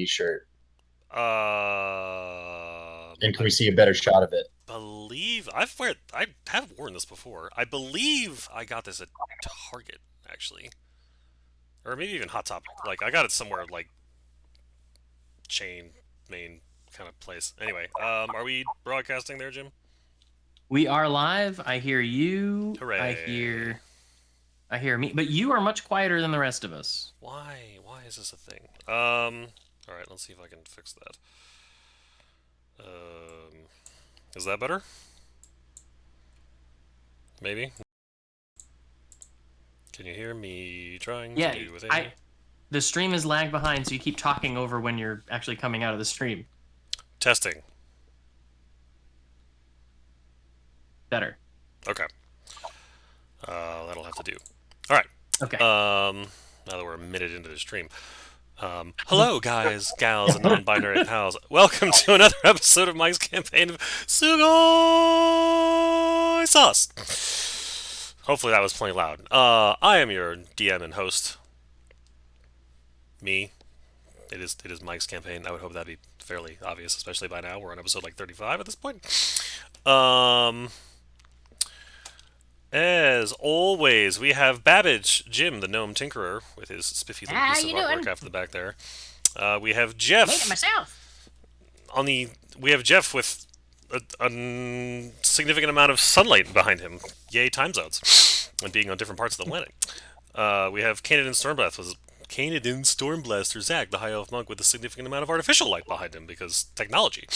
T-shirt? And can I we see a better shot of it? believe I have worn this before. I believe I got this at Target actually, or maybe even Hot Topic. Like I got it somewhere like chain main kind of place. Anyway, are we broadcasting there, Jim? We are live. I hear you. Hooray! I hear me, but you are much quieter than the rest of us. Why? Why is this a thing? All right. Let's see if I can fix that. Is that better? Maybe. Can you hear me trying to Yeah, do a thing? the stream is lag behind, so you keep talking over when you're actually coming out of the stream. Testing. Better. Okay. That'll have to do. All right. Okay. Now that we're a minute into the stream. Hello, guys, gals, and non-binary pals. Welcome to another episode of Mike's campaign of Sugoi Sauce. Hopefully that was plenty loud. I am your DM and host. Me. It is Mike's campaign. I would hope that'd be fairly obvious, especially by now. We're on episode like 35 at this point. As always, we have Babbage, Jim, the gnome tinkerer, with his spiffy little piece of artwork off the back there. We have Jeff. Made it myself. We have Jeff with a significant amount of sunlight behind him. Yay, time zones, and being on different parts of the planet. We have Canadian Stormblaster Zach, the high elf monk, with a significant amount of artificial light behind him because technology.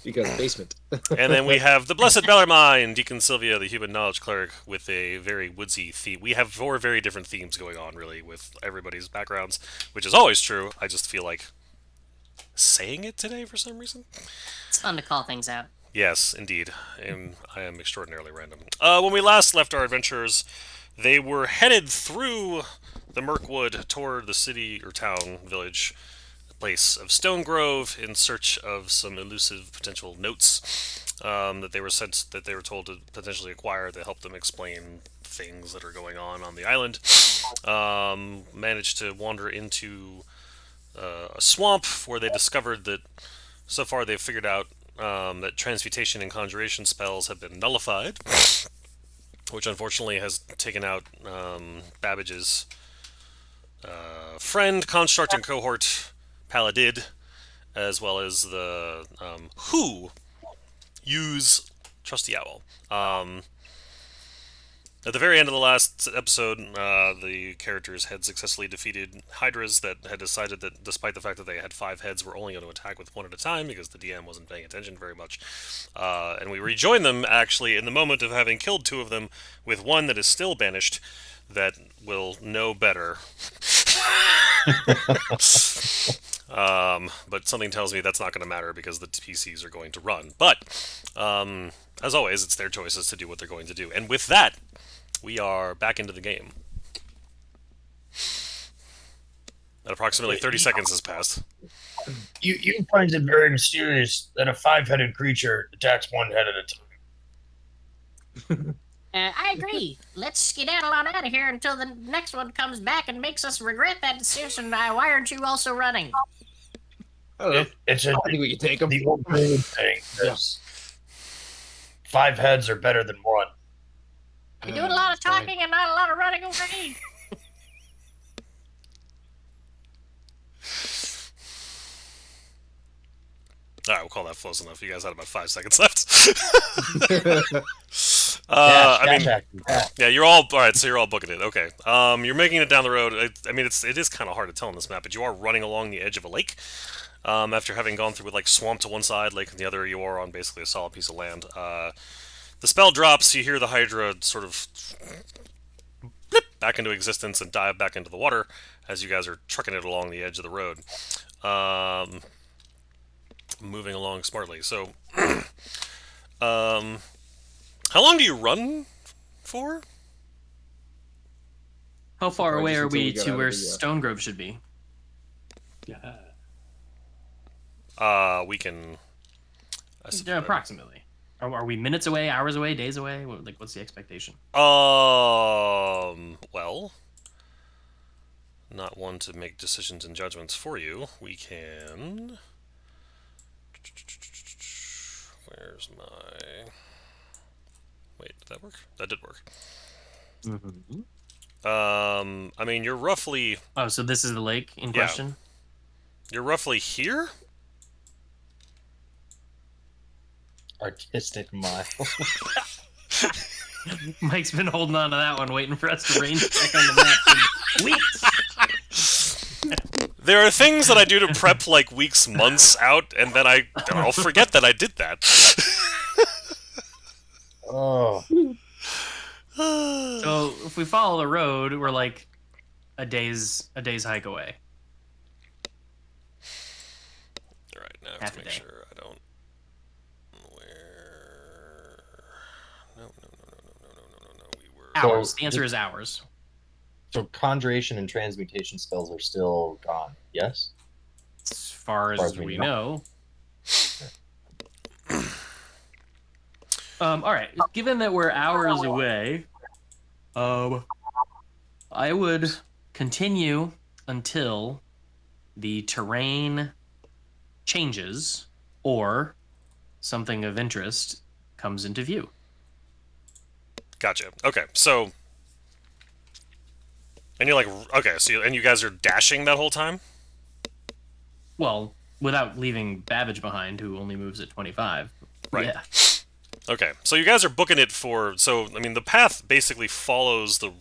Because basement. And then we have the Blessed Bellarmine, Deacon Sylvia, the human knowledge cleric, with a very woodsy theme. We have 4 very different themes going on, really, with everybody's backgrounds, which is always true. I just feel like saying it today for some reason. It's fun to call things out. Yes, indeed. And I am extraordinarily random. When we last left our adventurers, they were headed through the Mirkwood toward the city or town, village, place of Stone Grove in search of some elusive potential notes that they were told to potentially acquire to help them explain things that are going on the island. Managed to wander into a swamp where they discovered that so far they've figured out that transmutation and conjuration spells have been nullified, which unfortunately has taken out Babbage's friend, construct, and cohort, Paladid, as well as the who use Trusty Owl. At the very end of the last episode, the characters had successfully defeated Hydras that had decided that, despite the fact that they had 5 heads, were only going to attack with 1 at a time because the DM wasn't paying attention very much. And we rejoined them, actually, in the moment of having killed 2 of them, with 1 that is still banished, that will know better. But something tells me that's not going to matter because the PCs are going to run. But, as always, it's their choices to do what they're going to do. And with that, we are back into the game. At approximately 30 seconds has passed. You find it very mysterious that a 5-headed creature attacks 1 head at a time. I agree. Let's skedaddle on out of here until the next one comes back and makes us regret that decision. Why aren't you also running? I don't know. I think we can take them. The old thing is 5 heads are better than 1. You're doing a lot of talking and not a lot of running already. Alright, we'll call that close enough. You guys had about 5 seconds left. Yeah, you're all right. So you're all booking it. Okay. You're making it down the road. I mean, it is kind of hard to tell on this map, but you are running along the edge of a lake. After having gone through with like swamp to one side, lake on the other, you are on basically a solid piece of land. The spell drops. You hear the Hydra sort of blip back into existence and dive back into the water as you guys are trucking it along the edge of the road. Moving along smartly. So, how long do you run for? How far away are we to where Stone Grove should be? We can... approximately. Are we minutes away, hours away, days away? What's the expectation? Well... not one to make decisions and judgments for you, we can... Where's my... Wait, did that work? That did work. Mm-hmm. I mean, you're roughly... Oh, so this is the lake in question? You're roughly here? Artistic mile. Mike's been holding on to that one, waiting for us to range check on the map for weeks. There are things that I do to prep like weeks, months out, and then I'll forget that I did that. Oh. So if we follow the road, we're like a day's hike away. All right, now I have Half to a make day. sure I don't. Where? No. We were. Hours. So The answer is hours. So conjuration and transmutation spells are still gone. Yes. As far as we know. All right. Given that we're hours away, I would continue until the terrain changes or something of interest comes into view. Gotcha. Okay, so. And you're like, okay, so and you guys are dashing that whole time? Well, without leaving Babbage behind, who only moves at 25. Right. Yeah. Okay, so you guys are booking it for. So I mean, the path basically follows the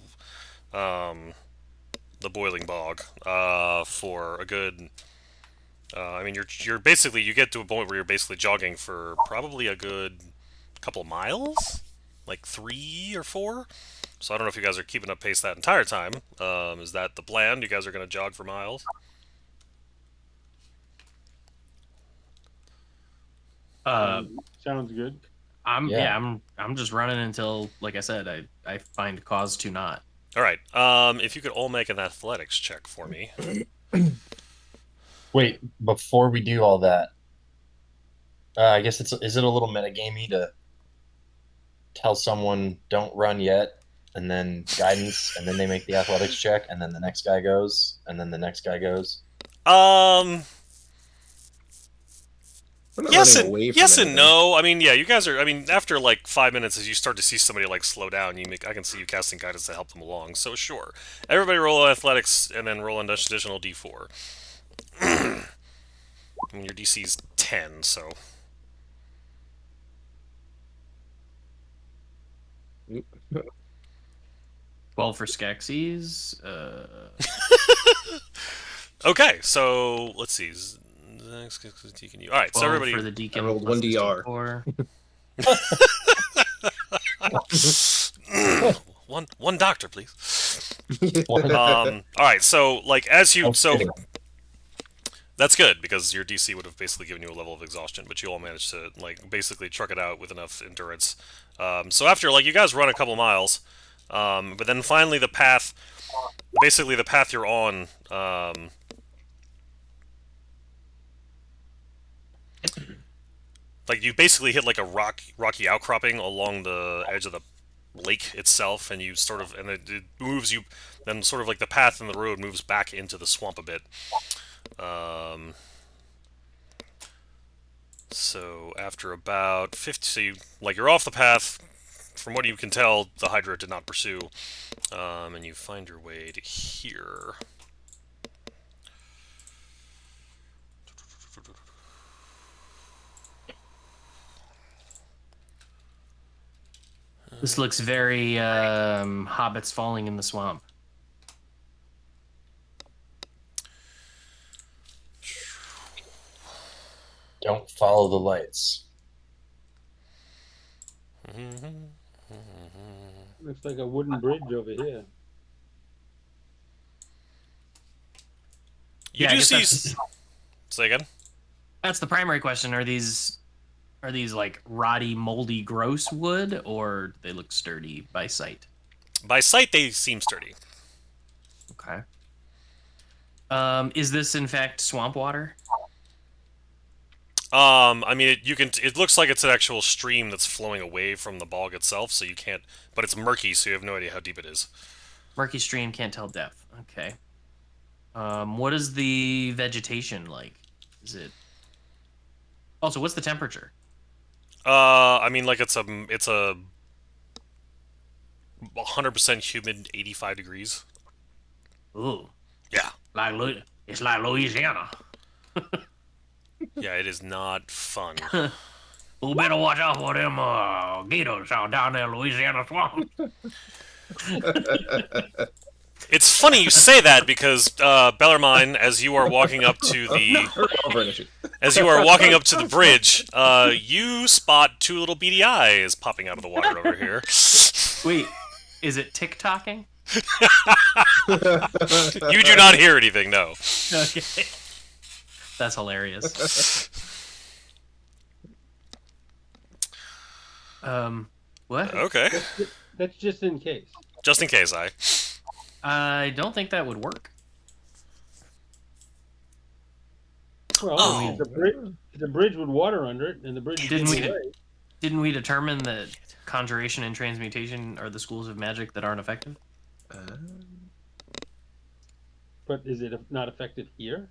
boiling bog, for a good. I mean, you're basically you get to a point where you're basically jogging for probably a good couple miles, like 3 or 4. So I don't know if you guys are keeping up pace that entire time. Is that the plan? You guys are going to jog for miles? Sounds good. I'm just running until, like I said, I find cause to not. All right. If you could all make an athletics check for me. Wait, before we do all that, I guess is it a little metagamey to tell someone don't run yet, and then guidance, and then they make the athletics check, and then the next guy goes, and then the next guy goes. We're not Yes running and away from yes and anything. no. I mean, yeah, you guys are. I mean, after like 5 minutes, as you start to see somebody like slow down, I can see you casting guidance to help them along. So sure, everybody roll athletics and then roll an additional d4. I mean, your DC's 10, so 12 for Skeksis. okay. So let's see. All right, so 12 everybody. for the deacon. I rolled plus 1 his DR. D4. one doctor, please. All right, so like as you Kidding. that's good because your DC would have basically given you a level of exhaustion, but you all managed to like basically truck it out with enough endurance. So after like you guys run a couple miles, but then finally the path you're on. Like you basically hit like a rocky outcropping along the edge of the lake itself, and you sort of it moves you. Then sort of like the path and the road moves back into the swamp a bit. So after about 50, so you're off the path. From what you can tell, the Hydra did not pursue, and you find your way to here. This looks very hobbits falling in the swamp. Don't follow the lights. Looks like a wooden bridge over here. You Yeah, I do guess see. that's- Say again. That's the primary question. Are these like rotty, moldy, gross wood, or do they look sturdy by sight? By sight, they seem sturdy. Okay. Is this in fact swamp water? I mean, it looks like it's an actual stream that's flowing away from the bog itself, so you can't. But it's murky, so you have no idea how deep it is. Murky stream, can't tell depth. Okay. What is the vegetation like? Is it? Also, what's the temperature? I mean, like it's a 100% humid, 85 degrees. Ooh, Yeah, it's like Louisiana. yeah, it is not fun. We better watch out for them gators out down there in Louisiana swamp. It's funny you say that because Bellarmine, as you are walking up to the Over initiative. as you are walking up to the bridge, you spot two little beady eyes popping out of the water over here. Wait, is it tick-tocking? You do not hear anything, no. Okay. That's hilarious. What? Okay, That's just in case. just in case, I don't think that would work. Well, Oh. the bridge with water under it, and the bridge is Didn't in the we- way. Didn't we determine that conjuration and transmutation are the schools of magic that aren't effective? But is it not effective here?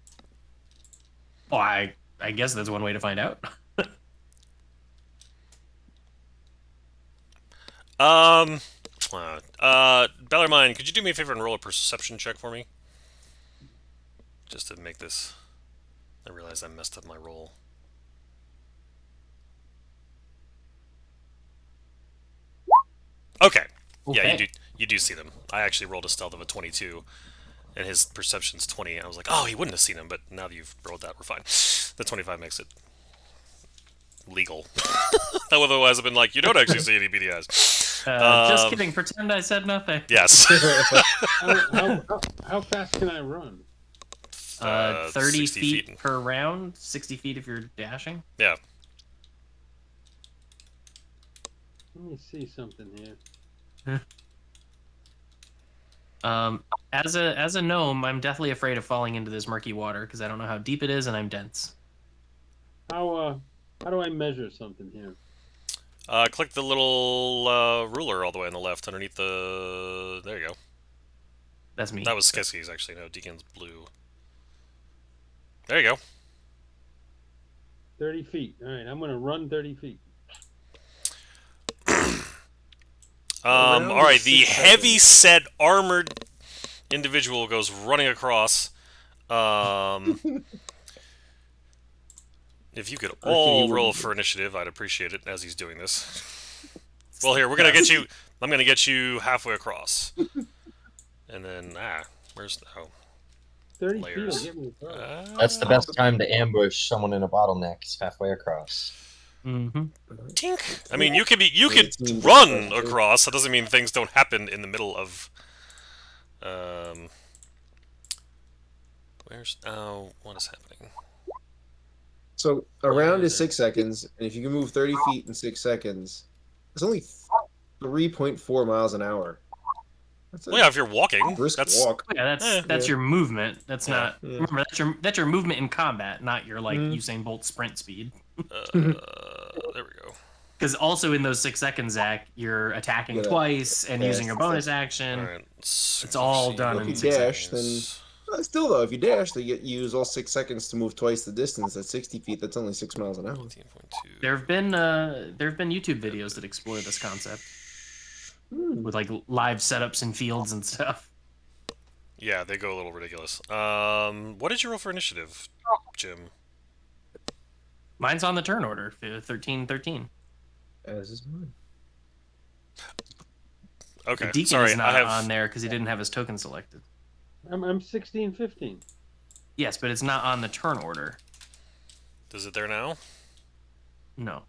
Oh, I guess that's one way to find out. Bellarmine, could you do me a favor and roll a perception check for me? Just to make this... I realize I messed up my roll. Okay. Yeah, Okay. you do see them. I actually rolled a stealth of a 22, and his perception's 20. I was like, oh, he wouldn't have seen them, but now that you've rolled that, we're fine. The 25 makes it legal. That would otherwise have been like, you don't actually see any beady eyes. Just kidding. Pretend I said nothing. Yes. How fast can I run? 30 60 feet per round. 60 feet if you're dashing. Yeah. Let me see something here. As a gnome, I'm deathly afraid of falling into this murky water because I don't know how deep it is and I'm dense. How do I measure something here? Click the little ruler all the way on the left underneath the... There you go. That's me. That was Skisky's, actually. No, Deacon's blue. There you go. 30 feet. All right, I'm going to run 30 feet. Around All right, the the 6 heavy-set, armored individual goes running across. If you could all roll for initiative, I'd appreciate it as he's doing this. Well, here, we're going to get you... I'm going to get you halfway across. And then, where's... Oh. 30 Layers. feet will get me across. That's the best time to ambush someone in a bottleneck. It's halfway across. Mm-hmm. Tink. I mean, you could It's run across. That doesn't mean things don't happen in the middle of. What is happening? So a round is 6 seconds, and if you can move 30 feet in 6 seconds, it's only 3.4 miles an hour. That's a Well, yeah, if you're walking, brisk that's walk. Yeah, that's Yeah. your movement. That's Yeah. not. Yeah. Remember, that's your movement in combat, not your like Mm. Usain Bolt sprint speed. there we go. Because also in those 6 seconds, Zach, you're attacking Yeah. twice and Yeah, using your it's- bonus action. All right. It's all done If in you 6 dash, seconds. Still though, if you dash, you use all 6 seconds to move twice the distance. At 60 feet, that's only 6 miles an hour. 14.2. There have been YouTube videos that explore this concept with like live setups in fields and stuff. Yeah, they go a little ridiculous. What did you roll for initiative, Jim? Mine's on the turn order, 13-13. As is mine. Okay, The Deacon sorry, is not I have. on there because he didn't have his token selected. I'm 16, 15. Yes, but it's not on the turn order. Is it there now? No.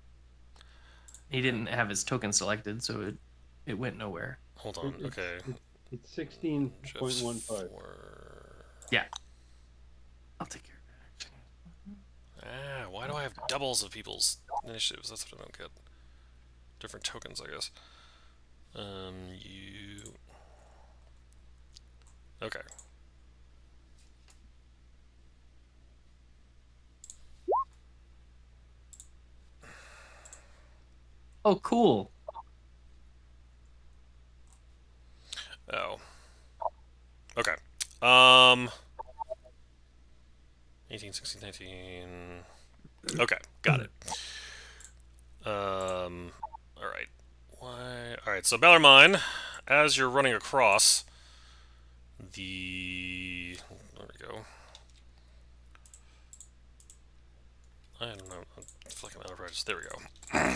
He didn't have his token selected, so it went nowhere. Hold on. Okay. It's 16.15. Yeah. I'll take care of it. Why do I have doubles of people's initiatives? That's what I don't get. Different tokens, I guess. You... Okay. Oh, cool. Oh. Okay. 18, 16, 19. Okay, got it. All right. Why? All right. So Bellarmine, as you're running across the, there we go. I don't know. I feel like I'm out of practice. There we go.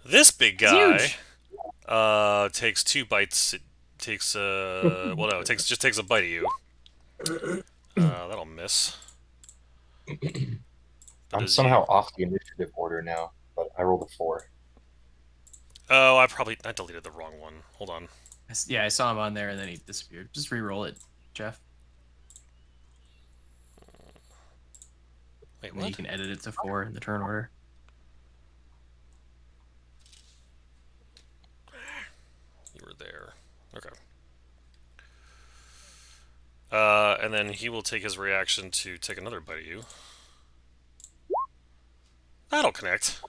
This big guy takes 2 bites. It takes well no, it just takes a bite of you. That'll miss. But I'm as somehow you, off the initiative order now, but I rolled a 4. oh, I deleted the wrong one. Hold on. Yeah, I saw him on there and then he disappeared. Just re-roll it, Jeff. Wait, And then you what? can edit it to 4 in the turn order. You were there. Okay. And then he will take his reaction to take another bite of you. That'll connect.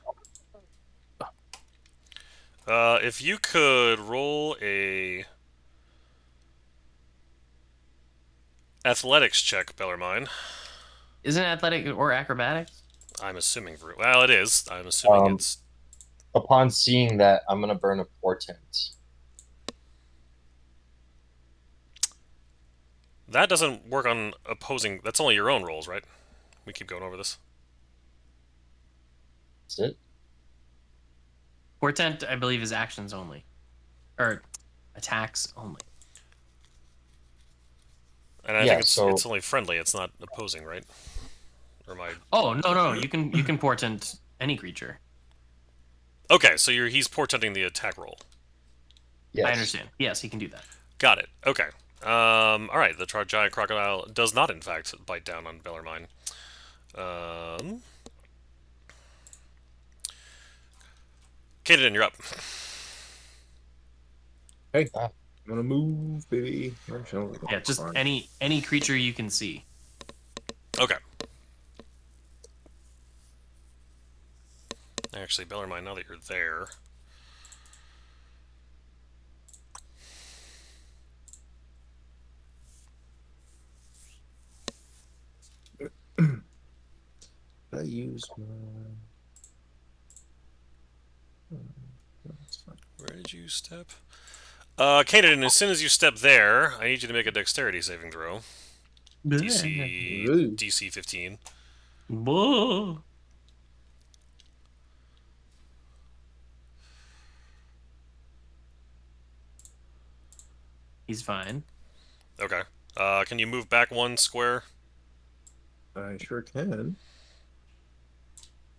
If you could roll a athletics check, Bellarmine. Isn't it athletic or acrobatics? I'm assuming. Well, it is. I'm assuming it's. Upon seeing that, I'm gonna burn a portent. That doesn't work on opposing. That's only your own rolls, right? We keep going over this. That's it. Portent, I believe, is actions only. Or attacks only. And I Yeah, think so- it's only friendly. It's not opposing, right? Or am I? Oh, no. You can portent any creature. Okay, so he's portenting the attack roll. Yes. I understand. Yes, he can do that. Got it. Okay. All right. The giant crocodile does not, in fact, bite down on Bellarmine. Kaden, you're up. Hey, I'm gonna move, baby. Yeah, just any creature you can see. Okay. Actually, Bellarmine, now that you're there. I use my. Where did you step? Kaden, as soon as you step there, I need you to make a dexterity saving throw. DC 15. Whoa. He's fine. Okay. Can you move back 1 square? I sure can.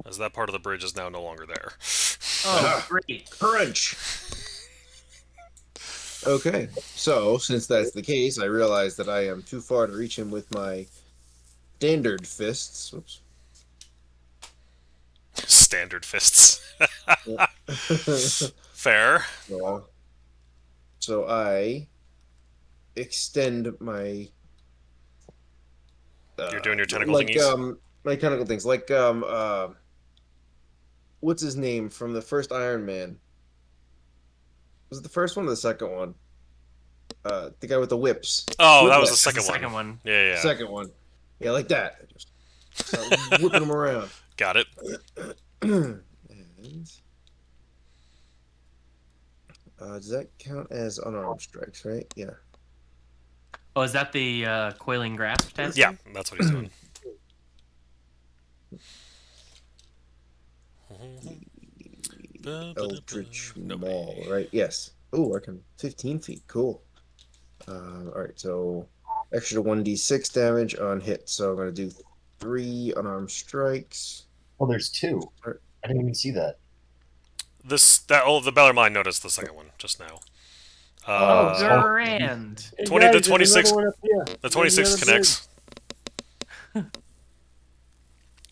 As that part of the bridge is now no longer there. Oh, great. Crunch. Okay, so since that's the case, I realize that I am too far to reach him with my standard fists. Whoops. Standard fists. Fair. So I extend my. You're doing your tentacle like thingies? my tentacle things, like what's his name from the first Iron Man? Was it the first one or the second one? The guy with the whips. Oh, that Whiplash. was the second The one. second one. Yeah. Second one. Yeah, like that. Just start whipping him around. Got it. And does that count as unarmed strikes, right? Yeah. Oh, is that the coiling grasp test? Yeah, that's what he's doing. Eldritch Nobody. Maul, right? Yes. Oh, I can 15 feet. Cool. All right, so extra 1d6 damage on hit. So I'm gonna do 3 unarmed strikes. Oh, there's 2. I didn't even see that. The Bellarmine noticed the second one just now. Oh, Oh, grand. Hey 20 guys, to there's 26 another one up here. The On 26 other connects.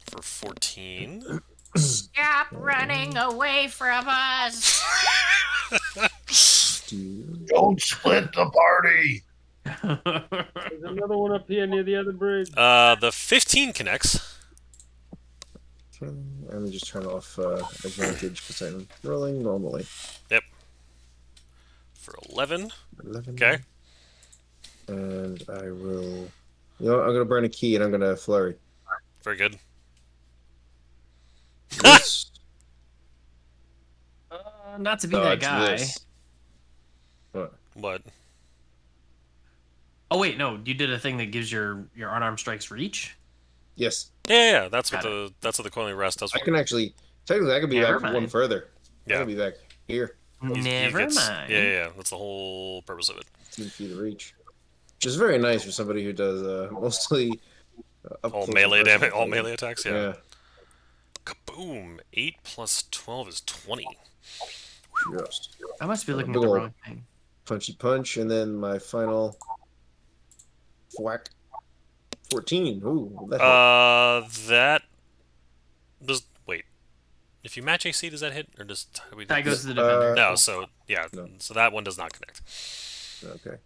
For 14. Stop running away from us. Don't split the party. There's another one up here near the other bridge. The 15 connects. Okay, I'm just turn off advantage because I'm rolling normally. Yep. For 11. 11. Okay. And I will You know what? I'm gonna burn a key and I'm gonna flurry. Very good. This Not to be that dodge guy. this. What? What? Oh wait, no, you did a thing that gives your unarmed strikes reach. Yes, Yeah. That's what Got the coiling rest does I for. can actually. Technically, I could be Never back one mind. further. I Yeah. can be back here. He Never gets, mind. Yeah. That's the whole purpose of it. 15 feet of reach, which is very nice for somebody who does mostly up All close and melee personal damage, all fighting. melee attacks. Yeah. Kaboom! 8 plus 12 is 20. Just I must be looking big at the ol' wrong thing. punchy punch, and then my final whack. 14. Ooh, that hit. That does. Wait. If you match AC, does that hit, or does we? That goes to the defender. No. So yeah. No. So that one does not connect. Okay.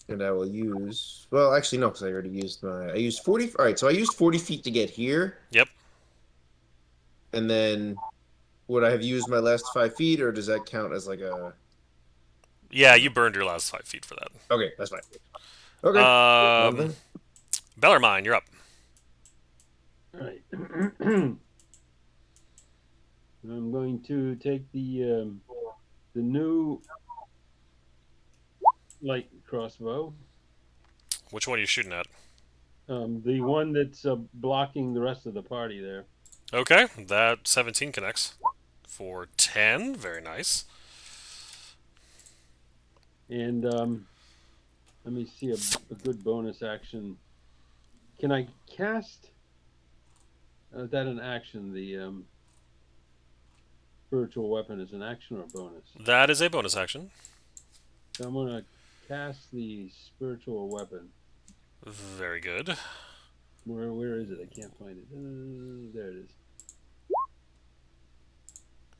And I will use. Well, actually, no, because I already used my. I used 40. All right, so I used 40 feet to get here, Yep. and then would I have used my last 5 feet, or does that count as like a? Yeah, you burned your last 5 feet for that. Okay, that's fine. Okay. Well, Um, then. Bellarmine, you're up. All right. I'm going to take the new light crossbow, Which one are you shooting at? the one that's blocking the rest of the party there. Okay, that 17 connects for 10. Very nice. And let me see a good bonus action. Can I cast that an action? The spiritual weapon is an action or a bonus? That is a bonus action. So I'm gonna cast the spiritual weapon. Very good. Where is it? I can't find it. There it is.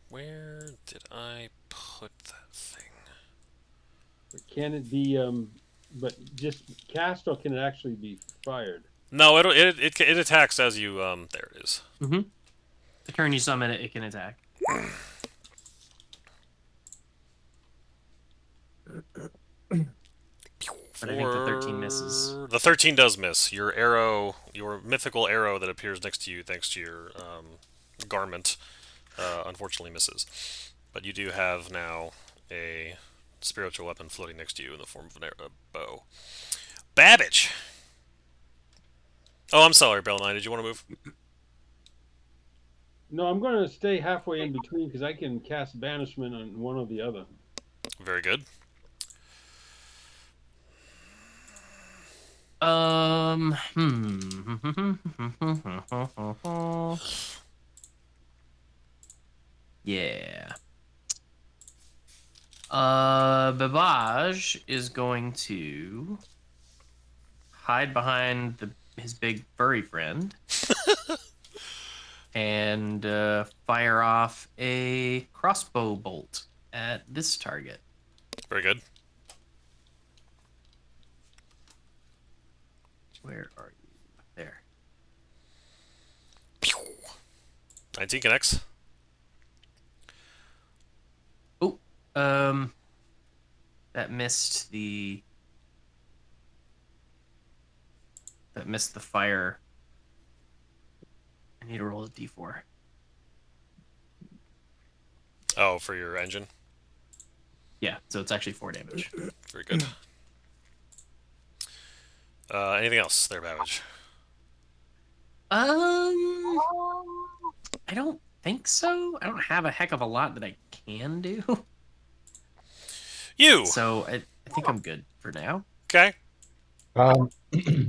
Where did I put that thing? Can it be but just cast, or can it actually be fired? No, it attacks as you there it is. Mm-hmm. The turn you summon it, it can attack. But I think the 13 misses. The 13 does miss. Your arrow, your mythical arrow that appears next to you thanks to your garment, unfortunately misses. But you do have now a spiritual weapon floating next to you in the form of a bow. Babbage! Oh, I'm sorry, Belline. Did you want to move? No, I'm going to stay halfway in between because I can cast banishment on one or the other. Very good. Yeah. Babbage is going to hide behind his big furry friend and fire off a crossbow bolt at this target. Very good. Where are you? There. 19 connects. Oh, that missed the fire. I need to roll a d4. Oh, for your engine. Yeah, so it's actually 4 damage. Very good. Anything else there, Babbage? I don't think so. I don't have a heck of a lot that I can do. You! So I think I'm good for now. Okay.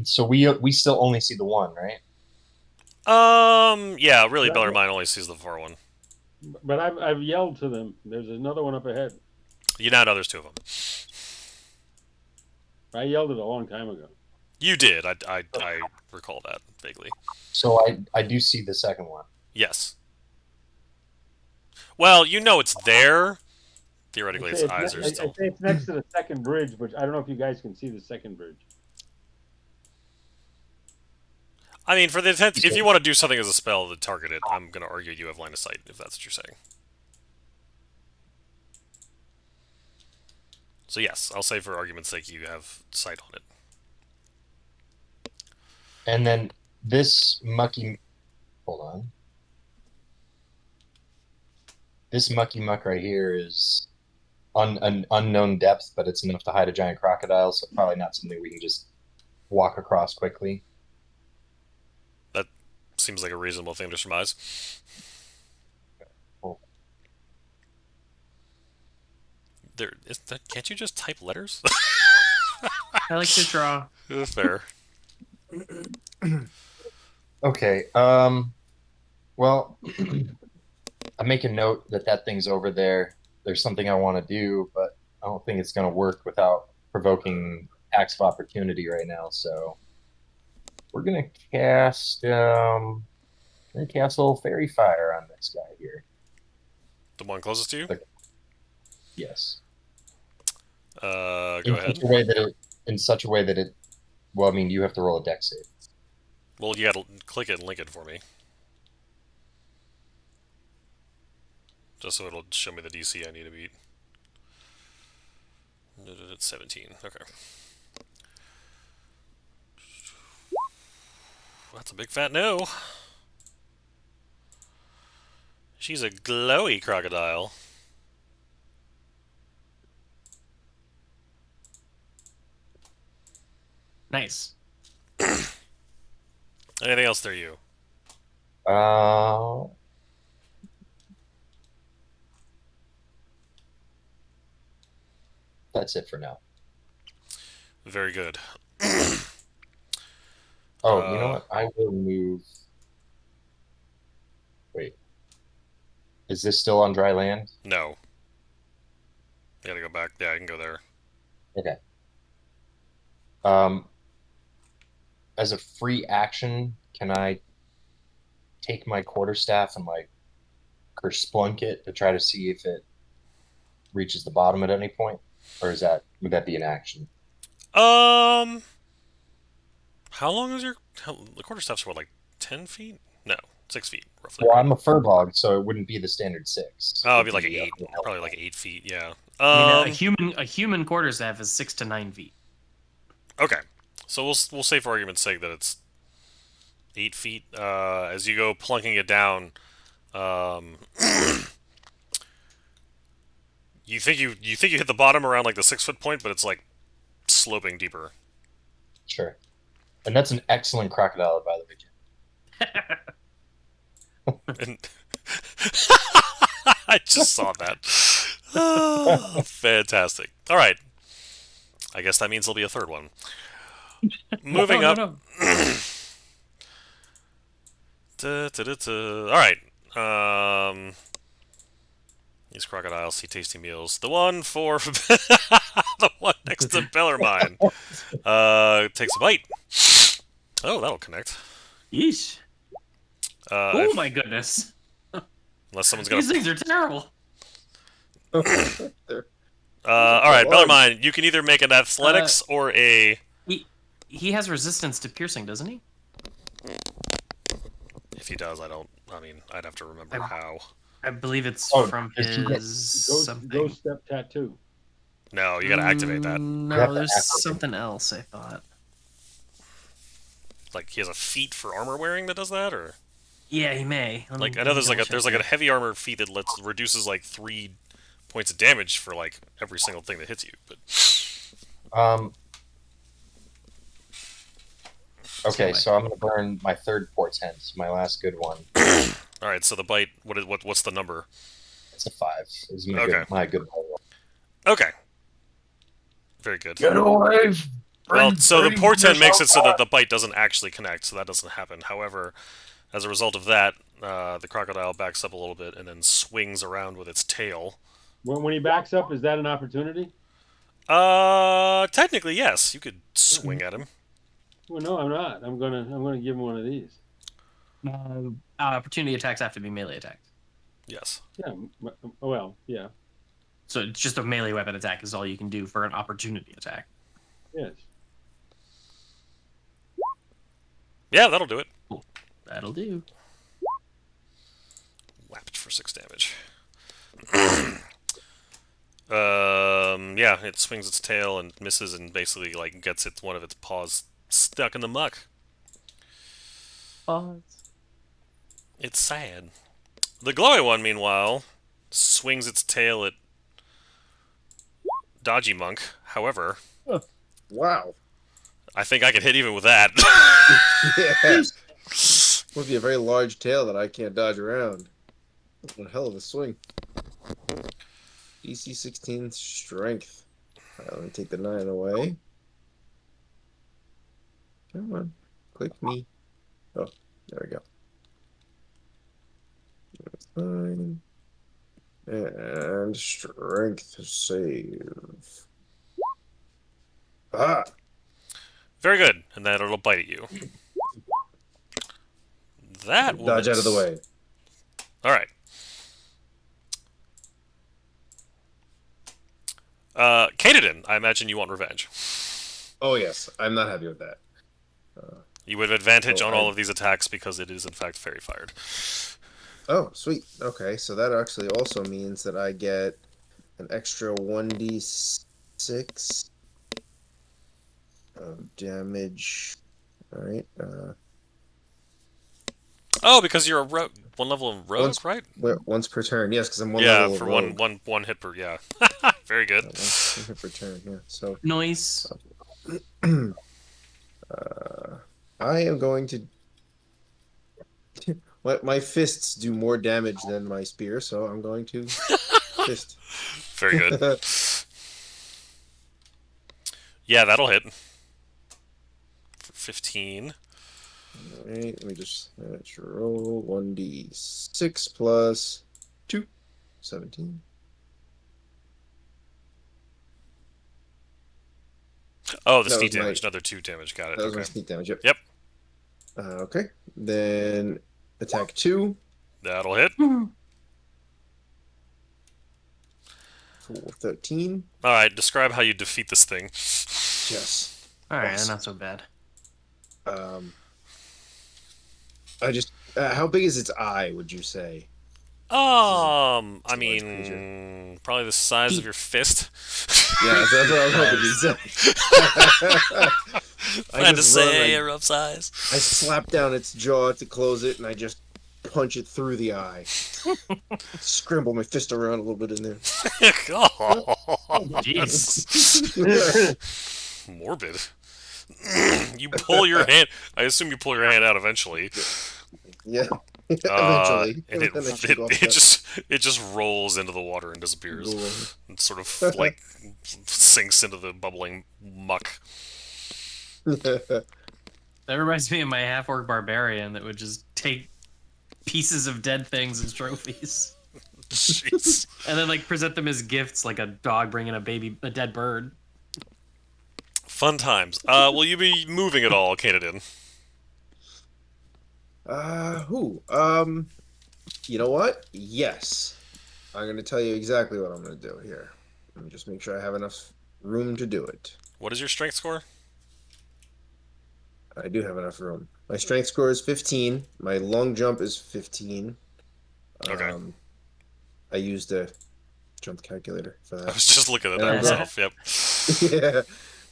So we still only see the one, right? Yeah, really, Bellarmine only sees the far one. But I've yelled to them. There's another one up ahead. You now know there's 2 of them. I yelled it a long time ago. You did. I recall that vaguely. So I do see the second one. Yes. Well, you know it's there. Theoretically, its eyes are I still... say it's next to the second bridge, but I don't know if you guys can see the second bridge. I mean, for the intent, if you want to do something as a spell to target it, I'm going to argue you have line of sight, if that's what you're saying. So yes, I'll say for argument's sake you have sight on it. And then this mucky. Hold on. This mucky muck right here is an unknown depth, but it's enough to hide a giant crocodile, so probably not something we can just walk across quickly. That seems like a reasonable thing to surmise. Cool. Can't you just type letters? I like to draw. Fair. Okay. Well, I make a note that that thing's over there. There's something I want to do, but I don't think it's going to work without provoking acts of opportunity right now. So we're going to cast a little fairy fire on this guy here. The one closest to you? Yes. Go in ahead. Such a way that in such a way that it. Well, I mean, you have to roll a dex save. Well, you gotta click it and link it for me. Just so it'll show me the DC I need to beat. It's 17. Okay. That's a big fat no. She's a glowy crocodile. Nice. Anything else there, you? That's it for now. Very good. Oh, you know what? I will move. Wait. Is this still on dry land? No. You gotta go back. Yeah, I can go there. Okay. As a free action, can I take my quarterstaff and like kersplunk it to try to see if it reaches the bottom at any point, or would that be an action? How long is the quarterstaff's what, like 10 feet? No, 6 feet roughly. Well, I'm a furbog, so it wouldn't be the standard 6. Oh, it'd be like 8, probably like 8 feet. Yeah. I mean, a human quarterstaff is 6 to 9 feet. Okay, so we'll say for argument's sake that it's 8 feet. As you go plunking it down, you think you hit the bottom around like the 6 foot point, but it's like sloping deeper. Sure. And that's an excellent crocodile, by the way, Jim. And I just saw that. Oh, fantastic. All right. I guess that means there'll be a third one. Moving up. No. All right. These crocodiles see tasty meals. The one for the one next to Bellarmine takes a bite. Oh, that'll connect. Yeesh. Oh my goodness. Unless someone's gonna. These things are terrible. All right, Bellarmine. You can either make an athletics or a. He has resistance to piercing, doesn't he? If he does, I don't. I mean, I'd have to remember how. I believe it's from his something. Ghost step tattoo. No, you gotta activate that. No, there's something else, I thought. Like he has a feat for armor wearing that does that, or yeah, he may. Like I know there's like a heavy armor feat that reduces like 3 points of damage for like every single thing that hits you. But okay, so I'm gonna burn my third portent, my last good one. All right, so the bite. What's the number? It's a 5. It's my good roll. Okay. Very good. Get away! Well, so the portent makes it so that the bite doesn't actually connect, so that doesn't happen. However, as a result of that, the crocodile backs up a little bit and then swings around with its tail. When he backs up, is that an opportunity? Technically, yes. You could swing at him. Well, no, I'm not. I'm gonna give him one of these. Opportunity attacks have to be melee attacks. Yes. Yeah. Well, yeah. So it's just a melee weapon attack is all you can do for an opportunity attack. Yes. Yeah, that'll do it. Cool. That'll do. Whapped for 6 damage. Yeah, it swings its tail and misses and basically like gets one of its paws stuck in the muck. Pause. It's sad. The glowy one, meanwhile, swings its tail at Dodgy Monk. However, Wow. I think I can hit even with that. Yeah. Must be a very large tail that I can't dodge around. What a hell of a swing. DC 16 strength. All right, let me take the 9 away. Come on. Click me. Oh, there we go. That's 9. And strength save. Ah! Very good, and then it'll bite at you. That will Dodge out of the way. All right. Katadin, I imagine you want revenge. Oh, yes. I'm not happy with that. You would have advantage Oh, on all of these attacks because it is in fact fairy fired. Oh, sweet. Okay, so that actually also means that I get an extra 1d6 of damage. All right. Oh, because you're a one level in rogue, Once- right? Once per turn. Yes, because I'm one Yeah, level of for rogue. one hit per. Yeah, very good. One hit per turn. Yeah. So Noise. I am going to. My fists do more damage than my spear, so I'm going to fist. Very good. Yeah, that'll hit. For 15. Alright, let me just roll 1d6 plus 2. 17. Oh, the That sneak was my- damage, another 2 damage. Got it. That was my Okay. sneak damage. Yep. Yep. Okay. Then attack 2 That'll hit. for 13. All right, describe how you defeat this thing. Yes. All right, Awesome. not so bad. I just. How big is its eye, would you say? I a large mean, probably the size of your fist. Yeah, that's what I was hoping you'd say. I had to just say run, a rough size. I slap down its jaw to close it, and I just punch it through the eye. Scramble my fist around a little bit in there. Oh, Jeez. morbid. You pull your hand. I assume you pull your hand out eventually. Yeah. Eventually. And Then I shoot off it just rolls into the water and disappears. that. And sort of like sinks into the bubbling muck. That reminds me of my half-orc barbarian that would just take pieces of dead things as trophies, Jeez. and then like present them as gifts, like a dog bringing a dead bird. Fun times. Will you be moving at all, Kanadin? You know what? Yes. I'm going to tell you exactly what I'm going to do here. Let me just make sure I have enough room to do it. What is your strength score? I do have enough room. My strength score is 15. My long jump is 15. Okay. I used a jump calculator for I that. was just looking at that Yeah. myself. Yep. Yeah.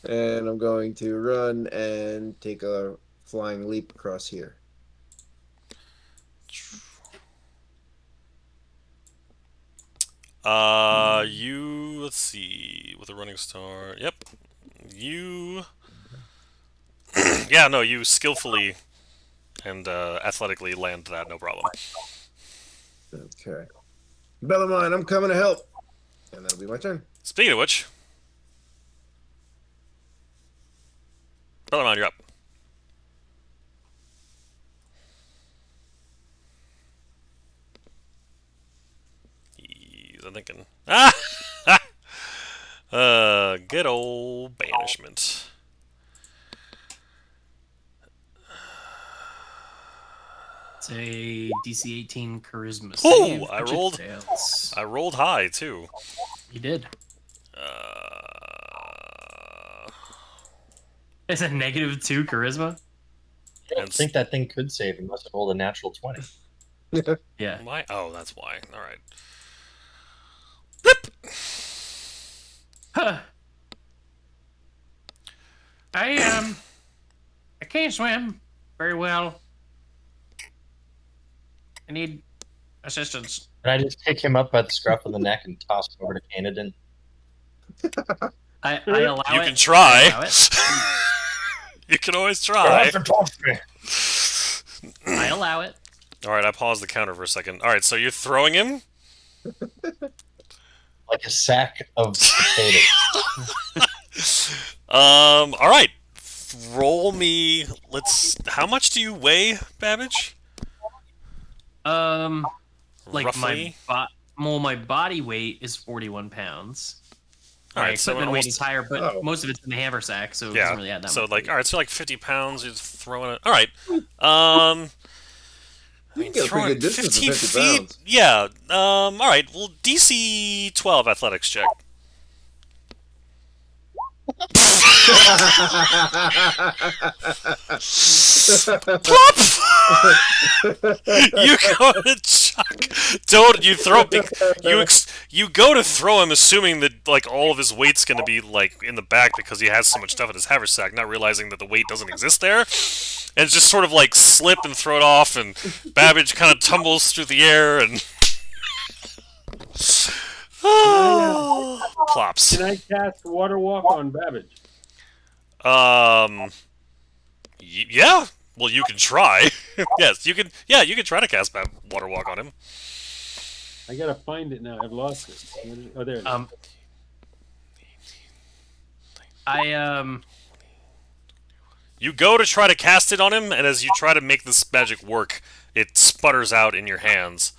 And I'm going to run and take a flying leap across here. Let's see, with a running start. Yep. You. Yeah, no, you skillfully and athletically land that, no problem. Okay. Bellarmine, I'm coming to help. And that'll be my turn. Speaking of which, Bellarmine, you're up. He's thinking. Ah! Good old banishment. It's a DC 18 charisma Ooh, save. I which it rolled- fails. I rolled high too. You did. Uh, It's a -2 charisma. I don't think that thing could save unless it rolled a natural 20. Yeah. why? Oh, that's why. All right. Huh. I can't swim very well. I need assistance. And I just pick him up by the scruff of the neck and toss him over to Canadin. I allow You it. can try. I allow it. You can always You'll try. have to toss me. I allow it. All right, I paused the counter for a second. All right, so you're throwing him. Like a sack of potatoes. All right. Roll me. How much do you weigh, Babbage? Like Roughly. my body weight is 41 pounds. All My right, so equipment weight almost- is higher, but Oh. most of it's in the haversack, so it Yeah. doesn't really add that So much. like, weight. all right, so like 50 pounds. You're throwing it. All right. You can get a pretty good distance with 50 pounds. Yeah. All right. Well, DC 12 athletics check. Plop! You go to chuck. Don't you throw? You go to throw him, assuming that like all of his weight's going to be like in the back because he has so much stuff in his haversack, not realizing that the weight doesn't exist there, and just sort of like slip and throw it off, and Babbage kind of tumbles through the air and plops. Can I cast Water Walk on Babbage? Yeah. Well, you can try. Yes, you can. Yeah, you can try to cast Water Walk on him. I gotta find it now. I've lost it. Oh, there it is. You go to try to cast it on him, and as you try to make this magic work, it sputters out in your hands.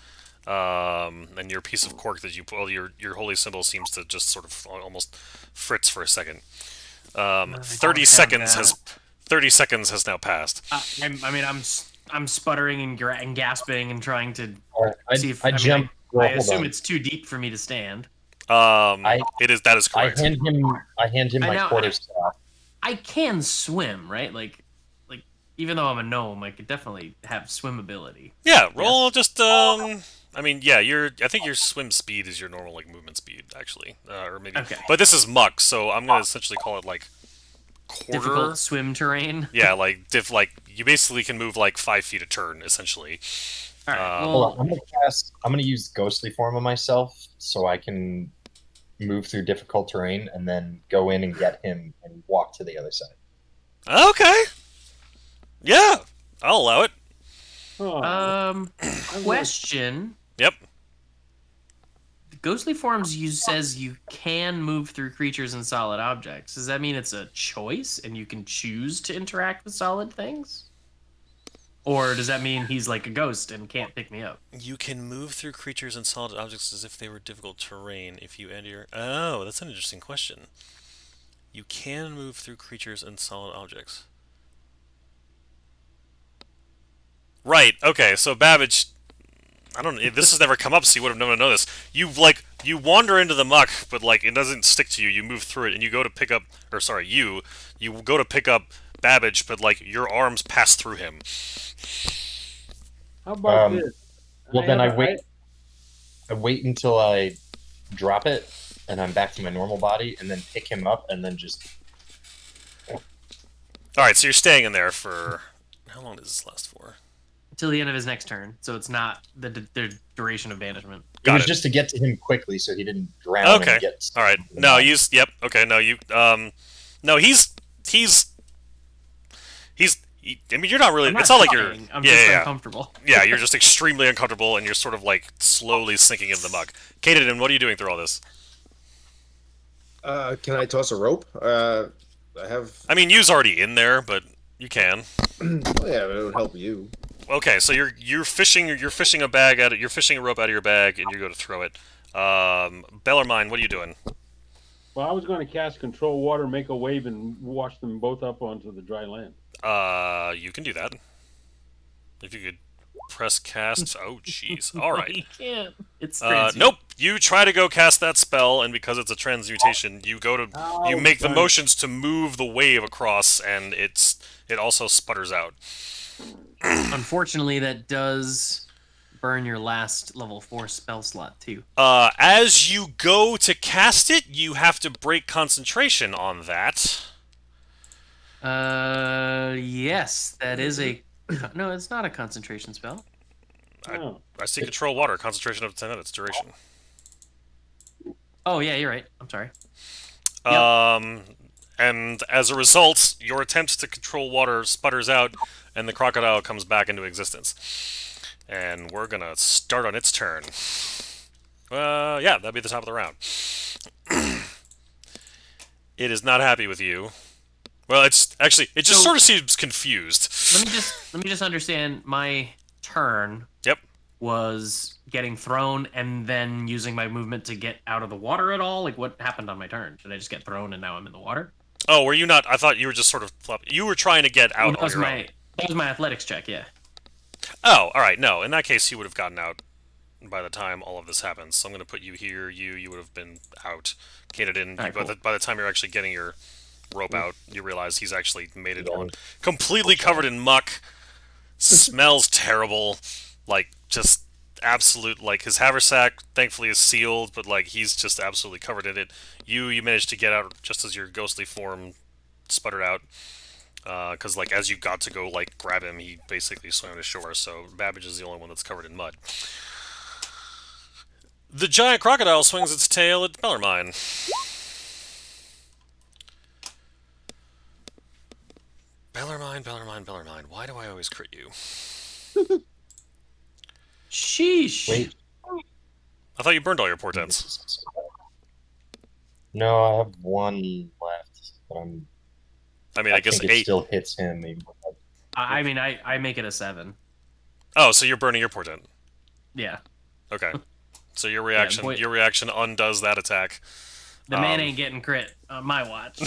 And your piece of cork that you pull, your holy symbol seems to just sort of almost fritz for a second. 30 seconds has 30 seconds has now passed. I'm sputtering and gasping and trying to see if I jump. I assume it's too deep for me to stand. That is I correct. hand him my quarterstaff. I can swim, right? Like even though I'm a gnome, I could definitely have swim ability. Yeah, roll just I mean, yeah, I think your swim speed is your normal like movement speed actually, or maybe. Okay. But this is muck, so I'm gonna essentially call it like quarter. Difficult swim terrain. Yeah, like you basically can move like 5 feet a turn essentially. All right. Hold on, I'm gonna use ghostly form of myself so I can move through difficult terrain and then go in and get him and walk to the other side. Okay. Yeah, I'll allow it. Oh, Question. Yep. Ghostly forms says you can move through creatures and solid objects. Does that mean it's a choice and you can choose to interact with solid things? Or does that mean he's like a ghost and can't pick me up? You can move through creatures and solid objects as if they were difficult terrain if you enter your... Oh, that's an interesting question. You can move through creatures and solid objects. Right, okay, so Babbage... I don't know, this has never come up, so you would have known to know this. You wander into the muck, but, like, it doesn't stick to you. You move through it, and you go to pick up... Or, sorry, you go to pick up Babbage, but, like, your arms pass through him. how about this? Well, then I wait until I drop it, and I'm back to my normal body, and then pick him up, and then just... Alright, so you're staying in there for... How long does this last for? Till the end of his next turn, so it's not the duration of banishment. It was just to get to him quickly, so he didn't drown. Okay. And get All right. No, yep. Okay. No, you. No, he's. I mean, you're not really. It's not like you're. I'm Yeah, just yeah, uncomfortable. yeah. You're just extremely uncomfortable, and you're sort of like slowly sinking into the muck. Kaden, what are you doing through all this? Can I toss a rope? I have. I mean, you's already in there, but you can. Well, yeah, but it would help you. Okay, so you're fishing a rope out of your bag, and you go to throw it. Bellarmine, what are you doing? Well, I was going to cast Control Water, make a wave, and wash them both up onto the dry land. You can do that. If you could press cast. Oh, jeez. All right. You can't. It's Nope. You try to go cast that spell, and because it's a transmutation, you go to you make the motions to move the wave across, and it also sputters out. Unfortunately, that does burn your last level 4 spell slot too. As you go to cast it, you have to break concentration on that. Yes, that is a... No, it's not a concentration spell. Oh. I see control water, concentration of 10 minutes, duration. Oh yeah, you're right. I'm sorry. And as a result, your attempt to control water sputters out, and the crocodile comes back into existence. And we're gonna start on its turn. Yeah, that'd be the top of the round. It is not happy with you. Well, it just sort of seems confused. Let me just understand. My turn. Yep. Was getting thrown and then using my movement to get out of the water at all? Like, what happened on my turn? Did I just get thrown and now I'm in the water? Oh, were you not? I thought you were just sort of you were trying to get out on your own. That was my athletics check, yeah. Oh, all right. No, in that case, you would have gotten out by the time all of this happens. So I'm going to put you here. You would have been out. Kated in. Right, by cool. the time you're actually getting your rope out, you realize he's actually made it on. Completely covered in muck. Smells terrible. Like, just absolute, like, his haversack thankfully is sealed, but like he's just absolutely covered in it. You managed to get out just as your ghostly form sputtered out, because like as you got to go like grab him, he basically swam to shore. So Babbage is the only one that's covered in mud. The giant crocodile swings its tail at Bellarmine. Bellarmine. Why do I always crit you? Sheesh. Wait. I thought you burned all your portents. No, I have one left, but I guess think 8 it still hits him. I mean, I make it a 7. Oh, so you're burning your portent. Yeah. Okay. So your reaction undoes that attack. The man ain't getting crit on my watch.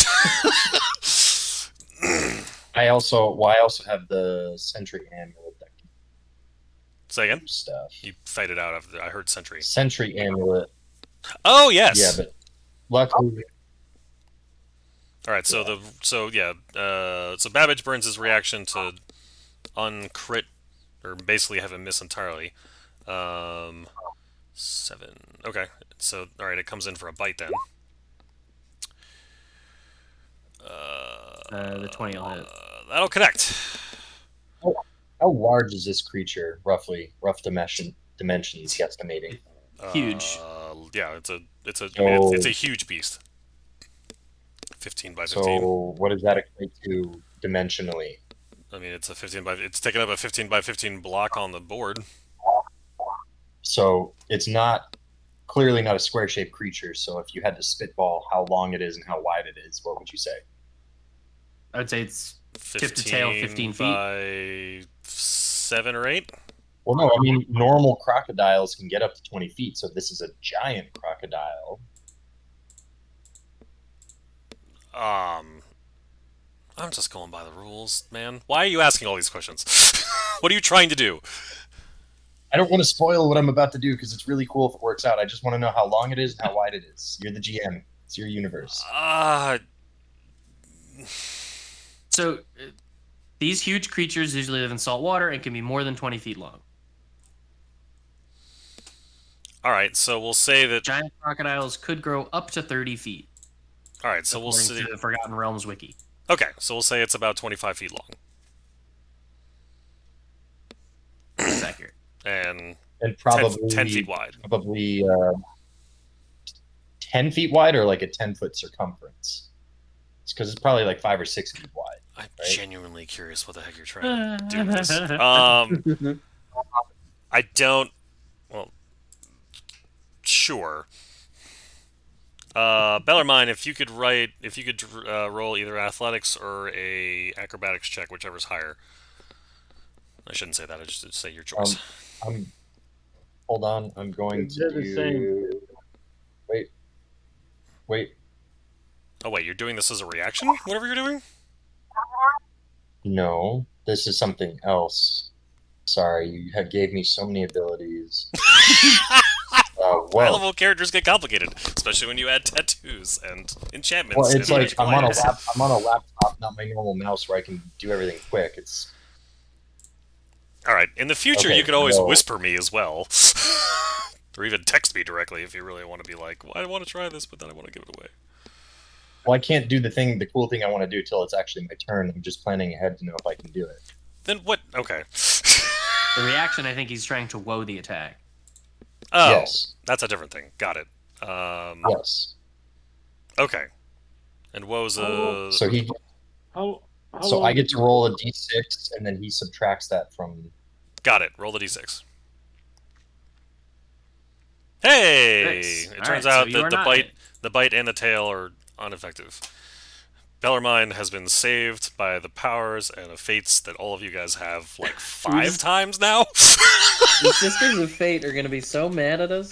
I also have the Sentry Amulet that can Say again? do stuff. You fight it out. I heard Sentry. Sentry Amulet. Oh yes. Yeah, but luckily. All right. So so Babbage burns his reaction to uncrit, or basically have him miss entirely. 7. Okay. So all right, it comes in for a bite then. The 20 will hit. That'll connect. How large is this creature, roughly? Rough dimensions guesstimating. Huge. Yeah, it's a huge beast. 15 by 15. So what does that equate to dimensionally? I mean, it's taking up a 15 by 15 block on the board. So it's clearly not a square-shaped creature. So if you had to spitball how long it is and how wide it is, what would you say? I would say it's tip to tail 15 feet. By 7 or 8? Well, no, I mean, normal crocodiles can get up to 20 feet, so this is a giant crocodile. I'm just going by the rules, man. Why are you asking all these questions? What are you trying to do? I don't want to spoil what I'm about to do because it's really cool if it works out. I just want to know how long it is and how wide it is. You're the GM. It's your universe. So, these huge creatures usually live in salt water and can be more than 20 feet long. Alright, so we'll say that... Giant crocodiles could grow up to 30 feet. Alright, so we'll see... to the Forgotten Realms wiki. Okay, so we'll say it's about 25 feet long. That's accurate. And probably 10 feet wide. Probably 10 feet wide, or like a 10-foot circumference. It's because it's probably like 5 or 6 feet wide. I'm right? genuinely curious what the heck you're trying to do with this. I don't... Well, sure. Bellarmine, if you could roll either athletics or a acrobatics check, whichever's higher. I shouldn't say that. I just say your choice. Hold on. I'm going to do... the same. Wait. Oh wait, you're doing this as a reaction? Whatever you're doing? No, this is something else. Sorry, you gave me so many abilities. High-level characters get complicated, especially when you add tattoos and enchantments. Well, it's and like I'm on a laptop, not my normal mouse, where I can do everything quick. It's all right. In the future, okay, you could always whisper me as well, or even text me directly if you really want to be like, well, I want to try this, but then I want to give it away. Well, I can't do the cool thing I want to do till it's actually my turn. I'm just planning ahead to know if I can do it. Then what? Okay. The reaction, I think he's trying to woe the attack. Oh, Yes. that's a different thing. Got it. Yes. Okay. And woe's a... So he. How So long I get does to he- roll a d6, and then he subtracts that from. Got it. Roll the d6. Hey! Six. It All turns right, so out you that are not hit. the bite and the tail are ineffective. Bellarmine has been saved by the powers and the fates that all of you guys have like 5 times now. The Sisters of Fate are going to be so mad at us.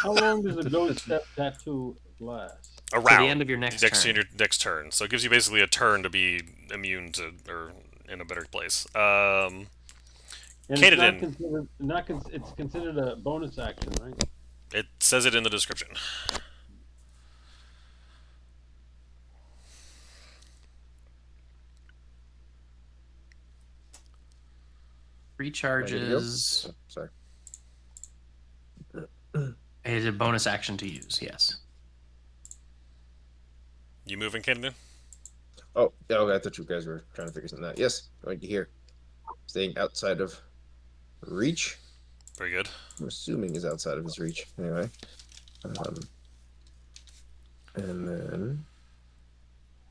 How long does a ghost step tattoo last? Around To the end of your next turn. your next turn. So it gives you basically a turn to be immune to or in a better place. And Katadin. it's considered a bonus action, right? It says it in the description. Recharges. Oh, sorry. It is a bonus action to use, yes. You moving, Katadin? Oh, yeah, okay, I thought you guys were trying to figure something out. Yes, going to here. Staying outside of reach. Very good. I'm assuming is outside of his reach. Anyway. And then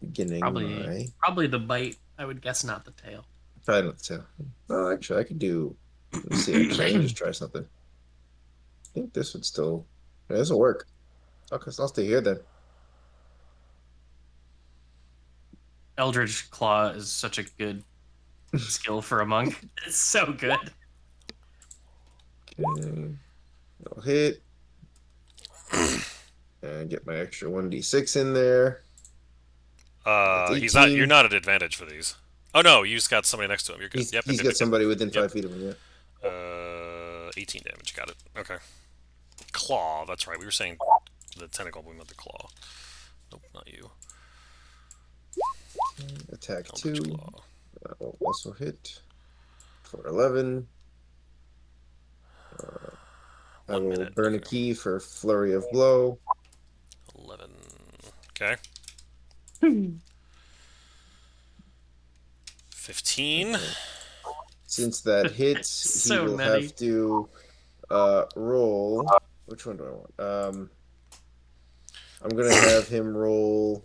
beginning Probably the bite. I would guess not the tail. probably not the tail. Well, actually, I could do. Let's see. Actually, I can just try something. I think this would still. Yeah, this will work. Okay, so I'll stay here then. Eldritch Claw is such a good skill for a monk. It's so good. Okay. I'll hit. And get my extra 1d6 in there. That's He's not. 18. You're not at advantage for these. Oh no, you just got somebody next to him. You're good. He's Yep. got yep. somebody within Yep. 5 feet of him, yeah. 18 damage. Got it. Okay. Claw. That's right. We were saying the tentacle. We meant the claw. Nope, not you. Attack Eldritch 2. Claw. That will also hit for 11. I 1 will minute. burn a Okay. key for Flurry of Blow. 11. Okay. 15. Since that hits, So he will many. have to roll. Which one do I want? I'm gonna have him roll.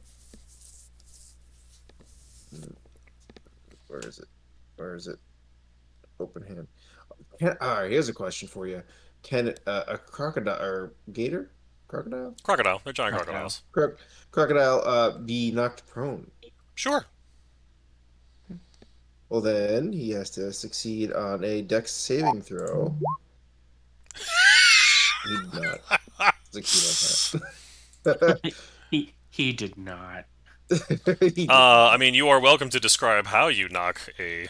Where is it? Where is it? Open hand. All right, here's a question for you. Can a crocodile or gator, crocodile, Crocodile. They're giant Crocodile. crocodiles. crocodile be knocked prone? Sure. Well, then he has to succeed on a Dex saving throw. He did not succeed on that. He did not. He did. I mean, you are welcome to describe how you knock a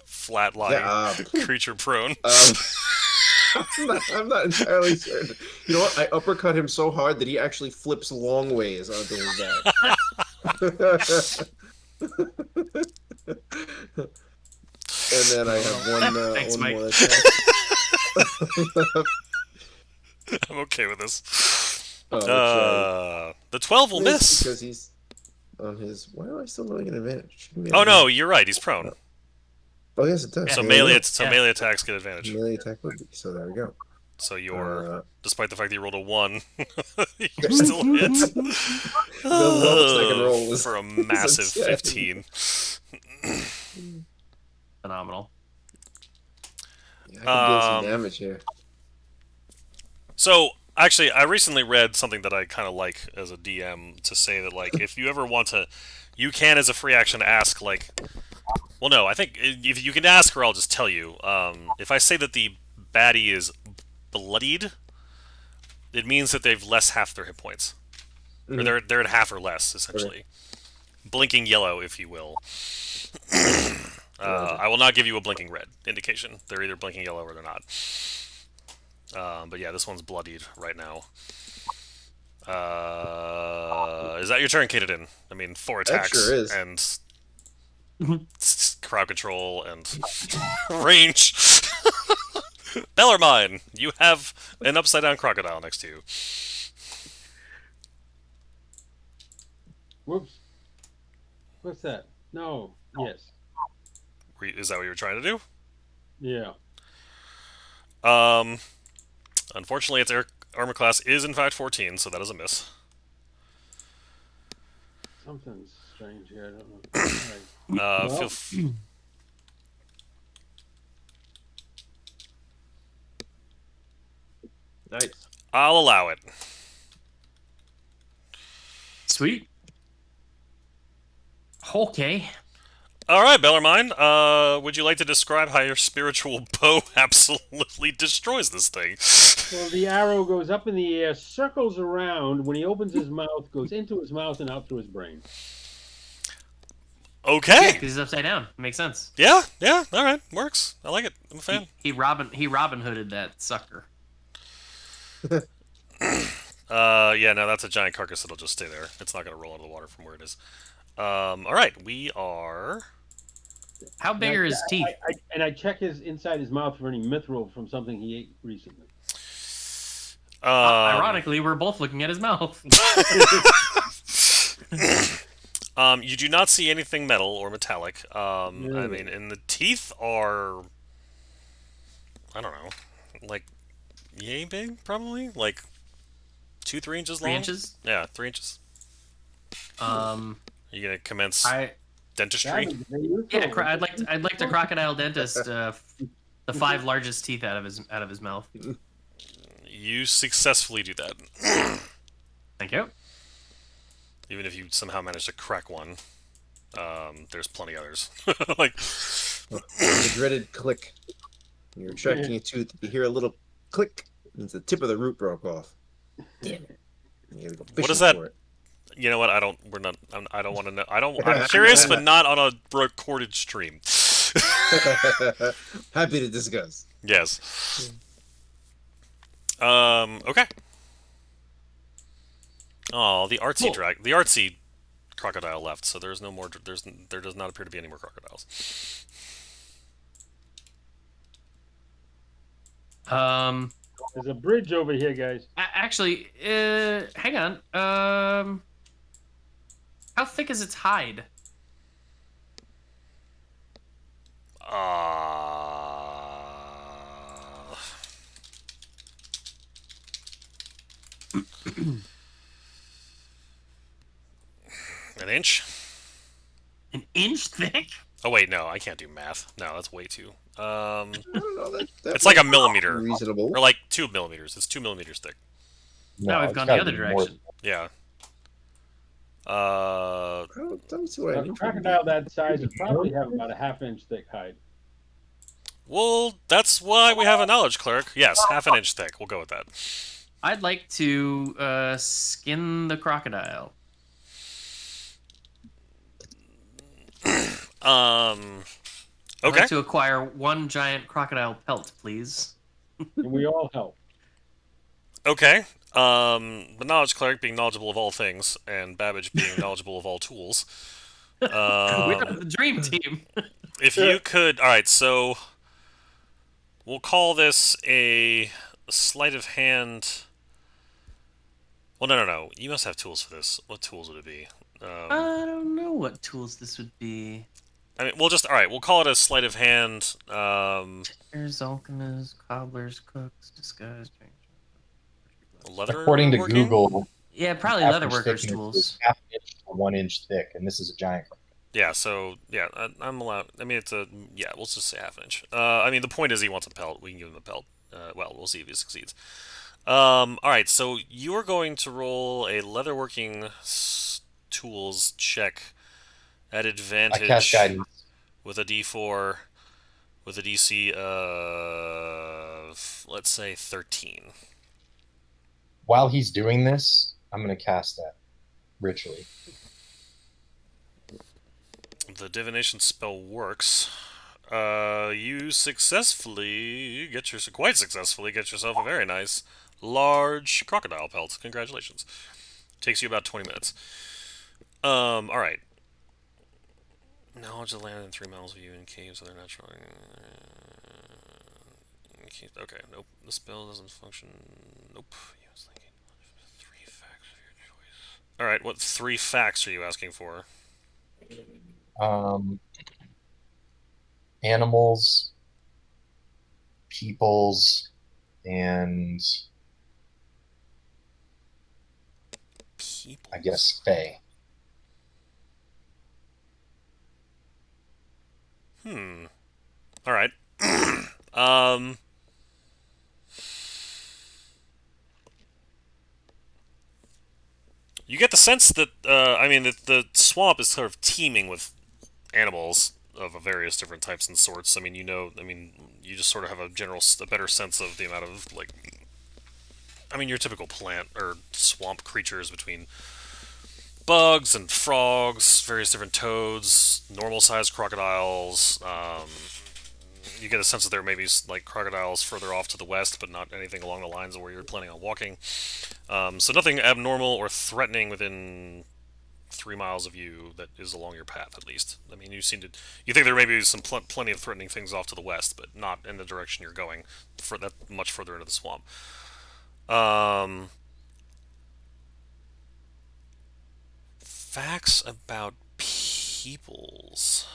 flat-lying creature prone. I'm not entirely certain. You know what? I uppercut him so hard that he actually flips long ways onto his back. And then I have one, Thanks, one Mike. more attack. I'm okay with this. Oh, The 12 will miss. because he's on his. Why am I still rolling an advantage? Shouldn't be Oh an no, you're right. He's prone. Oh yes, it does. So Yeah, melee, yeah. melee attacks get advantage. Melee attack would be. So there we go. So you're, Uh, despite the fact that you rolled a 1, you're still hit. The lowest I can roll was for a massive 10. 15. Phenomenal. Yeah, I can deal some Um, damage here. So actually, I recently read something that I kind of like as a DM to say that like if you ever want to, you can as a free action ask like, well no, I think if you can ask or I'll just tell you. If I say that the baddie is bloodied, it means that they've less half their hit points, or they're at half or less essentially, blinking yellow if you will. I will not give you a blinking red indication. They're either blinking yellow or they're not. But yeah, this one's bloodied right now. Is that your turn, Katadin? I mean, 4 attacks sure is. and crowd control and range. Bellarmine, you have an upside down crocodile next to you. Whoops. What's that? No. Yes. Is that what you were trying to do? Yeah. Um, unfortunately, its armor class is in fact 14, so that is a miss. Something's strange here. I don't know. All right. Feel Well, Nice. I'll allow it. Sweet. Okay. All right, Bellarmine. Would you like to describe how your spiritual bow absolutely destroys this thing? well, the arrow goes up in the air, circles around. When he opens his mouth, goes into his mouth and out through his brain. Yeah, Okay. because he's upside down. Makes sense. Yeah. All right. Works. I like it. I'm a fan. He Robin Hooded that sucker. Yeah. No, that's a giant carcass that'll just stay there. It's not gonna roll out of the water from where it is. All right. We are. How big are his teeth? And I check his inside his mouth for any mithril from something he ate recently. Ironically, we're both looking at his mouth. You do not see anything metal or metallic. I Really? mean, and the teeth are, I don't know, like yay big, probably like 2-3 inches long. 3 inches. Yeah, 3 inches. You gonna commence I dentistry? yeah. I'd like to crocodile dentist the 5 largest teeth out of his mouth. You successfully do that, Thank you. even if you somehow manage to crack one. There's plenty others. Like, The dreaded click. You're extracting a tooth. You hear a little click. It's the tip of the root broke off. Damn it. You gotta go What is fishing that? for it. you know what? I don't. We're not. I don't want to know. I'm curious, but not on a recorded stream. Happy to discuss. Yes. Okay. Oh, the artsy Cool. the artsy crocodile left. So there's no more. There does not appear to be any more crocodiles. There's a bridge over here, guys. Actually, hang on. How thick is its hide? An inch? An inch thick? Oh wait, no, I can't do math. No, that's way too. I don't know, that It's like a might be millimeter, reasonable. or like 2 millimeters. It's 2 millimeters thick. No, we've it's gone the gotta other be direction. Yeah. I don't see what I A mean. crocodile that size would probably have about a half-inch thick hide. Well, that's why we have a knowledge cleric. Yes, half an inch thick. We'll go with that. I'd like to skin the crocodile. Okay. I'd like to acquire 1 giant crocodile pelt, please. And we all help. Okay. The knowledge cleric being knowledgeable of all things, and Babbage being knowledgeable of all tools. We're the dream team. If you could, all right. So we'll call this a sleight of hand. Well, no. You must have tools for this. What tools would it be? I don't know what tools this would be. I mean, we'll just all right. We'll call it a sleight of hand. There's alchemists, cobblers, cooks, disguise. Leather. According to working? Google, Yeah, probably average leatherworkers thickness tools. is half an inch to 1 inch thick, and this is a giant. Yeah. So yeah, I'm allowed. I mean, it's a yeah. We'll just say half an inch. I mean, the point is he wants a pelt. We can give him a pelt. Well, we'll see if he succeeds. All right. So you are going to roll a leatherworking tools check at I advantage cast guidance. with a D4 with a DC of let's say 13. While he's doing this, I'm going to cast that ritually. The divination spell works. You successfully quite successfully get yourself a very nice large crocodile pelt. Congratulations. Takes you about 20 minutes. All right. Knowledge of land in 3 miles of you in caves, other natural. Okay, nope. The spell doesn't function. Nope. I was thinking 3 facts of your choice. All right. What 3 facts are you asking for? Animals, peoples, and People. I guess Fae. All right. um. You get the sense that I mean the swamp is sort of teeming with animals of various different types and sorts. I mean, you just sort of have a better sense of the amount of like, I mean, your typical plant or swamp creatures between bugs and frogs, various different toads, normal-sized crocodiles. You get a sense that there may be like crocodiles further off to the west, but not anything along the lines of where you're planning on walking. So nothing abnormal or threatening within 3 miles of you that is along your path, at least. I mean, you think there may be some plenty of threatening things off to the west, but not in the direction you're going, for that much further into the swamp. Um, Facts about peoples.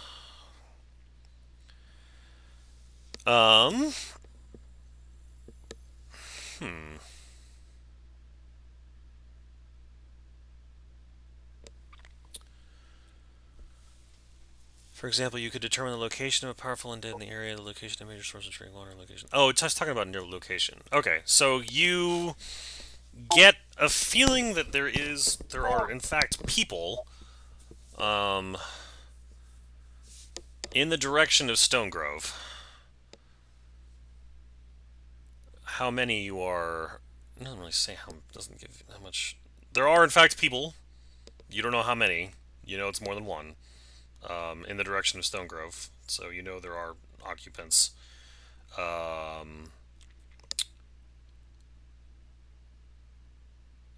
Um, hmm. For example, you could determine the location of a powerful undead in the area, the location of a major source of drinking water, location. Oh, it's just talking about near location. Okay, so you get a feeling that there are in fact people, um, in the direction of Stone Grove. How many you are? It doesn't really say how. Doesn't give how much. There are in fact people. You don't know how many. You know it's more than one. In the direction of Stone Grove, so you know there are occupants. Um,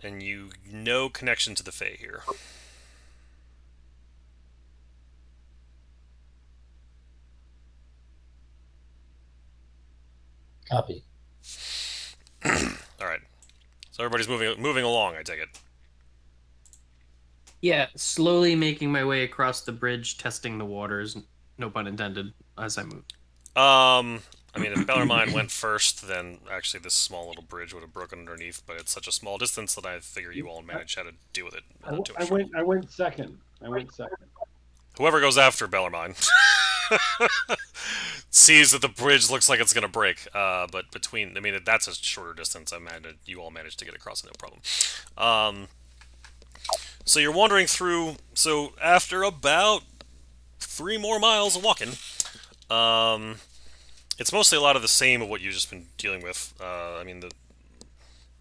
and you no connection to the Fae here. Copy. All right. So everybody's moving along. I take it. Yeah, slowly making my way across the bridge, testing the waters. No pun intended. As I move. I mean, if Bellarmine went first, then actually this small little bridge would have broken underneath. But it's such a small distance that I figure you all manage how to deal with it. Not too much trouble. I went second. I went second. Whoever goes after Bellarmine sees that the bridge looks like it's going to break. But I mean, that's a shorter distance. I imagine you all managed to get across it, no problem. So you're wandering through. So after about 3 more miles of walking, it's mostly a lot of the same of what you've just been dealing with. I mean, the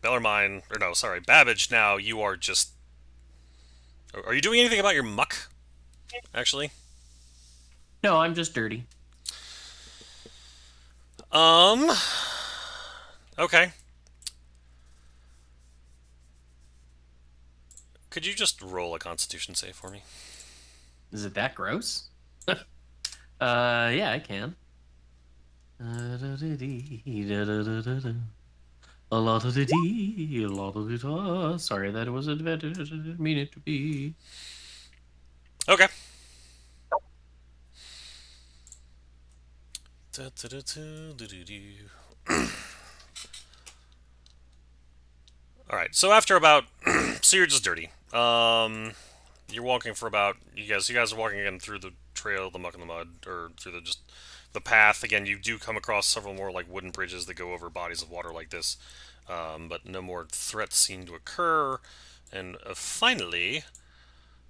Bellarmine, or no, sorry, Babbage. Now you are just. Are you doing anything about your muck? Actually. No, I'm just dirty. Okay. Could you just roll a Constitution save for me? Is it that gross? Yeah, I can. A lot of the D, a lot of the da. Sorry, that was advantage. I didn't mean it to be. Okay. All right. So after about, so you're just dirty. You're walking for about you guys are walking again through the trail, the muck and the mud, or through the path. Again, you do come across several more like wooden bridges that go over bodies of water like this, but no more threats seem to occur. And finally,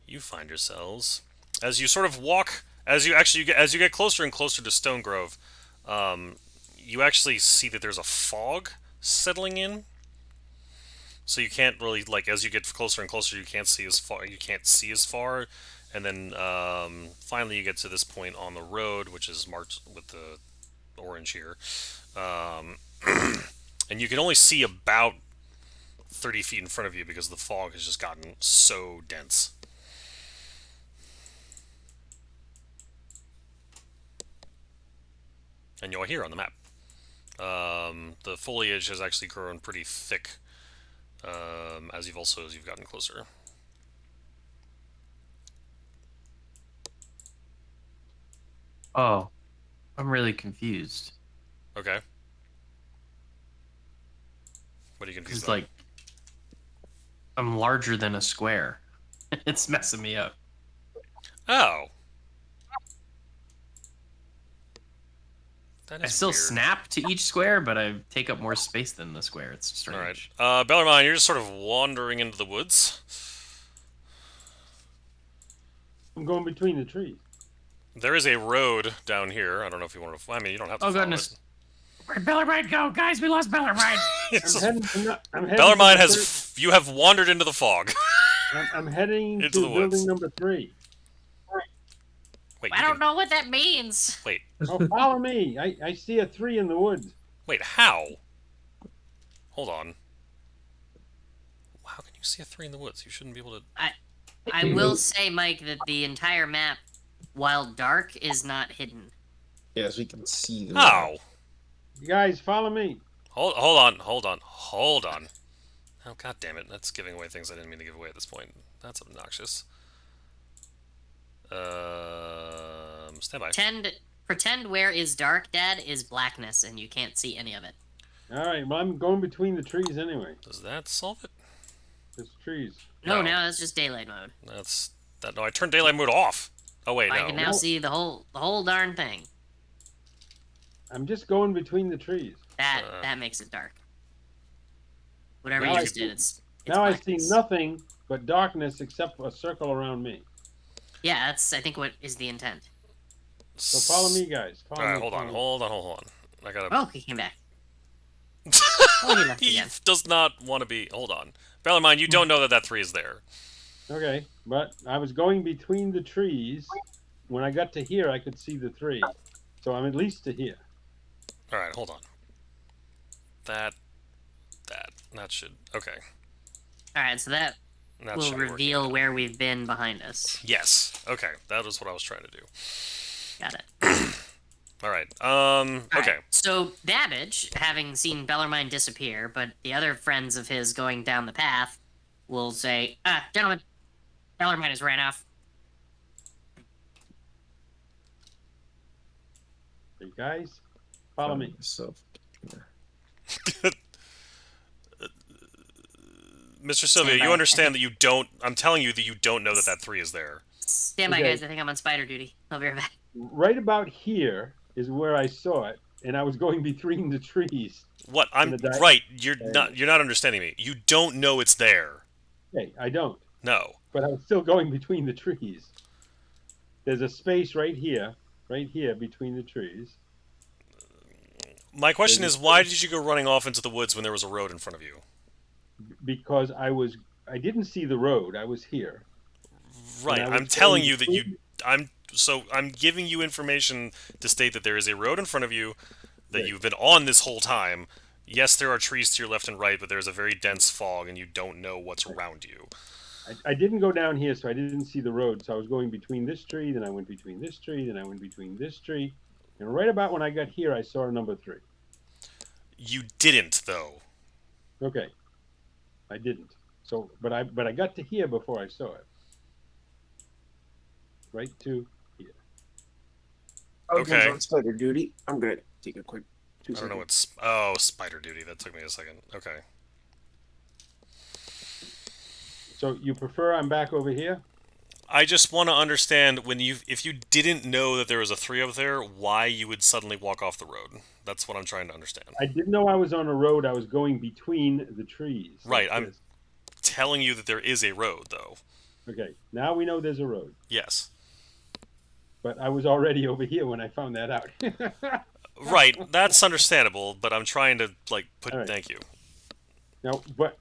you find yourselves as you sort of walk, as you get closer and closer to Stone Grove, you actually see that there's a fog settling in. So you can't really like as you get closer and closer, you can't see as far. You can't see as far, and then finally you get to this point on the road, which is marked with the orange here, um, and you can only see about 30 feet in front of you because the fog has just gotten so dense. And you're here on the map. The foliage has actually grown pretty thick as you've gotten closer. Oh, I'm really confused. Okay. What are you confused Because about? like, I'm larger than a square. It's messing me up. Oh. That I is still weird. snap to each square, but I take up more space than the square. It's strange. All right. Bellarmine, you're just sort of wandering into the woods. I'm going between the trees. There is a road down here. I don't know if you want to. I mean, you don't have to Oh follow goodness! it. Where'd Bellarmine go, guys? We lost Bellarmine. It's I'm heading Bellarmine to the has. You have wandered into the fog. I'm heading Into to the woods. building number 3. Wait. I don't know what that means. Wait. Oh, follow me. I see a 3 in the woods. Wait. How? Hold on. How can you see a 3 in the woods? You shouldn't be able to. I will say, Mike, that the entire map, while dark, is not hidden. Yes, we can see the How? You guys, follow me. Hold on. Oh, god damn it. That's giving away things I didn't mean to give away at this point. That's obnoxious. Stand by. Pretend where is dark, Dad, is blackness, and you can't see any of it. All right, well, I'm going between the trees anyway. Does that solve it? There's trees. No, No. that's just daylight mode. No, I turned daylight mode off. Oh wait, I no. can now see the whole darn thing. I'm just going between the trees. That makes it dark. Whatever Now you I just see- did, it's Now I see blackness. nothing but darkness except for a circle around me. Yeah, that's I think what is the intent. So follow me, guys. Follow Alright, me, hold on. I gotta. Oh, he came back. Oh, he left He again. does not want to be. Hold on. Bellarmine, you don't know that 3 is there. Okay, but I was going between the trees. When I got to here, I could see the 3. So I'm at least to here. Alright, hold on. That should. Okay. All right, so that That will should be working reveal now. where we've been behind us. Yes. Okay, that was what I was trying to do. Got it. Alright. All Okay. right, so Dabbage, having seen Bellarmine disappear, but the other friends of his going down the path, will say, gentlemen, Bellarmine has ran off. Hey, guys, follow me. So, Mr. Sylvia, Stand by. you understand that you don't. I'm telling you that you don't know that 3 is there. Stand by, Okay. guys. I think I'm on spider duty. I'll be right back. Right about here is where I saw it, and I was going between the trees. What? I'm In the right. You're not understanding me. You don't know it's there. Hey, I don't. No. But I was still going between the trees. There's a space right here between the trees. My question There's is, a why space. did you go running off into the woods when there was a road in front of you? Because I didn't see the road. I was here. Right. And I I'm was telling going you that you. between- I'm giving you information to state that there is a road in front of you that Right. you've been on this whole time. Yes, there are trees to your left and right, but there's a very dense fog, and you don't know what's around you. I didn't go down here, so I didn't see the road. So I was going between this tree, then I went between this tree, then I went between this tree. And right about when I got here, I saw a number 3. You didn't, though. Okay. I didn't. So, but I got to here before I saw it. Right to here. Okay. On spider duty. I'm gonna take a quick 2 I don't know seconds. what's. Oh, spider duty. That took me a second. Okay. So you prefer I'm back over here? I just want to understand if you didn't know that there was a 3 up there, why you would suddenly walk off the road. That's what I'm trying to understand. I didn't know I was on a road. I was going between the trees. Right, like I'm- this. Telling you that there is a road, though. Okay. Now we know there's a road. Yes. But I was already over here when I found that out. Right, that's understandable, but I'm trying to, put... All right. Thank you. Now, but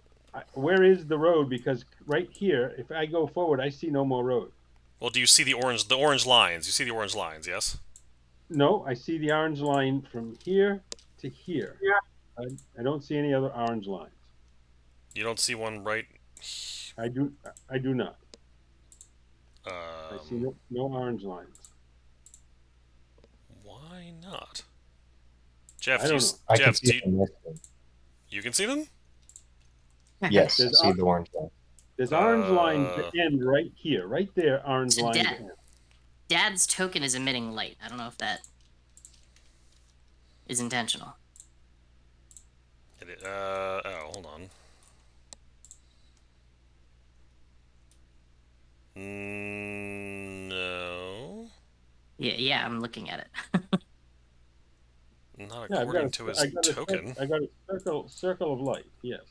where is the road? Because right here, if I go forward, I see no more road. Well, do you see the orange lines? You see the orange lines, yes? No, I see the orange line from here to here. Yeah. I don't see any other orange lines. You don't see one right... I do not. I see no orange lines. Why not? Jeff, I don't know. I can Jeff, see them listed. you can see them? Yes, I There's see the orange one. There's orange lines to Uh. end right here. Right there, orange So line to Dad- end. Dad's token is emitting light. I don't know if that is intentional. It hold on. No. Yeah, I'm looking at it. Not Yeah, according to his token. I got a circle of light. Yes.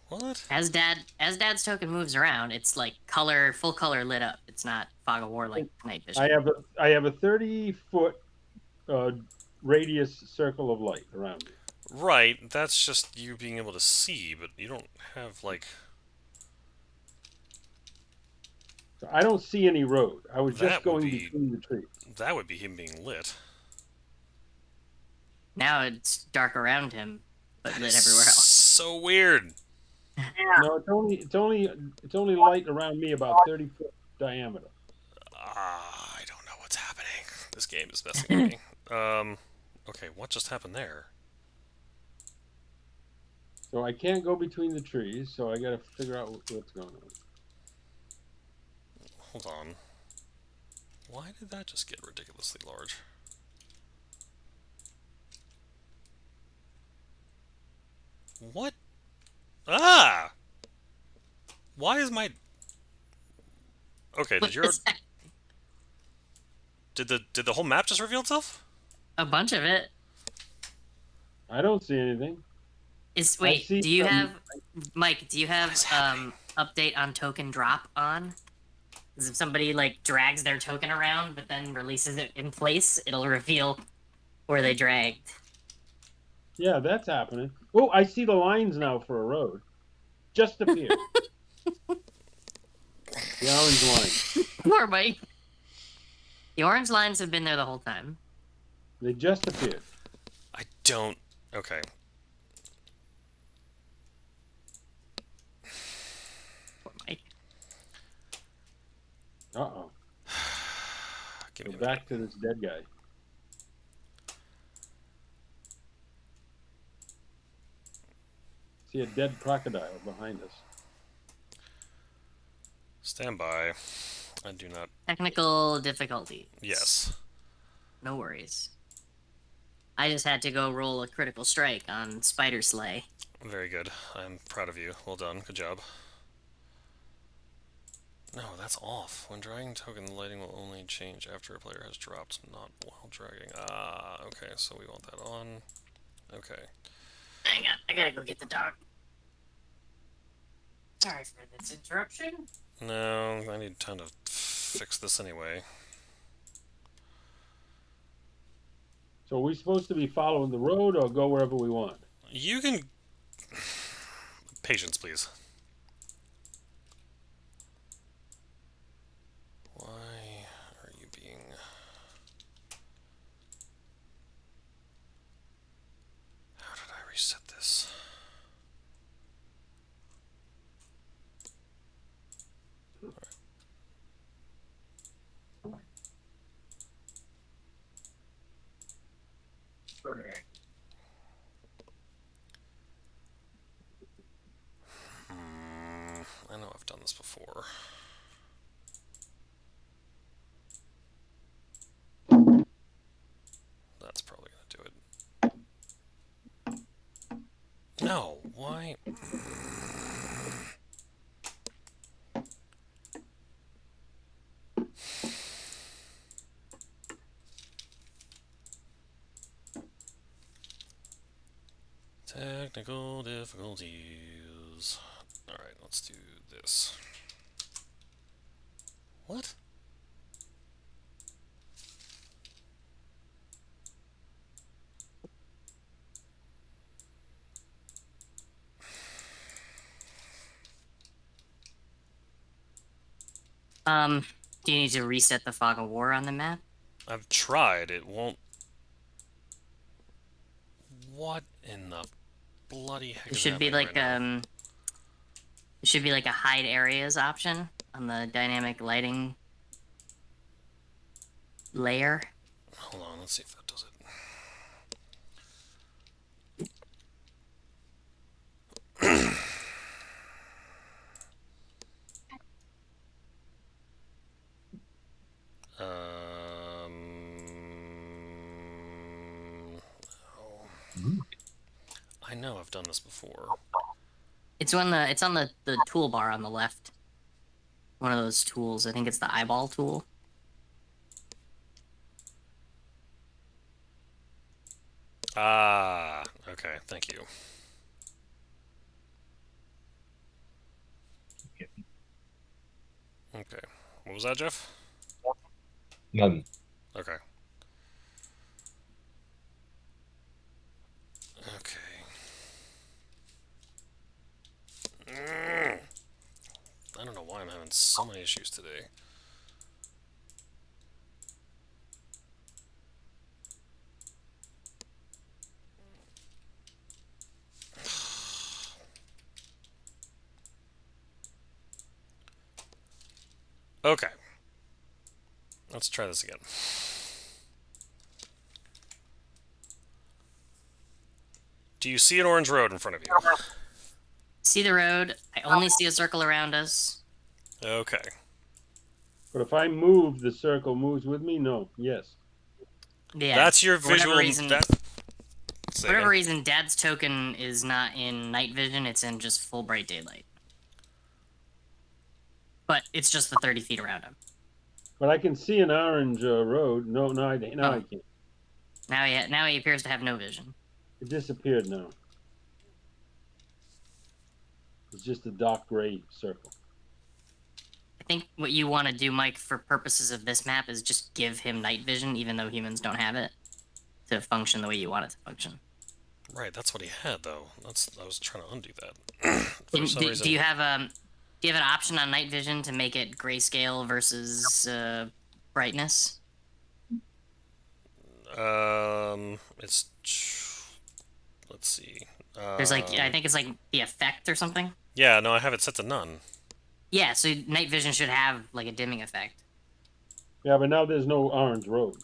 What? As Dad's token moves around, it's like full color lit up. It's not fog of war like night vision. I have a 30-foot radius circle of light around me. Right, that's just you being able to see, but you don't have, like... So I don't see any road. I was just That would going be... between the trees. That would be him being lit. Now it's dark around him, but That lit is everywhere else. so weird. No, it's only light around me about 30-foot diameter. I don't know what's happening. This game is messing with me. Okay, what just happened there? So I can't go between the trees. So I got to figure out what's going on. Hold on. Why did that just get ridiculously large? What? Ah! Why is my... Okay, What did your... is that? Did the whole map just reveal itself? A bunch of it. I don't see anything. Wait, see do you some- have Mike, do you have is happening? update on token drop on? Because if somebody like drags their token around but then releases it in place, it'll reveal where they dragged. Yeah, that's happening. Oh, I see the lines now for a road. Just appeared. The orange line. Poor Mike. The orange lines have been there the whole time. They just appeared. I don't... Okay. Poor Mike. Uh-oh. Give Go me a back to this dead guy. See a dead crocodile behind us. Stand by. I do not... Technical difficulty. Yes. No worries. I just had to go roll a critical strike on Spider Slay. Very good. I'm proud of you. Well done. Good job. No, that's off. When dragging token, the lighting will only change after a player has dropped, not while dragging. Ah, okay, so we want that on. Okay. Hang on, I gotta go get the dog. Sorry for this interruption. No, I need time to fix this anyway. So are we supposed to be following the road or go wherever we want? You can... Patience, please. Why are you being... How did I reset this? I know I've done this before. That's probably gonna do it. No, why? Technical difficulties. Alright, let's do this. What? Do you need to reset the fog of war on the map? I've tried, it won't... What in the bloody heck It is should be happening like right now? it should be like a hide areas option on the dynamic lighting layer. Hold on, let's see if that does it. oh. I I know I've done this before. It's on the toolbar on the left. One of those tools. I think it's the eyeball tool. Ah, okay, thank you. Okay. What was that, Jeff? None. Okay. Okay. I don't know why I'm having so many issues today. Okay. Let's try this again. Do you see an orange road in front of you? See the road. I only see a circle around us. Okay. But if I move, the circle moves with me? No. Yes. Yeah. That's your for whatever visual. reason, Say whatever again. reason, Dad's token is not in night vision. It's in just full bright daylight. But it's just the 30 feet around him. But I can see an orange road. No, I can't. Now he appears to have no vision. It disappeared now. It's just a dark gray circle. I think what you want to do, Mike, for purposes of this map, is just give him night vision, even though humans don't have it, to function the way you want it to function. Right, that's what he had, though. I was trying to undo that. For some reason. Do you have an option on night vision to make it grayscale versus brightness? It's. Let's see. There's I think it's like the effect or something. Yeah, no, I have it set to none. Yeah, so night vision should have like a dimming effect. Yeah, but now there's no orange road.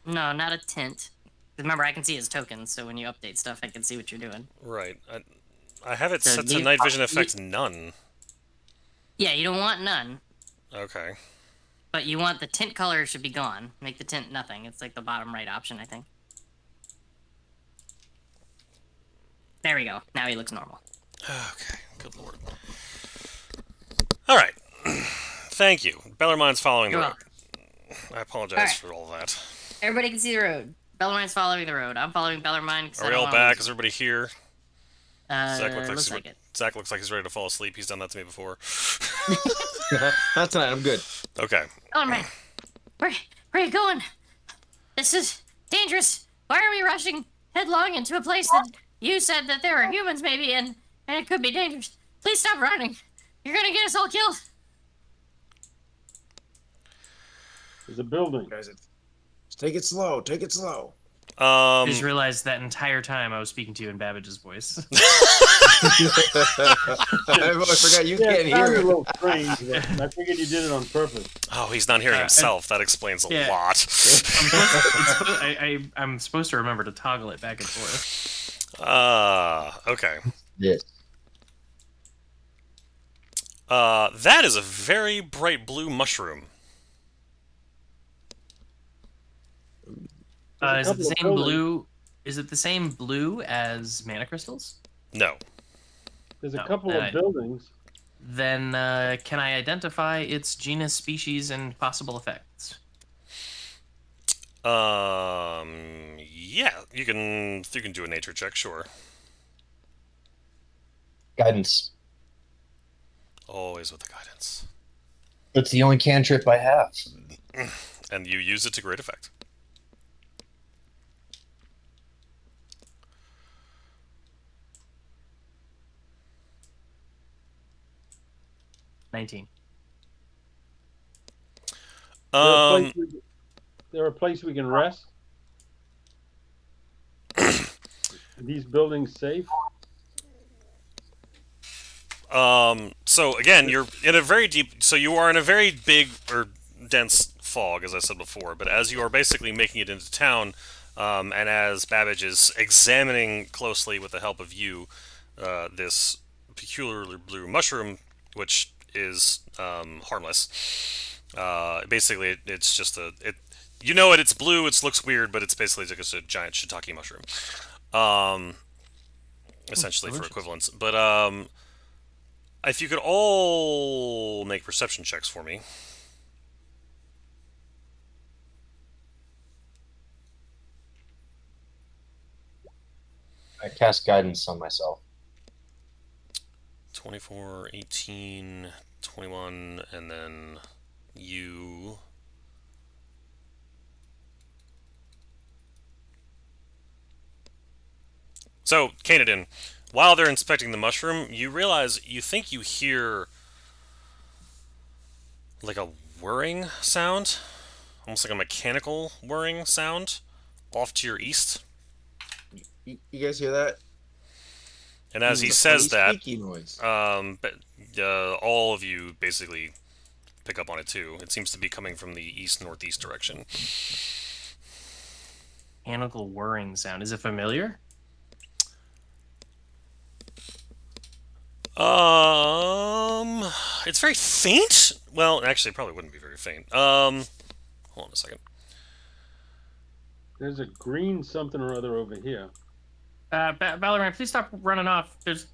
No, not a tint. Remember, I can see his tokens, so when you update stuff, I can see what you're doing. Right. I have it So set to night vision effect none. Yeah, you don't want none, Okay. but you want the tint color should be gone. Make the tint nothing. It's like the bottom right option, I think. There we go. Now he looks normal. Okay. Good lord. All right. Thank you. Bellarmine's following the You're road. I apologize All right. for all that. Everybody can see the road. Bellarmine's following the road. I'm following Bellarmine. Are we all back? Is everybody here? Looks like it. Zach looks like he's ready to fall asleep. He's done that to me before. Not tonight. I'm good. Okay. Bellarmine, where are you going? This is dangerous. Why are we rushing headlong into a place that you said that there are humans maybe and it could be dangerous? Please stop running. You're gonna get us all killed. There's a building. Guys, take it slow. Take it slow. I just realized that entire time I was speaking to you in Babbage's voice. I forgot you can't it hear sounded a it. little strange, but I figured you did it on purpose. Oh, he's not hearing himself. That explains a yeah. lot. I'm supposed to remember to toggle it back and forth. Okay. Yes. That is a very bright blue mushroom. There's a Is it the couple of same buildings. blue? Is it the same blue as mana crystals? No. There's a No, couple then of I- buildings. Then can I identify its genus, species, and possible effects? Yeah, you can do a nature check, sure. Guidance. Always with the guidance. It's the only cantrip I have. And you use it to great effect. $19. There a place we can rest? Are these buildings safe? So again, you're in a very deep. So you are in a very big or dense fog, as I said before. But as you are basically making it into town, and as Babbage is examining closely with the help of you, this peculiar blue mushroom, which is harmless. Basically, it's just you know it. It's blue. It looks weird, but it's basically just a giant shiitake mushroom. Essentially for delicious. equivalence. But if you could all make perception checks for me. I cast guidance on myself. 24, 18, 21, and then you. So, Kanadin, while they're inspecting the mushroom, you realize you think you hear like a whirring sound, almost like a mechanical whirring sound, off to your east. You guys hear that? And as he It's a says funny that, squeaky noise. all of you basically pick up on it too. It seems to be coming from the east-northeast direction. Mechanical whirring sound. Is it familiar? It's very faint. Well, actually, it probably wouldn't be very faint. Hold on a second. There's a green something or other over here. Ballerman, please stop running off. There's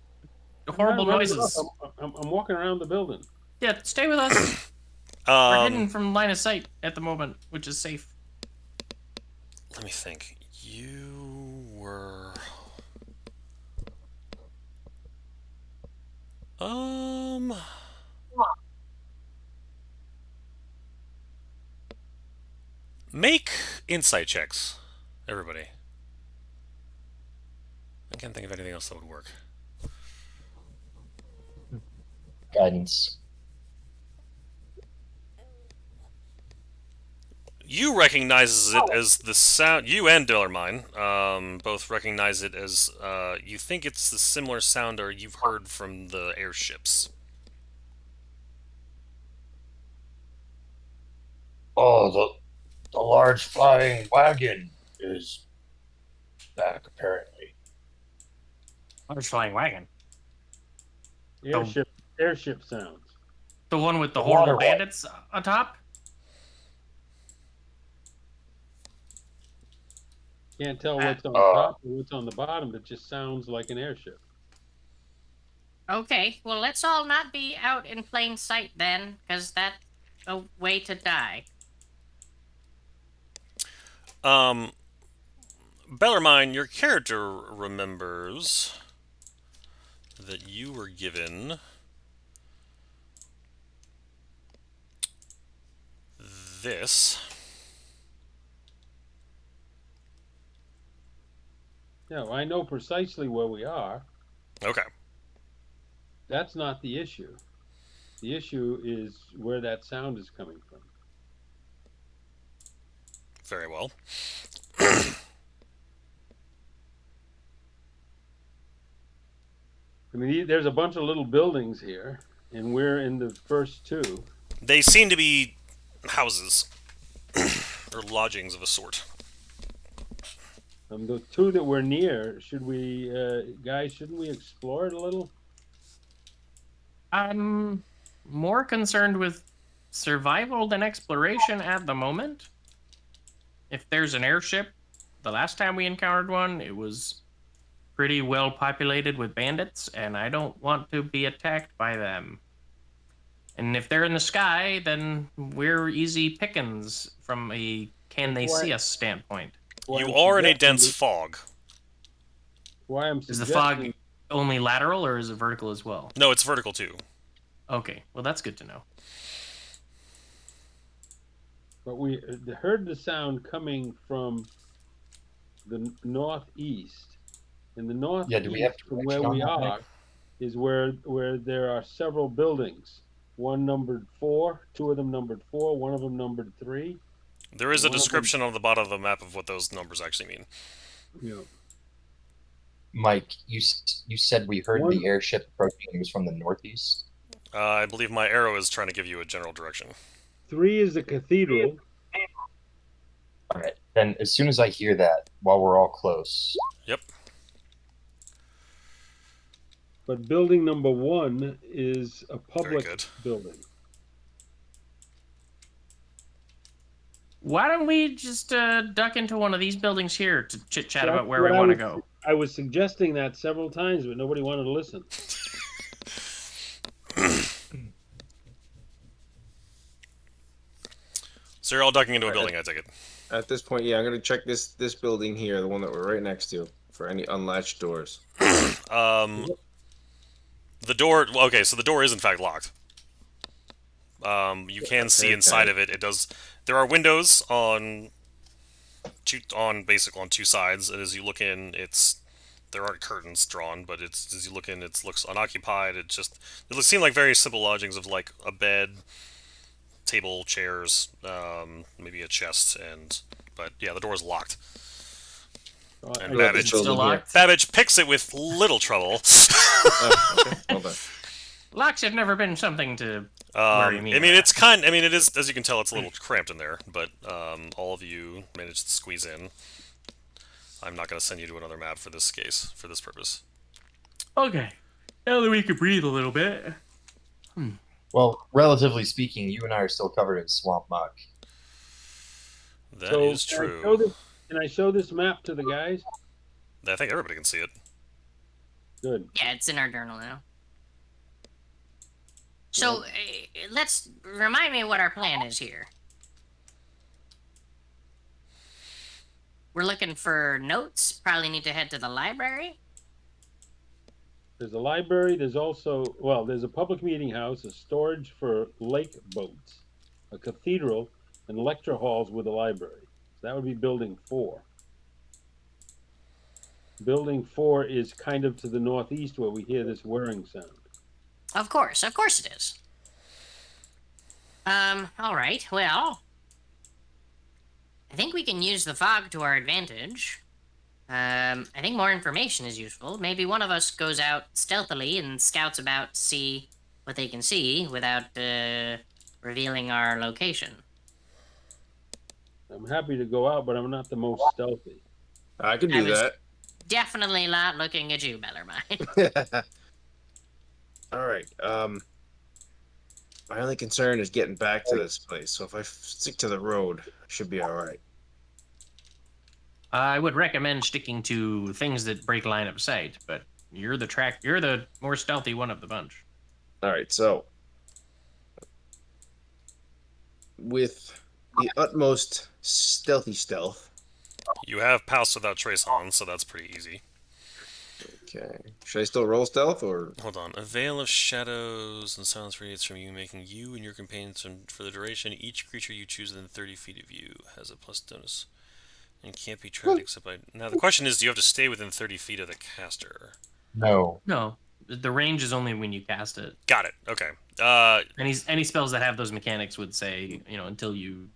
I'm horrible not running noises. off. I'm walking around the building. Yeah, stay with us. We're hidden Um, from line of sight at the moment, which is safe. let me think. You were. Make insight checks, everybody. I can't think of anything else that would work. Guidance. You recognize it as the sound. You and Dillermine both recognize it as. You think it's the similar sounder you've heard from the airships. Oh, the large flying wagon is back, apparently. Large flying wagon. Airship sounds. The one with the The horrible water bandits on top? Can't tell what's on Uh, top or what's on the bottom. It just sounds like an airship. Okay, well, let's all not be out in plain sight then, because that's a way to die. Bellarmine, your character remembers that you were given this. No, I know precisely where we are. Okay. That's not the issue. The issue is where that sound is coming from. Very well. I mean, there's a bunch of little buildings here, and we're in the first two. They seem to be houses or lodgings of a sort. The two that we're near, should we, guys, shouldn't we explore it a little? I'm more concerned with survival than exploration at the moment. If there's an airship, the last time we encountered one, it was pretty well populated with bandits, and I don't want to be attacked by them. And if they're in the sky, then we're easy pickings from a can they see us standpoint. You are in a dense fog. Why I'm Is the suggesting, fog only lateral or is it vertical as well? No, it's vertical too. Okay, well that's good to know. but we heard the sound coming from the northeast. And the northeast, Yeah, do we have from where direction we on that, are, Nick? is where there are several buildings. One numbered 4, two of them numbered 4, one of them numbered 3. There is a One of them- description on the bottom of the map of what those numbers actually mean. You know, Mike, you said we heard One- the airship approaching. It was from the northeast. I believe my arrow is trying to give you a general direction. 3 is the cathedral. All right. Then, as soon as I hear that, while we're all close, Yep. But building number 1 is a Very public good. building. Why don't we just duck into one of these buildings here to chit chat That's about where what we I want to was- go? I was suggesting that several times, but nobody wanted to listen. So you're all ducking into a building, I take it. At this point, yeah, I'm gonna check this building here, the one that we're right next to, for any unlatched doors. The door. Okay, so the door is in fact locked. You can see Okay. inside of it. It does. There are windows on two sides, and as you look in, there aren't curtains drawn, but it's as you look in, it looks unoccupied. It seem like very simple lodgings of like a bed, table, chairs, maybe a chest, but yeah, the door is locked. And I- Babbage, It's still building here. locked. Babbage picks it with little trouble. Okay, hold on. Locks have never been something to worry me. I mean, about. it is, as you can tell, it's a little cramped in there, but all of you managed to squeeze in. I'm not going to send you to another map for this case, for this purpose. Okay. Now that we can breathe a little bit. Well, relatively speaking, you and I are still covered in swamp muck. That So, is true. Can I show this map to the guys? I think everybody can see it. Good. Yeah, it's in our journal now. So, let's remind me what our plan is here. We're looking for notes. Probably need to head to the library. There's a library. There's a public meeting house, a storage for lake boats, a cathedral, and lecture halls with a library. So that would be building 4. Building 4 is kind of to the northeast where we hear this whirring sound. Of course it is. All right. Well, I think we can use the fog to our advantage. I think more information is useful. Maybe one of us goes out stealthily and scouts about to see what they can see without revealing our location. I'm happy to go out, but I'm not the most stealthy. I can I do was- that. Definitely not looking at you, Bellarmine. All right. My only concern is getting back to this place. So if I stick to the road, I should be all right. I would recommend sticking to things that break line of sight, but you're the more stealthy one of the bunch. All right. So with the utmost stealthy stealth. You have Pass Without Trace on, so that's pretty easy. Okay. Should I still roll stealth or? Hold on. A veil of shadows and silence radiates from you, making you and your companions for the duration. Each creature you choose within 30 feet of you has a plus bonus. And can't be tracked except by... Now, the question is, do you have to stay within 30 feet of the caster? No. No, the range is only when you cast it. Got it. Okay. Any spells that have those mechanics would say, until you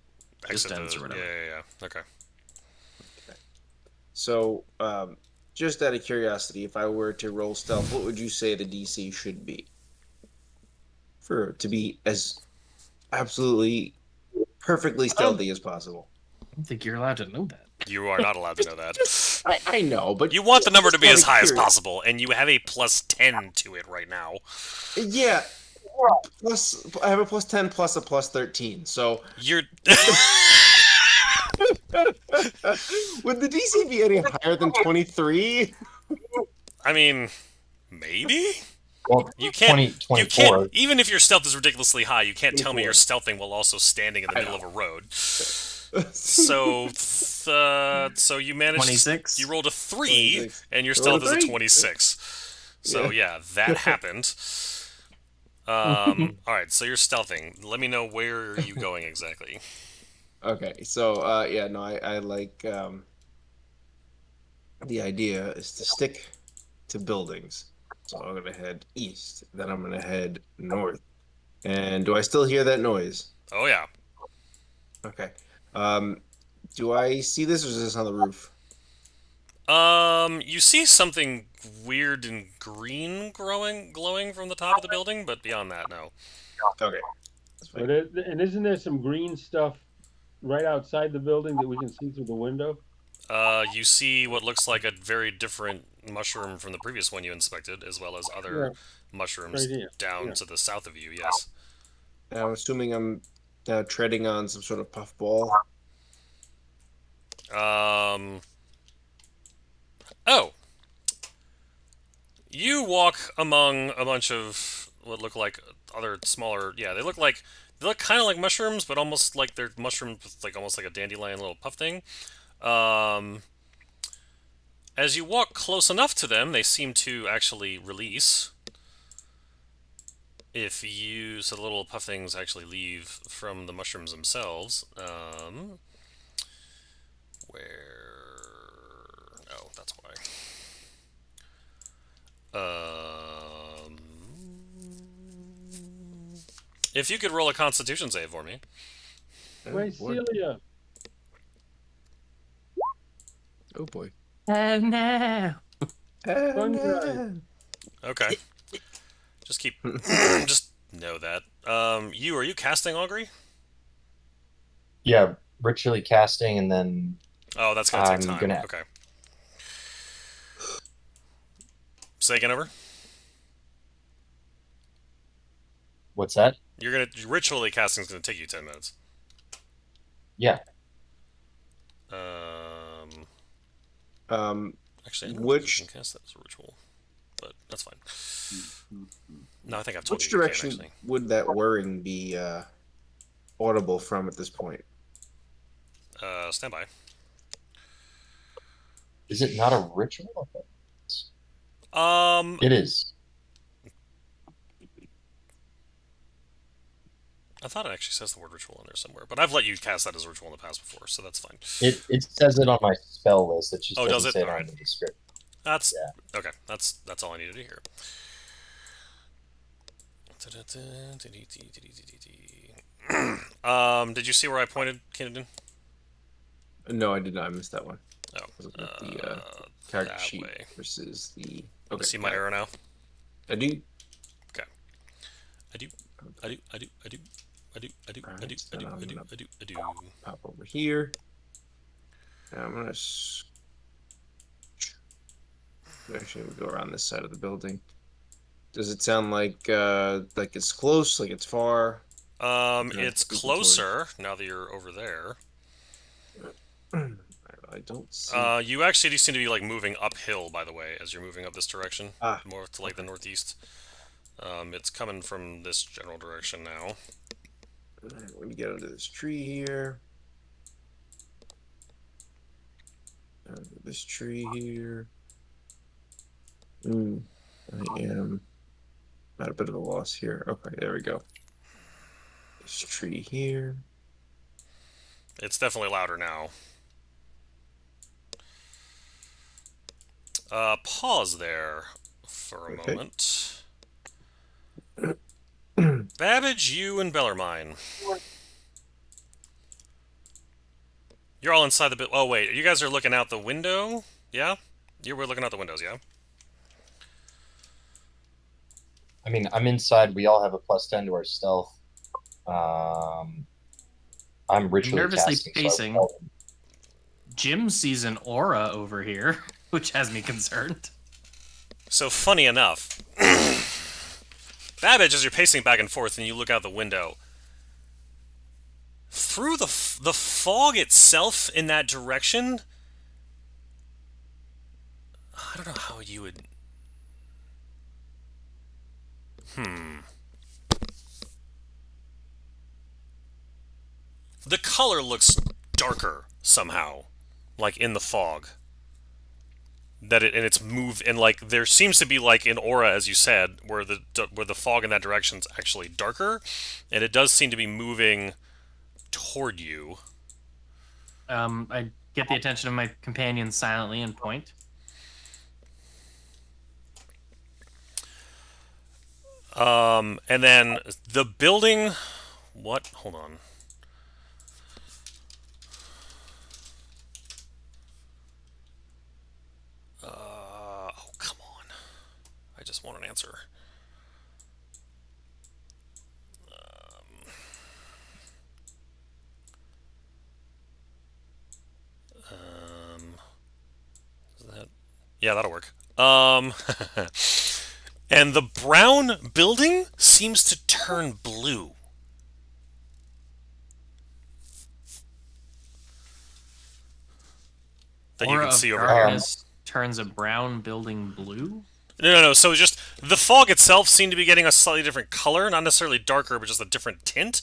Exit distance the- or whatever. Yeah. Okay. So, just out of curiosity, if I were to roll stealth, what would you say the DC should be? To be as absolutely perfectly stealthy as possible. I don't think you're allowed to know that. You are not allowed to know that. I know, but You want the number to be as just high as curious. possible, and you have a plus 10 to it right now. Yeah. Plus, I have a plus 10 plus a plus 13. So, You're... would the DC be any higher than 23? I mean, maybe? Well, You can't. 20, You 24. can't. Even if your stealth is ridiculously high, you can't tell me 24. you're stealthing while also standing in the I middle of know. a road. So you managed. 26? You rolled a 3, 26. and your Rolled stealth a is a 3. 26. So yeah, that happened. All right, so you're stealthing. Let me know where are you going exactly. Okay, so I like the idea is to stick to buildings. So I'm gonna head east, then I'm gonna head north. And do I still hear that noise? Oh yeah. Okay. Do I see this or is this on the roof? You see something weird and green glowing from the top of the building, but beyond that, no. Okay. That's fine. And isn't there some green stuff right outside the building that we can see through the window? You see what looks like a very different mushroom from the previous one you inspected, as well as Yeah, other mushrooms right here. down Yeah. to the south of you. Yes. I'm assuming I'm treading on some sort of puffball. Um. Oh, you walk among a bunch of what look like other smaller. Yeah, they look kind of like mushrooms, but almost like they're mushrooms with like almost like a dandelion little puff thing. Um, as you walk close enough to them, they seem to actually release. If you so the little puff things actually leave from the mushrooms themselves. Where? Oh, that's why. Um, if you could roll a Constitution save for me. Oh boy. Mycelia. Oh boy. Oh no. Oh Fungi. no. Okay. Just keep. Just know that. You are you casting augury? Yeah, ritually casting, and then Oh, that's gonna take I'm time. gonna. Okay. Say again over. What's that? You're gonna ritually casting is gonna take you 10 minutes. Yeah. Um. Um, Actually, I don't know if you which can cast that as a ritual, but that's fine. Mhm. No, I think I've told which you you can direction actually. would that whirring be audible from at this point? Stand by. Is it not a ritual? Um, It is. I thought it actually says the word ritual in there somewhere, but I've let you cast that as a ritual in the past before, so that's fine. It says it on my spell list. It just Oh, does doesn't it? say it All on right. the description. That's Yeah. okay. That's all I needed to hear. Did you see where I pointed, Kennedy? No, I did not. I missed that one. Oh, I was looking at the character that sheet way. versus the. You Okay, see my got it. arrow now? I do. Okay. I do. I do. I do. I do. I do. I do. I Alright, do. so I do. then I'm I do. gonna I do. I do. pop over here. And I'm gonna actually go around this side of the building. Does it sound like it's close, like it's far? Kind of It's speaking towards. closer now that you're over there. I don't see. You actually do seem to be like moving uphill, by the way, as you're moving up this direction, Ah, more to like the okay. northeast. It's coming from this general direction now. Alright, let me get under this tree here. Under this tree here. I am at a bit of a loss here. Okay, there we go. This tree here. It's definitely louder now. Pause there for a Okay. moment. Babbage, you and Bellarmine. You're all inside the bit. Oh wait, you guys are looking out the window. Yeah, you were looking out the windows. Yeah. I mean, I'm inside. We all have a +10 to our stealth. I'm ritually nervously casting. pacing. So Jim sees an aura over here, which has me concerned. So funny enough, Babbage, as you're pacing back and forth, and you look out the window, through the fog itself in that direction. I don't know how you would. The color looks darker somehow, like in the fog. And it's moved and like there seems to be like an aura, as you said, where the fog in that direction is actually darker, and it does seem to be moving toward you. I get the attention of my companion silently and point. And then the building. What? Hold on. Oh, come on. I just want an answer. Is that? Yeah, that'll work. Um, and the brown building seems to turn blue. That you Aura can of see over here. darkness turns a brown building blue. No. So just the fog itself seemed to be getting a slightly different color, not necessarily darker, but just a different tint.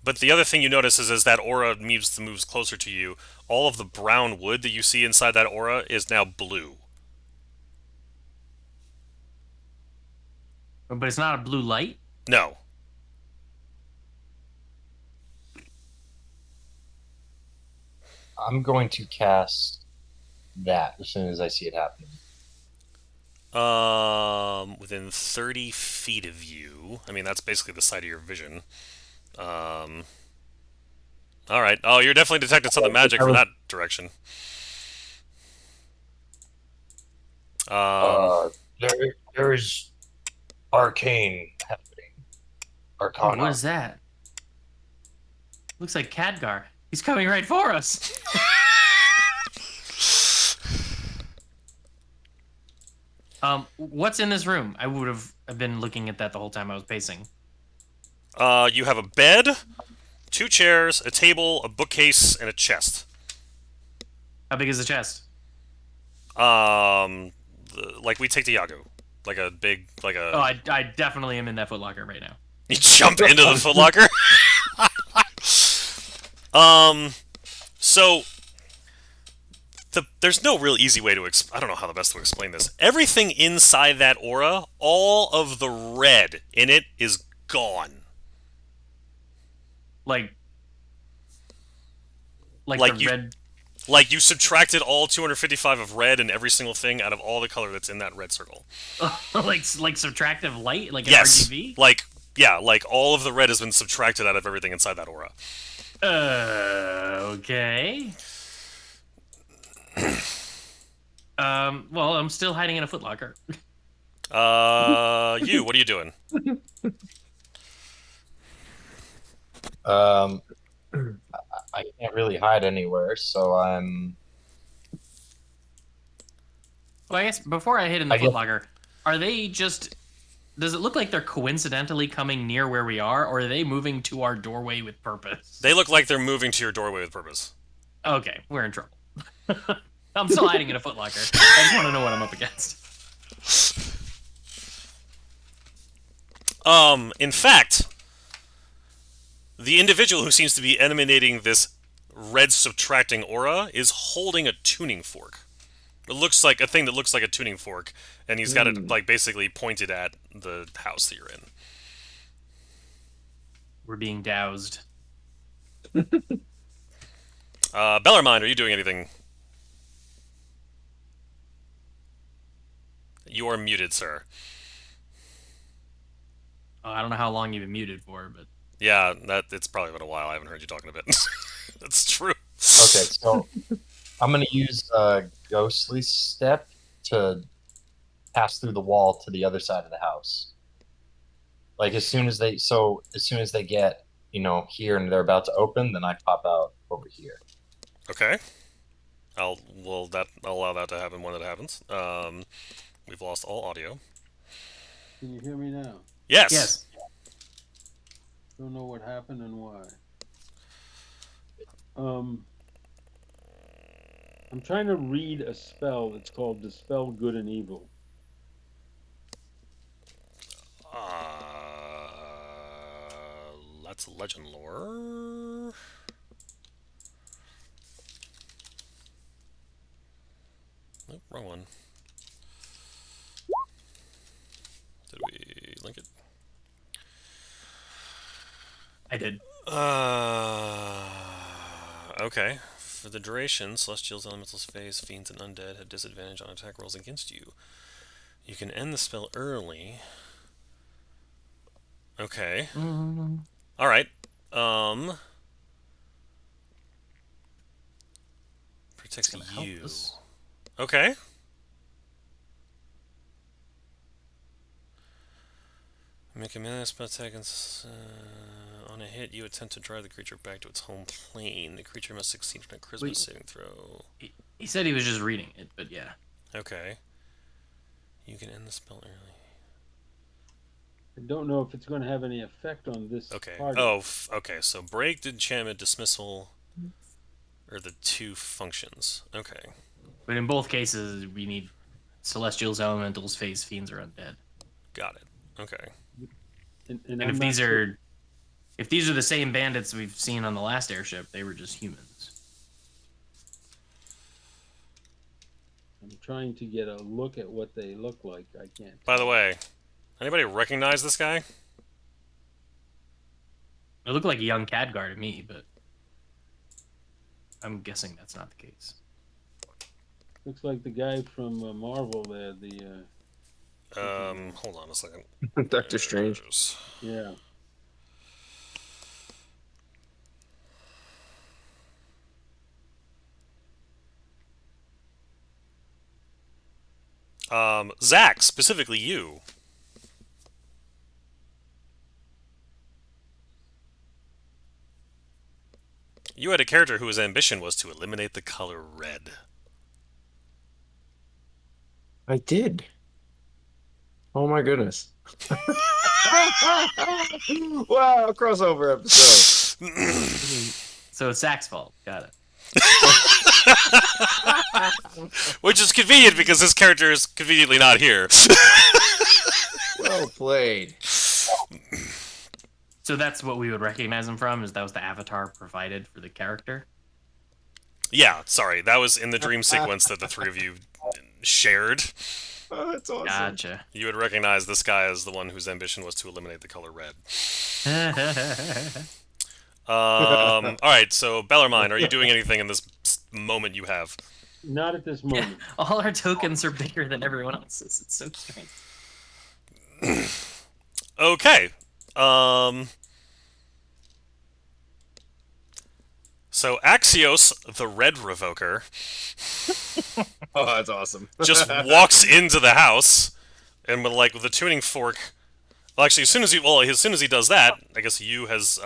But the other thing you notice is as that aura moves closer to you, all of the brown wood that you see inside that aura is now blue. But it's not a blue light. No. I'm going to cast that as soon as I see it happening. Within 30 feet of you. I mean, that's basically the side of your vision. Um, all right. Oh, you're definitely detecting something magic from that direction. Um, There is arcane happening. Oh, Arcana. what is that? Looks like Khadgar. He's coming right for us. What's in this room? I would have been looking at that the whole time I was pacing. you have a bed, 2 chairs, a table, a bookcase, and a chest. How big is the chest? Like we take to Yago. Like a big, like a. Oh, I definitely am in that footlocker right now. You jump into the footlocker. So there's no real easy way to I don't know how the best to explain this. Everything inside that aura, all of the red in it is gone. Like Like the red. Like you subtracted all 255 of red and every single thing out of all the color that's in that red circle. like subtractive light, like an Yes. RGB. Like all of the red has been subtracted out of everything inside that aura. Okay. Well, I'm still hiding in a footlocker. What are you doing? I can't really hide anywhere, so I'm. Well, I guess before I hid in the I guess- footlocker, are they just? Does it look like they're coincidentally coming near where we are, or are they moving to our doorway with purpose? They look like they're moving to your doorway with purpose. Okay, we're in trouble. I'm still hiding in a footlocker. I just want to know what I'm up against. In fact, the individual who seems to be emanating this red subtracting aura is holding a tuning fork. It looks like a thing that looks like a tuning fork, and he's got it like basically pointed at the house that you're in. We're being doused. Bellarmine, are you doing anything? You are muted, sir. Oh, I don't know how long you've been muted for, but Yeah, it's probably been a while. I haven't heard you talking a bit. That's true. Okay, so I'm gonna use Ghostly Step to pass through the wall to the other side of the house. Like as soon as they get here and they're about to open, then I pop out over here. Okay. I'll allow that to happen when it happens. We've lost all audio. Can you hear me now? Yes. yes. Don't know what happened and why. I'm trying to read a spell that's called Dispel Good and Evil. That's legend lore. Nope, wrong one. Did we link it? I did. Okay. For the duration, Celestials, Elementals, Fays, Fiends, and Undead have disadvantage on attack rolls against you. You can end the spell early. Okay. Alright. Protects you. Okay. Make a melee spell attack on a hit. You attempt to drive the creature back to its home plane. The creature must succeed on a charisma saving throw. He said he was just reading it, but yeah. Okay. You can end the spell early. I don't know if it's going to have any effect on this Okay. party. Oh, okay. So break, enchantment, dismissal are the two functions. Okay. But in both cases, we need celestials, elementals, phase fiends, or undead. Got it. Okay. And And I'm if not these sure. are the same bandits we've seen on the last airship, they were just humans. I'm trying to get a look at what they look like. I can't. By the tell. way, anybody recognize this guy? It looked like a young Khadgar to me, but I'm guessing that's not the case. Looks like the guy from Marvel there. Hold on a second. Doctor Strange. Yeah. Zach, specifically you. You had a character whose ambition was to eliminate the color red. I did. Oh my goodness. Wow, crossover episode. So it's Zach's fault. Got it. Which is convenient because this character is conveniently not here. Well played. So that's what we would recognize him from, is that was the avatar provided for the character? Yeah, sorry. That was in the dream sequence that the three of you shared. Oh, that's awesome. Gotcha. You would recognize this guy as the one whose ambition was to eliminate the color red. Alright, so Bellarmine, are you doing anything in this moment you have? Not at this moment. All our tokens are bigger than everyone else's. It's so strange. Okay. So Axios, the Red Revoker, Oh, that's awesome. just walks into the house, and with the tuning fork. Well, actually, as soon as he does that, I guess Yu has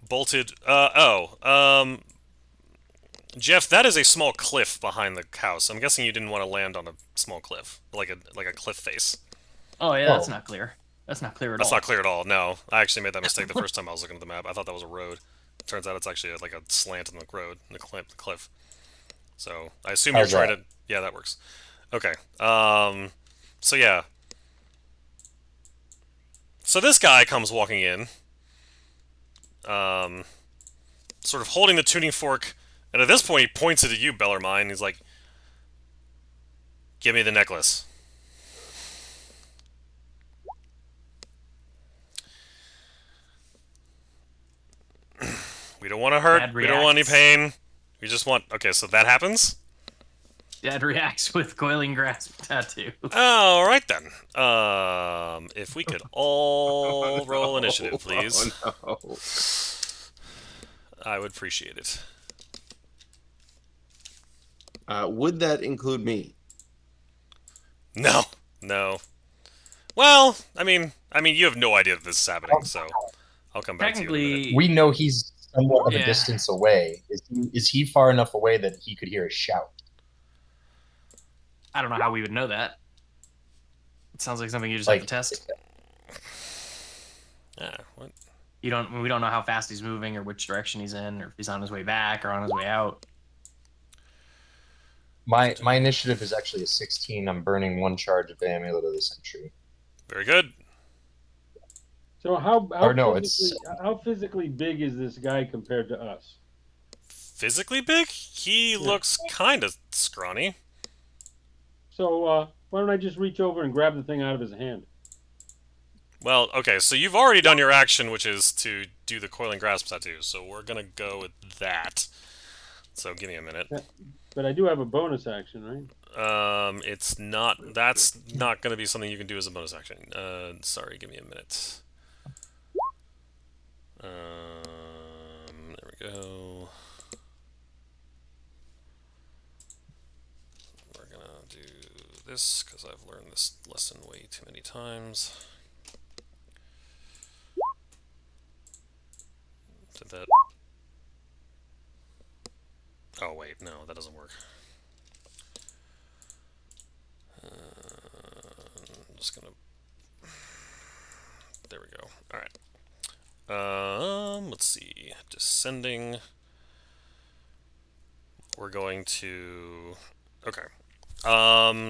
bolted. Jeff, that is a small cliff behind the house. I'm guessing you didn't want to land on a small cliff, like a cliff face. Oh yeah, that's Oh. not clear. That's not clear at That's all. not clear at all. No, I actually made that mistake the first time I was looking at the map. I thought that was a road. Turns out it's actually like a slant in the road, in the cliff. So I assume you're How's trying that? to. Yeah, that works. Okay. So yeah. So this guy comes walking in, sort of holding the tuning fork, and at this point he points it at you, Bellarmine. He's like, "Give me the necklace." We don't want to hurt. Dad We don't want any reacts. pain. We just want. Okay, so that happens. Dad reacts with coiling grasp tattoo. All right then. If we could all roll initiative, please, Oh, no. I would appreciate it. Would that include me? No, no. Well, I mean, you have no idea that this is happening, so I'll come back to you in a minute. Technically, We know he's somewhat of a Yeah. distance away. Is he far enough away that he could hear a shout? I don't know how we would know that. It sounds like something you just Like- have to test. What? We don't know how fast he's moving or which direction he's in, or if he's on his way back or on his way out. My initiative is actually a 16. I'm burning one charge of the Amulet of the Century. Very good. So how Or no, it's- physically big is this guy compared to us? Physically big? He looks kind of scrawny. So why don't I just reach over and grab the thing out of his hand? Well, okay, so you've already done your action, which is to do the coiling grasp tattoo. So we're gonna go with that. So give me a minute. But I do have a bonus action, right? It's not. That's not gonna be something you can do as a bonus action. Sorry, give me a minute. There we go. We're gonna do this because I've learned this lesson way too many times. Did that? Oh wait, no, that doesn't work. we go. All right. Let's see. Descending. We're going to. Okay.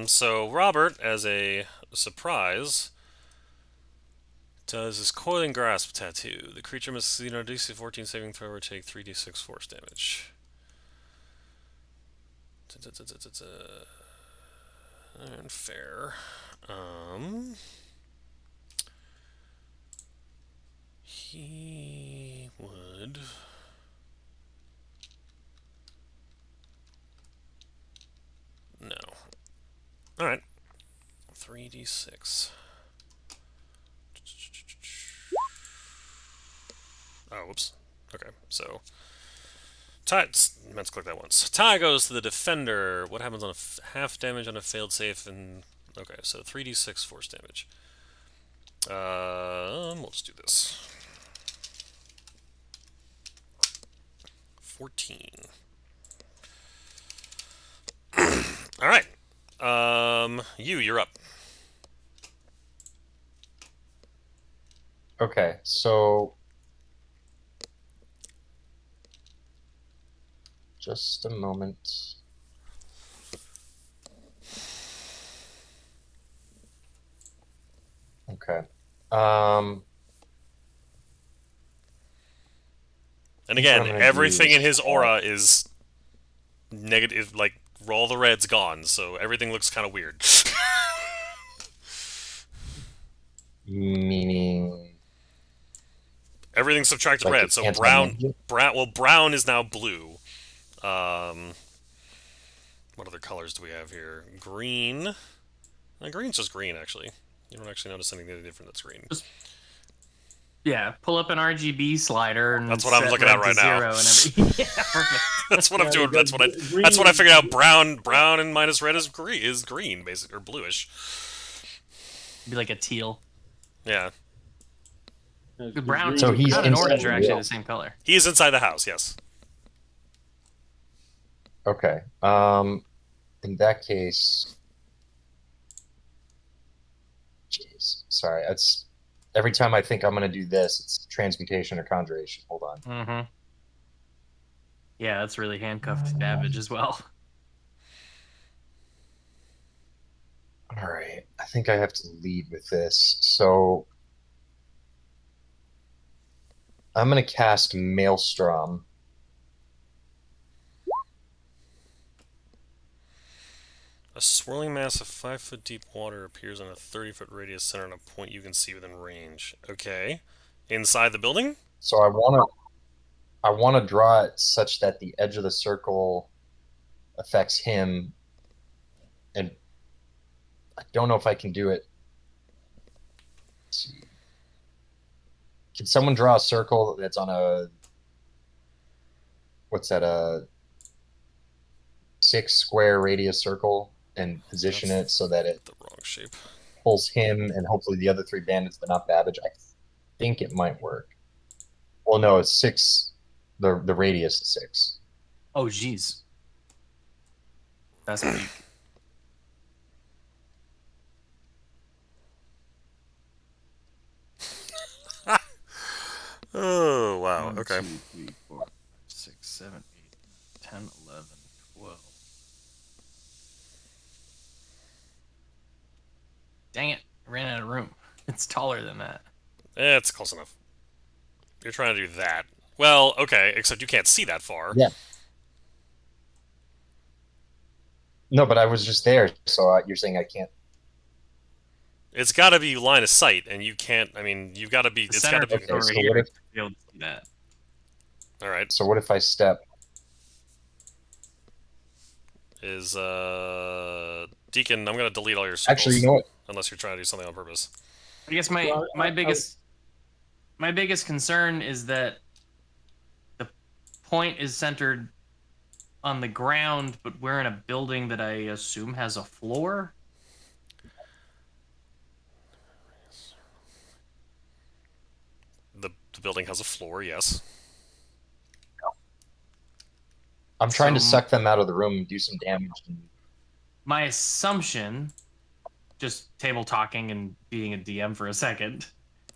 So Robert, as a surprise, does his coiling grasp tattoo. The creature must, DC 14 saving throw or take 3d6 force damage. Unfair. He would. No. Alright. 3d6. Oh, whoops. Okay, so. Meant to click that once. Tie goes to the defender. What happens on a half damage on a failed save? And okay, so 3d6 force damage. We'll just do this. 14. All right. You're up. Okay, so just a moment. Okay. And again, What I'm gonna everything do in is his aura is negative, like all the red's gone, so everything looks kind of weird. meaning Everything's subtracted like red, it's so anti-magic? brown is now blue. What other colors do we have here? Green. Green's just green, actually. You don't actually notice anything different that's green. Yeah, pull up an RGB slider and That's what I'm set looking red at right to now. zero and everything. Yeah, perfect. That's what I'm doing. because That's what I figured out. Brown and minus red is green, basically, or bluish. Be like a teal. Yeah. Brown, So he's brown and inside orange the are actually wall. the same color. He is inside the house, yes. Okay. In that case, jeez, sorry. That's every time I think I'm gonna do this, it's transmutation or conjuration. Hold on. Mm-hmm. Yeah, that's really handcuffed Davidge as well. All right. I think I have to lead with this. So I'm gonna cast Maelstrom. A swirling mass of 5-foot deep water appears on a 30-foot radius centered on a point you can see within range. Okay. Inside the building? So I wanna draw it such that the edge of the circle affects him, and I don't know if I can do it. Let's see. Can someone draw a circle that's on a what's that, a 6 square radius circle, and position it so that it The wrong shape. pulls him and hopefully the other 3 bandits, but not Babbage? I think it might work. Well, no, it's 6. The radius is 6. Oh, jeez. That's big. Oh, wow. 1, Okay. 2, 3, 4, 6, 7, 8, 10, 11, 12. Dang it. I ran out of room. It's taller than that. It's close enough. You're trying to do that. Well, okay, except you can't see that far. Yeah. No, but I was just there, so you're saying I can't. It's got to be line of sight, and you can't. I mean, you've got to be. The It's got center to be. of over so here what if- to be able to see that. All right. So what if I step? Is Deacon? I'm gonna delete all your circles. Actually, you know what? Unless you're trying to do something on purpose. I guess Well, my biggest concern is that the point is centered on the ground, but we're in a building that I assume has a floor. The building has a floor. Yes. I'm trying to So- suck them out of the room and do some damage. My assumption, just table talking and being a DM for a second,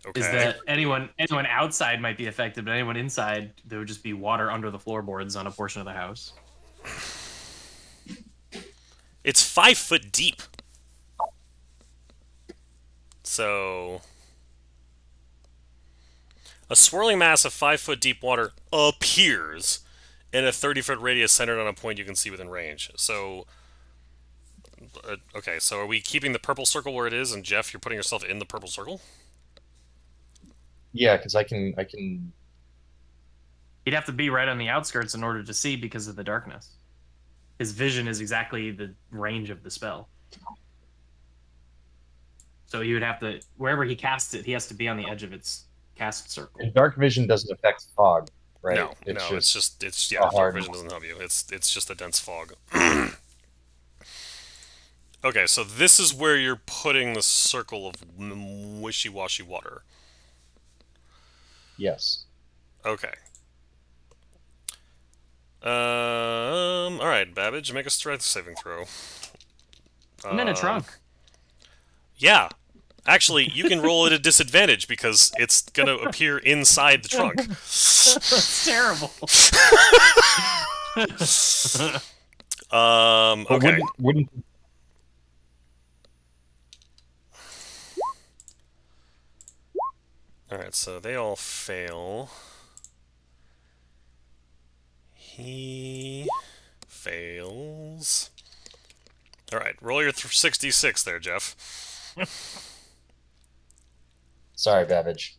is Okay. that anyone outside might be affected, but anyone inside, there would just be water under the floorboards on a portion of the house. It's 5 foot deep. So, a swirling mass of 5 foot deep water appears in a 30-foot radius centered on a point you can see within range. So, okay, so are we keeping the purple circle where it is, and Jeff, you're putting yourself in the purple circle? Yeah, because I can. He'd have to be right on the outskirts in order to see because of the darkness. His vision is exactly the range of the spell. So he would have to, wherever he casts it, he has to be on the edge of its cast circle. And dark vision doesn't affect fog, right? No, it's yeah. a Dark hard vision doesn't help you. It's just a dense fog. Okay, so this is where you're putting the circle of wishy-washy water. Yes. Okay. All right, Babbage, make a strength saving throw. I'm in a trunk. Yeah. Actually, you can roll at a disadvantage because it's going to appear inside the trunk. That's terrible. But Okay. Wouldn't Alright, so they all fail. He fails. Alright, roll your 66 there, Jeff. Sorry, Babbage.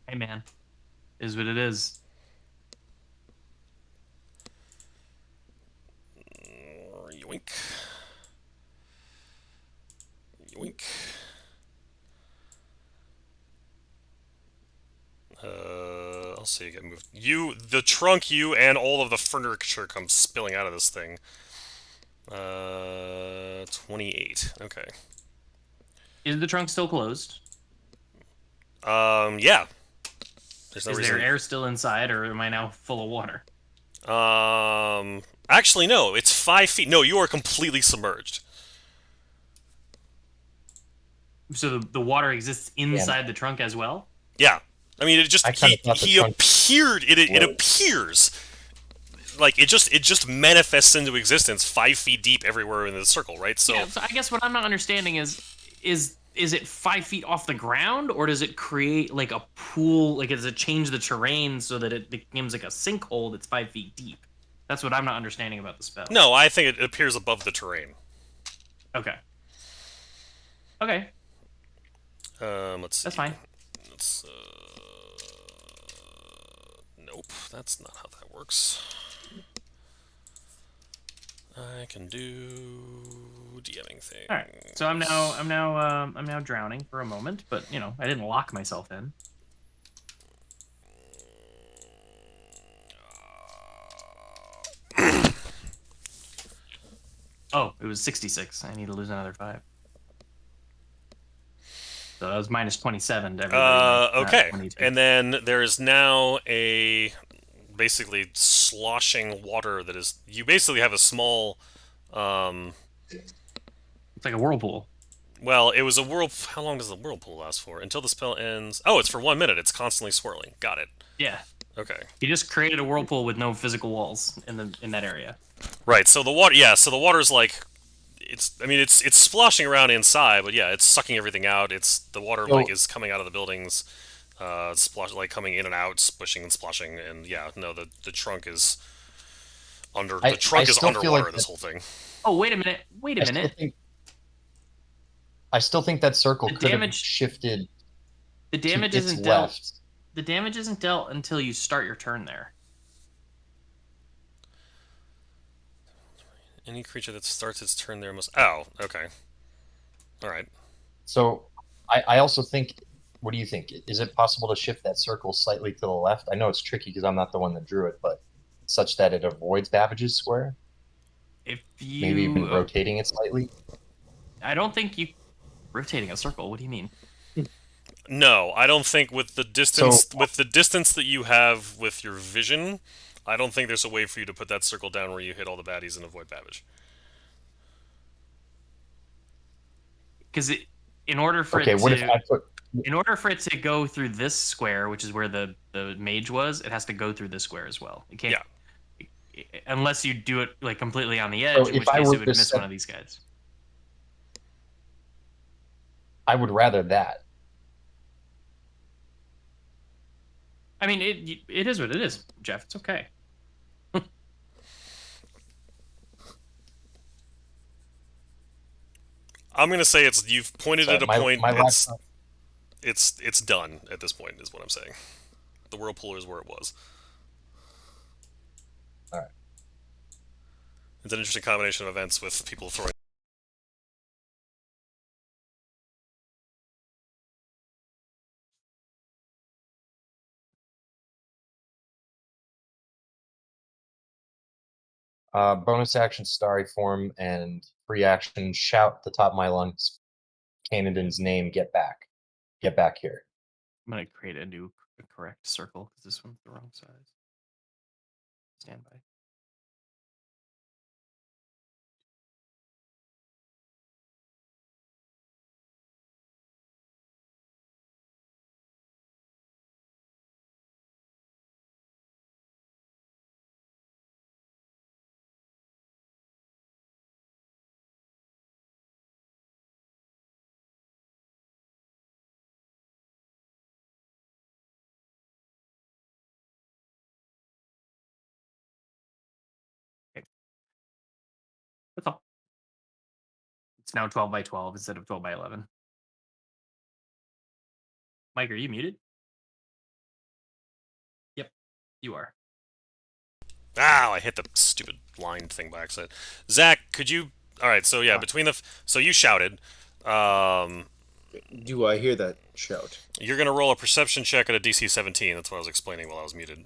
Hey, man. Is what it is. Yoink. Yoink. I'll see you get moved. The trunk, and all of the furniture comes spilling out of this thing. 28. Okay. Is the trunk still closed? Yeah. There's no Is reason. there air still inside, or am I now full of water? Actually, no. It's 5 feet. No, you are completely submerged. So the water exists inside the trunk as well? Yeah. I mean, it just I kinda thought the he trunk appeared. It was- appears like it just manifests into existence 5 feet deep everywhere in the circle, right? So, Yeah, so I guess what I'm not understanding is it 5 feet off the ground, or does it create like a pool? Like, does it change the terrain so that it becomes like a sinkhole that's 5 feet deep? That's what I'm not understanding about the spell. no, I think it appears above the terrain. Okay. Okay, Let's see. that's fine. Let's, nope, that's not how that works. I can do DMing thing. All right. So I'm now drowning for a moment, but I didn't lock myself in. Oh, it was 66. I need to lose another 5. So that was minus 27 to everybody. Okay. 22. And then there is now a basically sloshing water that is. You basically have a small. It's like a whirlpool. Well, it was a whirl. How long does the whirlpool last for? Until the spell ends. Oh, it's for 1 minute. It's constantly swirling. Got it. Yeah. Okay. He just created a whirlpool with no physical walls in that area. Right. So the water. Yeah. So the water's like. I mean, it's splashing around inside, but yeah, it's sucking everything out. The water is coming out of the buildings, coming in and out, splishing and splashing, and yeah, no, the trunk is under. The trunk is underwater. This whole thing. Oh, wait a minute! Wait a minute! I still think that circle could have shifted. The damage to its isn't dealt. left. The damage isn't dealt until you start your turn there. Any creature that starts its turn there must. Oh, okay. All right. So, I also think. What do you think? Is it possible to shift that circle slightly to the left? I know it's tricky because I'm not the one that drew it, but such that it avoids Babbage's square. If you Maybe even rotating it slightly. I don't think you rotating a circle. What do you mean? No, I don't think with the distance that you have with your vision, I don't think there's a way for you to put that circle down where you hit all the baddies and avoid Babbage. Because in order for okay, it what to, if I put? In order for it to go through this square, which is where the mage was, it has to go through this square as well. It can't, unless you do it like completely on the edge, So in if which I case were it would to miss set, one of these guys. I would rather that. I mean, it is what it is, Jeff. It's okay. I'm gonna say you've pointed Sorry, at a point. my laptop. It's done at this point. Is what I'm saying. The whirlpool is where it was. All right. It's an interesting combination of events with people throwing. Bonus action starry form and free action shout at the top of my lungs. Canadan's name. Get back. Get back here. I'm gonna create a new correct circle because this one's the wrong size. Stand by. Okay. That's all. It's now 12 by 12 instead of 12 by 11. Mike, are you muted? Yep, you are. Ow! I hit the stupid line thing by accident. Zach, could you? All right. So yeah, between the so you shouted. Do I hear that shout? You're gonna roll a perception check at a DC 17. That's what I was explaining while I was muted.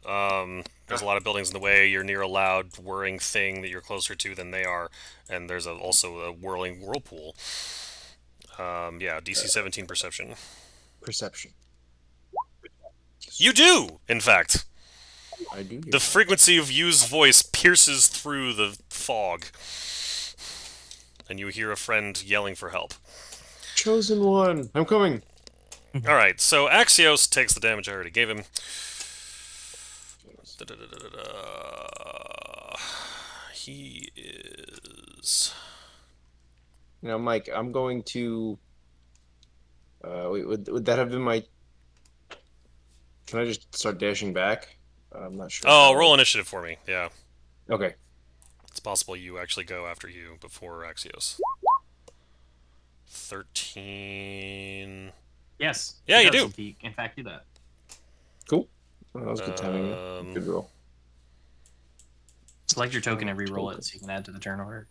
There's a lot of buildings in the way. You're near a loud whirring thing that you're closer to than they are, and there's also a whirling whirlpool. Yeah, DC 17 perception. Perception. You do, in fact. I do hear The that. frequency of Yu's voice pierces through the fog, and you hear a friend yelling for help. Chosen one, I'm coming. Alright, so Axios takes the damage I already gave him. He is... Now, Mike, I'm going to. Wait, would that have been my? Can I just start dashing back? I'm not sure. Oh, how- roll initiative for me, yeah. Okay. It's possible you actually go after you before Axios. 13... Yes. Yeah, he you does, do. in fact, do that. Cool. Well, that was good timing. Good roll. Select your token and re-roll it so you can add to the turn order.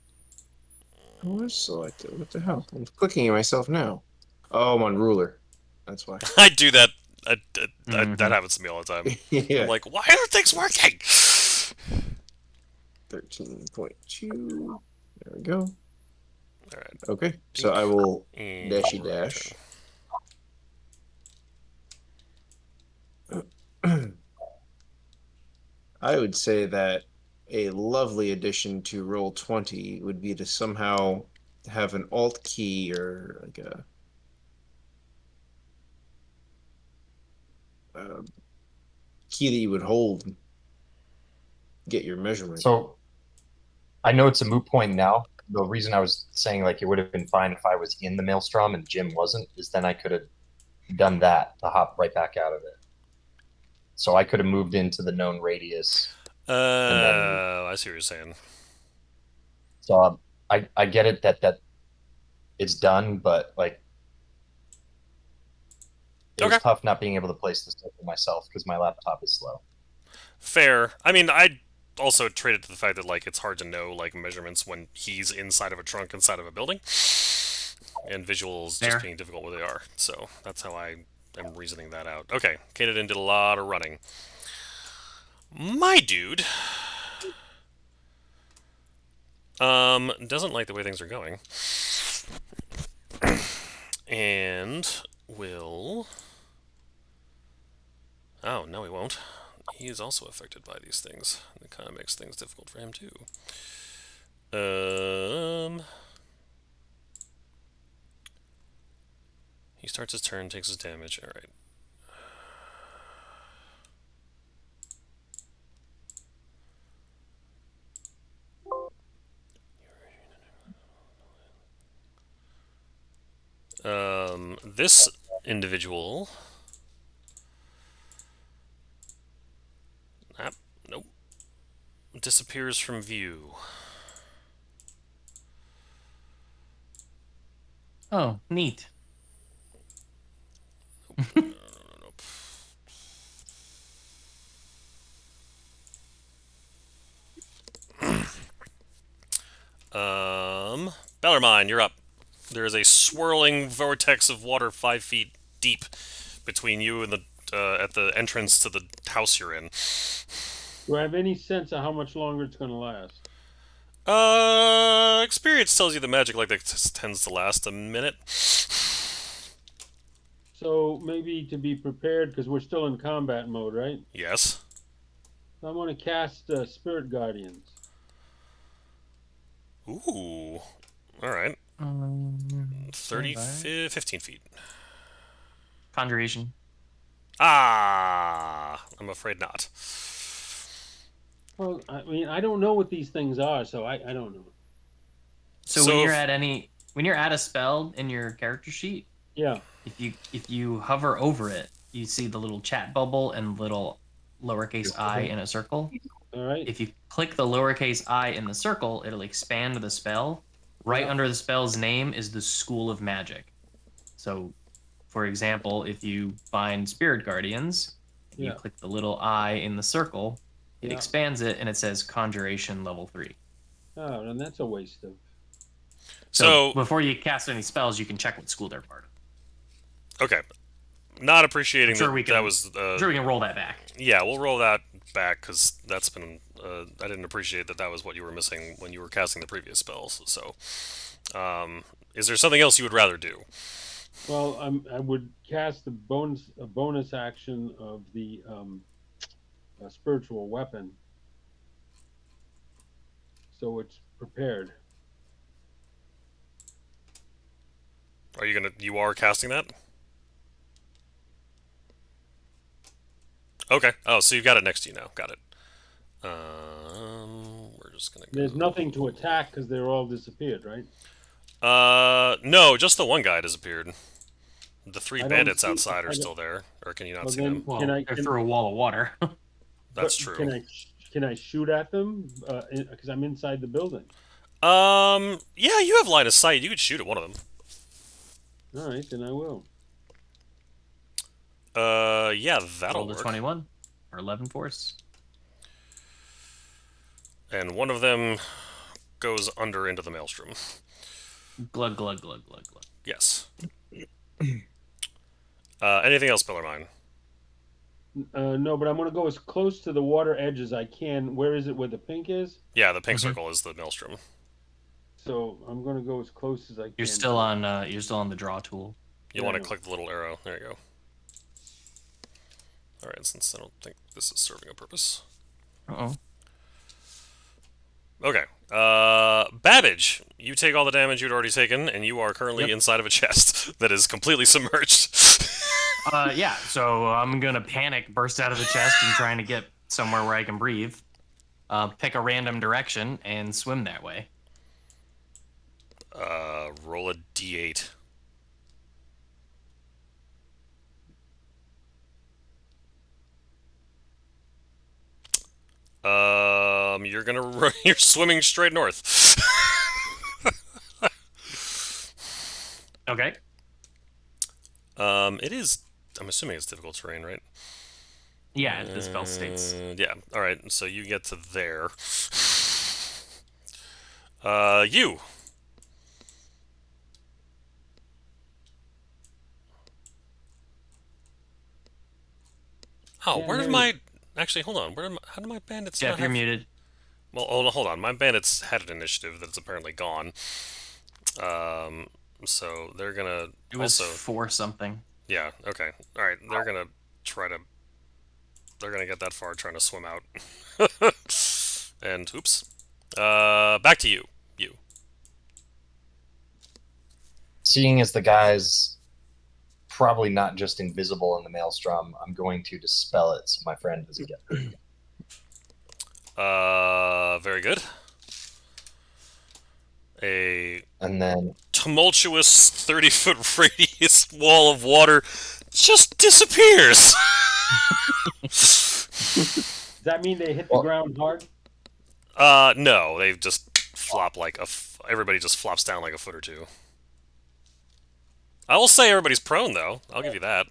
I was selected. What the hell? I'm clicking at myself now. Oh, I'm on ruler. That's why. I do that. Mhm. That happens to me all the time. Yeah. I'm like, why aren't things working? 13.2. There we go. Alright. Okay. So I will And dashy roll your dash. I would say that a lovely addition to Roll20 would be to somehow have an alt key or like a key that you would hold, get your measurement. So I know it's a moot point now. The reason I was saying like it would have been fine if I was in the maelstrom and Jim wasn't, is then I could have done that to hop right back out of it. So I could have moved into the known radius. I see what you're saying. So I get it that it's done, but like it was Okay. tough not being able to place this for myself because my laptop is slow. Fair. I mean, I also traded to the fact that like it's hard to know like measurements when he's inside of a trunk inside of a building, and visuals Fair. just being difficult where they are. So that's how I am reasoning that out. Okay, Kaden did a lot of running. My dude, doesn't like the way things are going, and will. Oh no, he won't. He is also affected by these things. It kind of makes things difficult for him too. He starts his turn, takes his damage. All right. This individual. Nope. Disappears from view. Oh, neat. Nope. Bellarmine, you're up. There is a swirling vortex of water 5 feet deep between you and the at the entrance to the house you're in. Do I have any sense of how much longer it's going to last? Experience tells you the magic like that tends to last a minute. So maybe to be prepared, because we're still in combat mode, right? Yes. I want to cast Spirit Guardians. Ooh. All right. 30, 15 feet. Conjuration. Ah, I'm afraid not. Well, I mean, I don't know what these things are, so I don't know. So when you're at a spell in your character sheet, Yeah. if you hover over it, you see the little chat bubble and little lowercase I in a circle. All right. If you click the lowercase I in the circle, it'll expand the spell. Right under the spell's name is the School of Magic. So, for example, if you find Spirit Guardians, you click the little I in the circle, it expands it, and it says Conjuration Level 3. Oh, and that's a waste of... So before you cast any spells, you can check what school they're part of. Okay. Not appreciating Sure that we can, that was... sure we can roll that back. Yeah, we'll roll that back, because that's been... I didn't appreciate that was what you were missing when you were casting the previous spells, so... is there something else you would rather do? Well, I would cast a bonus action of the spiritual weapon, so it's prepared. Are you gonna... You are casting that? Okay. Oh, so you've got it next to you now. Got it. We're just gonna go... There's nothing to attack because they're all disappeared, right? No, just the one guy disappeared. The three I don't bandits see- outside I are don't- still there, or can you not Well, see then- them? Well, Can I- they're can- through a wall of water. That's But true. Can I shoot at them? Because I'm inside the building. Yeah, you have line of sight. You could shoot at one of them. All right, then I will. Yeah, that'll Roll to work. 21 or 11 force. And one of them goes under into the maelstrom. Glug, glug, glug, glug, glug. Yes. Anything else, Bellarmine? No, but I'm going to go as close to the water edge as I can. Where is it? Where the pink is? Yeah, the pink circle is the maelstrom. So I'm going to go as close as I can. You're still on the draw tool. You want to click the little arrow. There you go. Alright, since I don't think this is serving a purpose. Uh-oh. Okay. Babbage, you take all the damage you'd already taken, and you are currently inside of a chest that is completely submerged. Yeah, so I'm gonna panic, burst out of the chest, and trying to get somewhere where I can breathe. Pick a random direction and swim that way. Roll a d8. You're swimming straight north. Okay. It is. I'm assuming it's difficult terrain, right? Yeah, the spell states. Yeah. All right. So you get to there. You. Oh, Yeah, where did no. my... Actually, hold on. How did my bandits Jeff, not you're have... muted. Well, hold on. My bandits had an initiative that's apparently gone. So they're gonna It was also... 4 something. Yeah, okay. Alright, they're gonna try to... They're gonna get that far trying to swim out. And, oops. Back to you. You. Seeing as the guys probably not just invisible in the maelstrom. I'm going to dispel it so my friend doesn't get hurt again. Very good. A And then tumultuous 30-foot radius wall of water just disappears. Does that mean they hit the Well- ground hard? No, they just flop like everybody just flops down like a foot or two. I will say everybody's prone though. I'll give you that.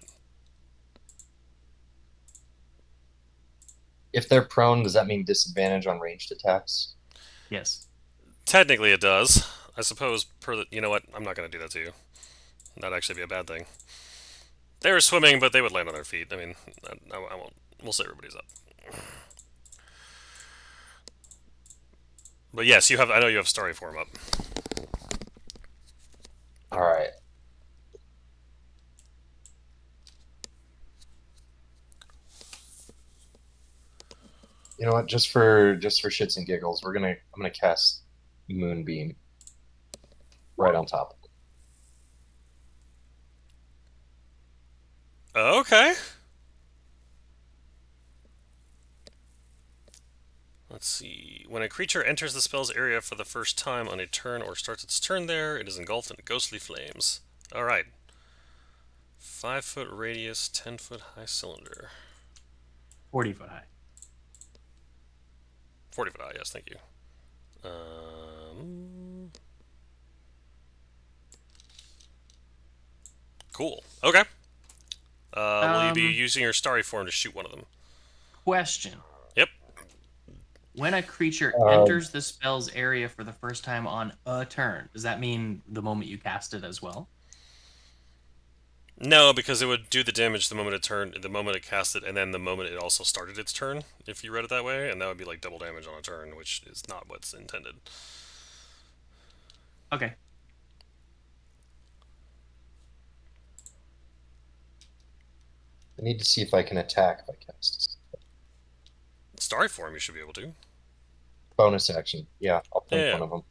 if they're prone, does that mean disadvantage on ranged attacks? Yes. Technically, it does. I suppose. You know what? I'm not going to do that to you. That'd actually be a bad thing. They were swimming, but they would land on their feet. I mean, I won't. We'll say everybody's up. But yes, you have. I know you have Starry Form up. All right. You know what? Just for shits and giggles, I'm gonna cast Moonbeam right on top. Okay. Let's see. When a creature enters the spell's area for the first time on a turn or starts its turn there, it is engulfed in ghostly flames. All right. 5-foot radius, 10-foot high cylinder. 40-foot high. 40-foot high. Yes, thank you. Cool. Okay. Will you be using your Starry Form to shoot one of them? Question. Yep. When a creature enters the spell's area for the first time on a turn, does that mean the moment you cast it as well? No, because it would do the damage the moment it cast it, and then the moment it also started its turn, if you read it that way, and that would be like double damage on a turn, which is not what's intended. Okay. I need to see if I can attack if I cast Starry Form, you should be able to. bonus action. Yeah, I'll think Yeah. one of them.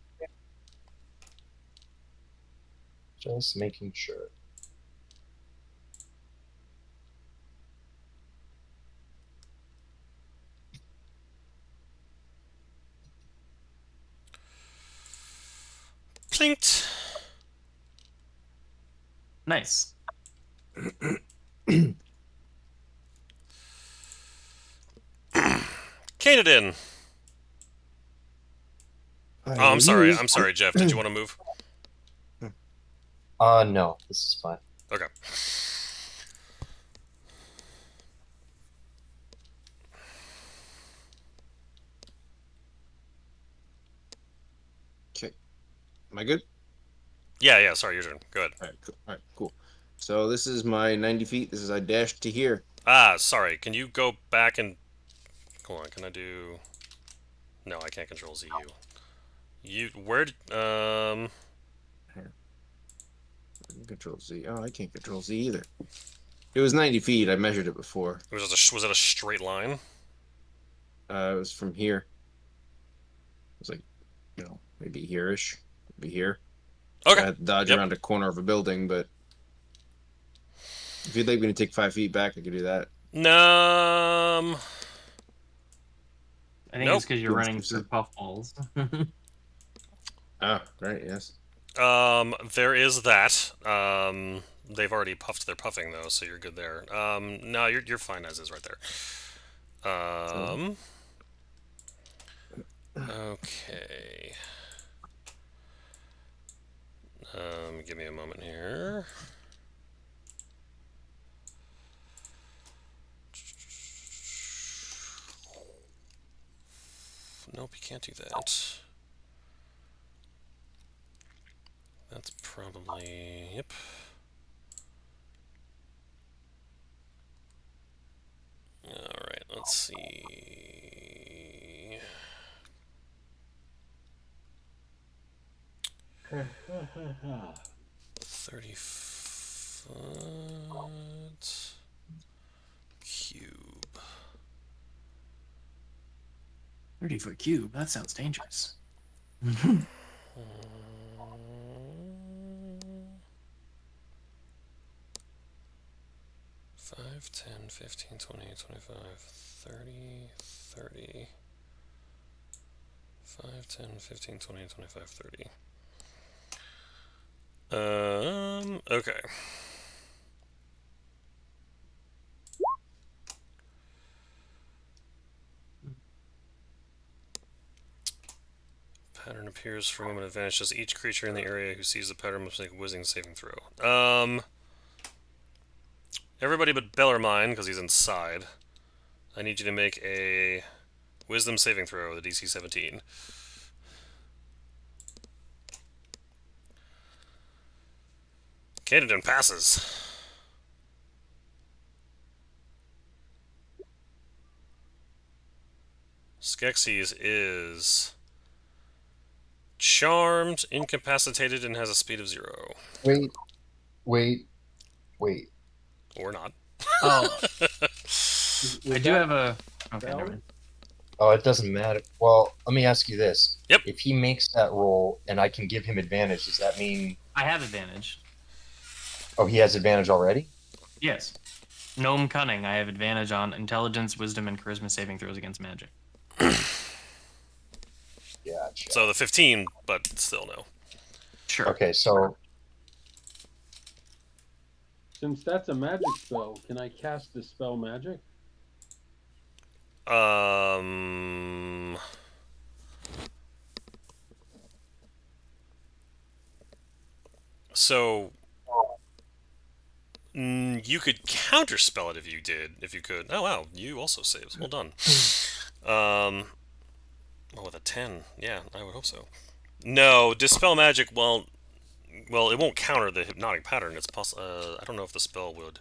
Just making sure. Plinked. Nice. Canadin. Oh, I'm sorry, Jeff. Did you want to move? No, this is fine. Okay. Okay. Am I good? Yeah, sorry, your turn. Go ahead. All right, cool. So this is my 90 feet. This is I dashed to here. Sorry. Can you go back and... Hold on, can I do... No, I can't control ZU. Where did... Control Z. Oh, I can't control Z either. It was 90 feet. I measured it before. Was it a straight line? It was from here. It was like, maybe here-ish. Maybe here. Okay. I had to dodge around a corner of a building, but if you'd like me to take 5 feet back, I could do that. No. I think Nope. it's because you're running through puffballs. Ah, right, yes. There is that. They've already puffed their puffing though, so you're good there. No, you're fine as is right there. Okay. Give me a moment here. Nope, you can't do that. That's probably... Yep. Alright, let's see... 30 foot... Cube. 30-foot cube. That sounds dangerous. 5, 10, 15, 20, 25, 30, 30. 5, 10, 15, 20, 25, 30. Okay. Pattern appears for a moment and vanishes. Each creature in the area who sees the pattern must make a wisdom saving throw. Everybody but Bellarmine, because he's inside. I need you to make a wisdom saving throw with a DC 17. Canadan passes. Skeksis is charmed, incapacitated, and has a speed of 0. Wait, wait, wait. Or not. Oh, I do that have a. Okay, spell? never mind. Oh, it doesn't matter. Well, let me ask you this. Yep. If he makes that roll and I can give him advantage, does that mean... I have advantage. Oh, he has advantage already? Yes. Gnome Cunning. I have advantage on intelligence, wisdom, and charisma saving throws against magic. Gotcha. So the 15, but still no. Sure. Okay, so... Since that's a magic spell, can I cast Dispel Magic? So you could counterspell it if you could. Oh wow, you also saves. Well done. Oh, with a 10, yeah, I would hope so. No, dispel magic. Well, it won't counter the hypnotic pattern. It's I don't know if the spell would.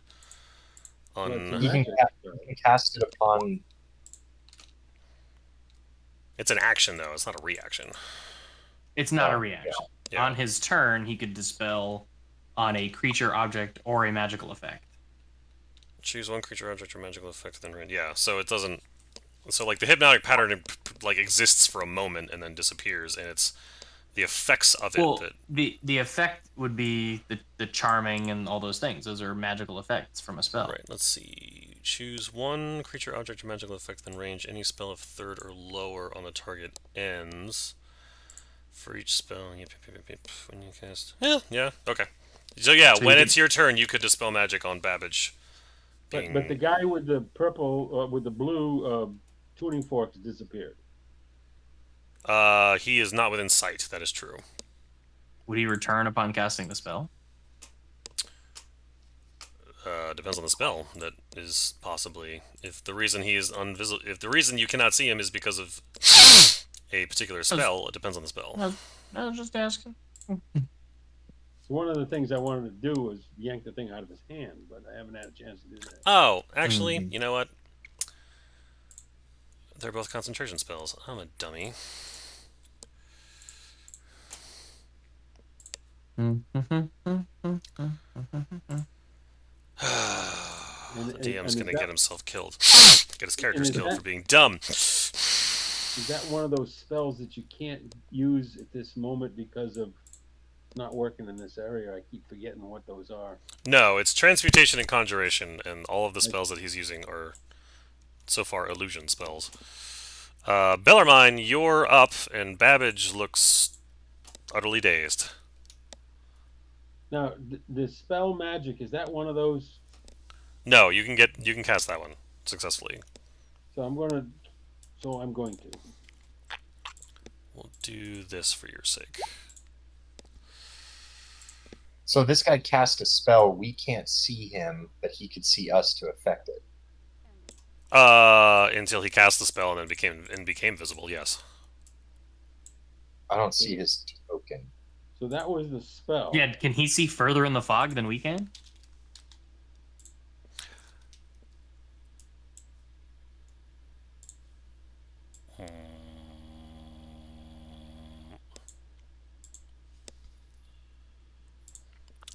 Well, it's a You can, magic spell. you can cast it upon... It's an action though. It's not a reaction. It's not Oh, a reaction. Yeah. On his turn, he could dispel on a creature, object, or a magical effect. Choose one creature, object, or magical effect, then yeah. So it doesn't. So like the hypnotic pattern like exists for a moment and then disappears, and it's the effects of it Well, that. the effect would be the charming and all those things. Those are magical effects from a spell. Right. Let's see. Choose one creature, object, or magical effect, then range any spell of 3rd or lower on the target ends. For each spell, when you cast. Yeah. Okay. So yeah, So when you it's your turn, you could dispel magic on Babbage. But the guy with the purple, with the blue tuning forks disappeared. He is not within sight. That is true. Would he return upon casting the spell? Depends on the spell. That is possibly if the reason he is invisible. If the reason you cannot see him is because of a particular spell, it depends on the spell. I was just asking. So one of the things I wanted to do was yank the thing out of his hand, but I haven't had a chance to do that. Oh, actually, you know what? They're both concentration spells. I'm a dummy. The DM's gonna get himself killed. Get his characters killed for being dumb. Is that one of those spells that you can't use at this moment because of not working in this area? I keep forgetting what those are. No, it's transmutation and conjuration, and all of the spells that he's using are so far illusion spells. Bellarmine, you're up, and Babbage looks utterly dazed. Now, the spell magic, is that one of those? No, you can cast that one successfully. So I'm going to. We'll do this for your sake. So this guy cast a spell. We can't see him, but he could see us to affect it. Until he cast the spell and then became visible. Yes. I don't see his token. So that was the spell. Yeah, can he see further in the fog than we can?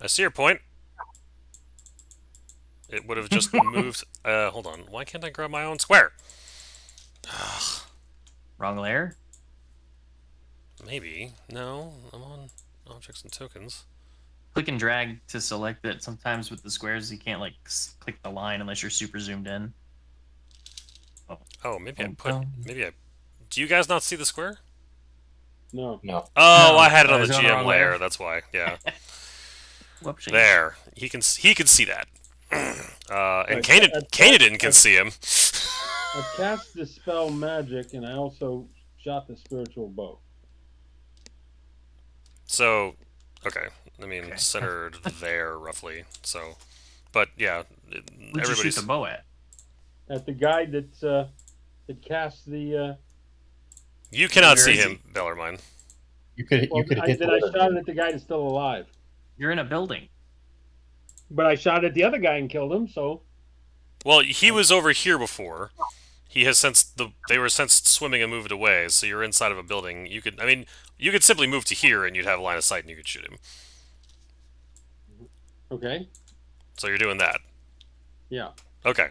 I see your point. It would have just moved. Hold on. Why can't I grab my own square? Wrong layer? Maybe. No, I'm on objects and tokens. click and drag to select it. Sometimes with the squares, you can't like click the line unless you're super zoomed in. Oh, maybe I Boom, put. boom. Maybe I. Do you guys not see the square? No. No. Oh, No, I had it I on the was on the GM wrong layer. layer. That's why. Yeah. Whoopsies. There. He can see that. And Right, Canaan can see him. I cast Dispel Magic, and I also shot the spiritual bow. So, okay. I mean, Okay. centered there roughly. So, but yeah, Who'd you shoot everybody's. the bow at? At the guy that cast the. You cannot Where see is him, Bellarmine. You could Well, hit then I shot it at the guy that's still alive. You're in a building. But I shot at the other guy and killed him. So Well, he was over here before. He has they were sensed swimming and moved away. So you're inside of a building. You could simply move to here and you'd have a line of sight and you could shoot him. okay, So you're doing that. yeah, Okay.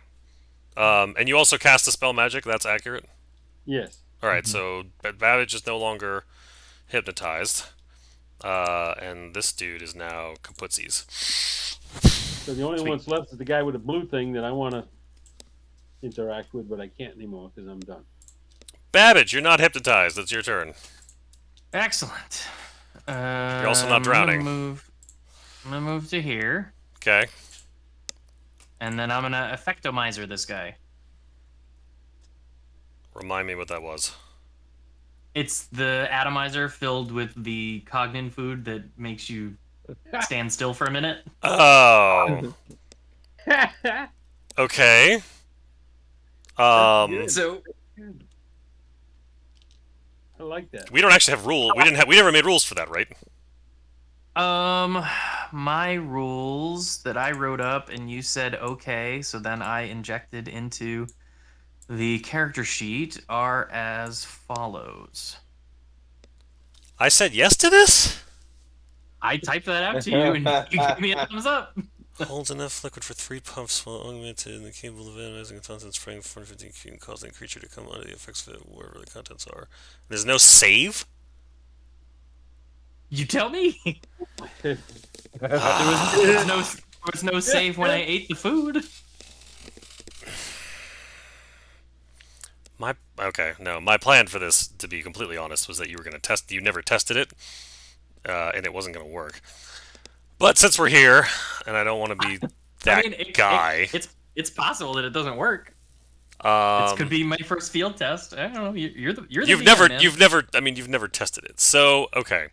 And you also cast a spell magic. That's accurate. yes. All right. So Babbage is no longer hypnotized, and this dude is now kaputsies. So the only one that's left is the guy with the blue thing that I want to interact with, but I can't anymore because I'm done. Babbage, you're not hypnotized. It's your turn. Excellent. You're also not drowning. I'm gonna move to here, Okay. and then I'm gonna effectomizer this guy. Remind me what that was. It's the atomizer filled with the cognin food that makes you stand still for a minute. Oh. Okay. So I like that. We don't actually have rule. We never made rules for that, right? my rules that I wrote up and you said okay, so then I injected into the character sheet are as follows. I said yes to this? I typed that out to you and you gave me a thumbs up. Holds enough liquid for 3 pumps while augmented and capable of analyzing contents, spraying 450 feet and causing the creature to come under the effects of it wherever the contents are. There's no save? You tell me. There was no save when I ate the food. My plan for this, to be completely honest, was that you were going to test. You never tested it, and it wasn't going to work. But since we're here, and I don't want to be that guy, it's possible that it doesn't work. It could be my first field test. I don't know. You're the you've never tested it. So okay.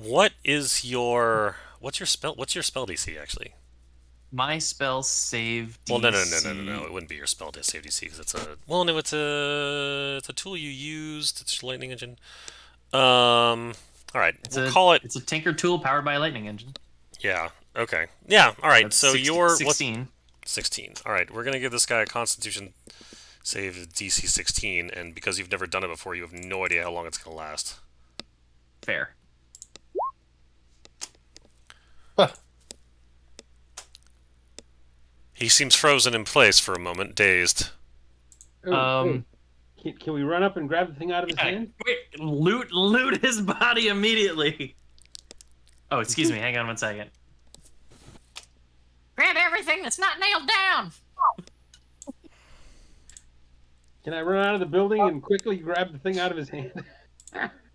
What's your spell DC actually? My spell save DC. Well, no. It wouldn't be your spell save DC because it's a tool you used. It's your lightning engine. All right, we'll call it. It's a Tinker tool powered by a lightning engine. Yeah. Okay. Yeah. All right. That's So 16. 16. All right. We're gonna give this guy a Constitution save DC 16, and because you've never done it before, you have no idea how long it's gonna last. Fair. He seems frozen in place for a moment, dazed. Can we run up and grab the thing out of his hand? Wait, loot his body immediately. Oh, excuse me. Hang on one second. Grab everything that's not nailed down. Can I run out of the building and quickly grab the thing out of his hand?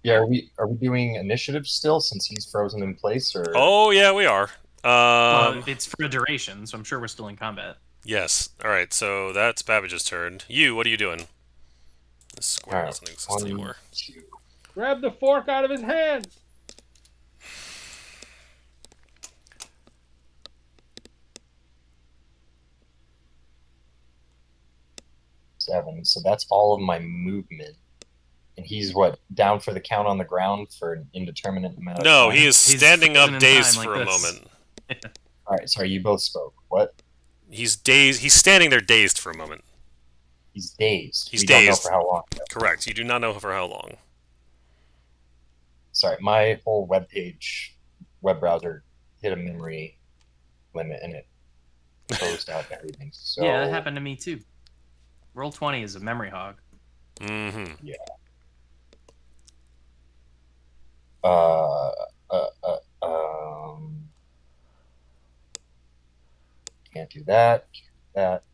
Yeah, are we doing initiative still since he's frozen in place, or? Oh yeah, we are. Well, it's for a duration, so I'm sure we're still in combat. Yes. All right. So that's Babbage's turn. You, what are you doing? This square doesn't exist anymore. Grab the fork out of his hand. Seven. So that's all of my movement. And he's down for the count on the ground for an indeterminate amount of time? No, he is standing up dazed for a moment. All right, sorry, you both spoke. What? He's dazed. He's standing there dazed for a moment. He's dazed. He's we dazed. Don't know for how long. Correct. You do not know for how long. Sorry, my whole web browser hit a memory limit and it closed out everything. So Yeah, that happened to me too. Roll 20 is a memory hog. Mm-hmm. Uh, uh, uh, um, can't do that. That.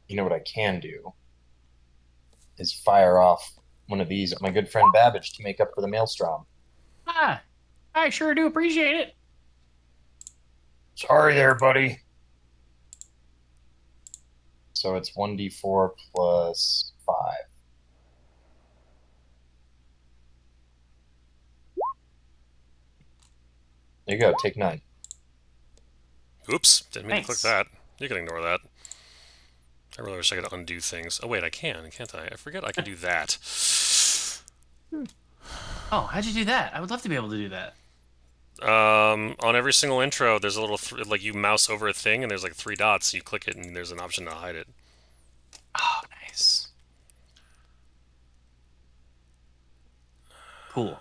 You know what I can do is fire off one of these at my good friend Babbage to make up for the maelstrom. Ah, I sure do appreciate it. Sorry there, buddy. So it's 1d4 plus 5. There you go. Take 9. Oops, didn't mean to click Thanks. that. You can ignore that. I really wish I could undo things. Oh wait, I can, can't I? I forget I can do that. Oh, how'd you do that? I would love to be able to do that. On every single intro, there's a little like you mouse over a thing, and there's like 3 dots. You click it, and there's an option to hide it. Oh, nice. Cool.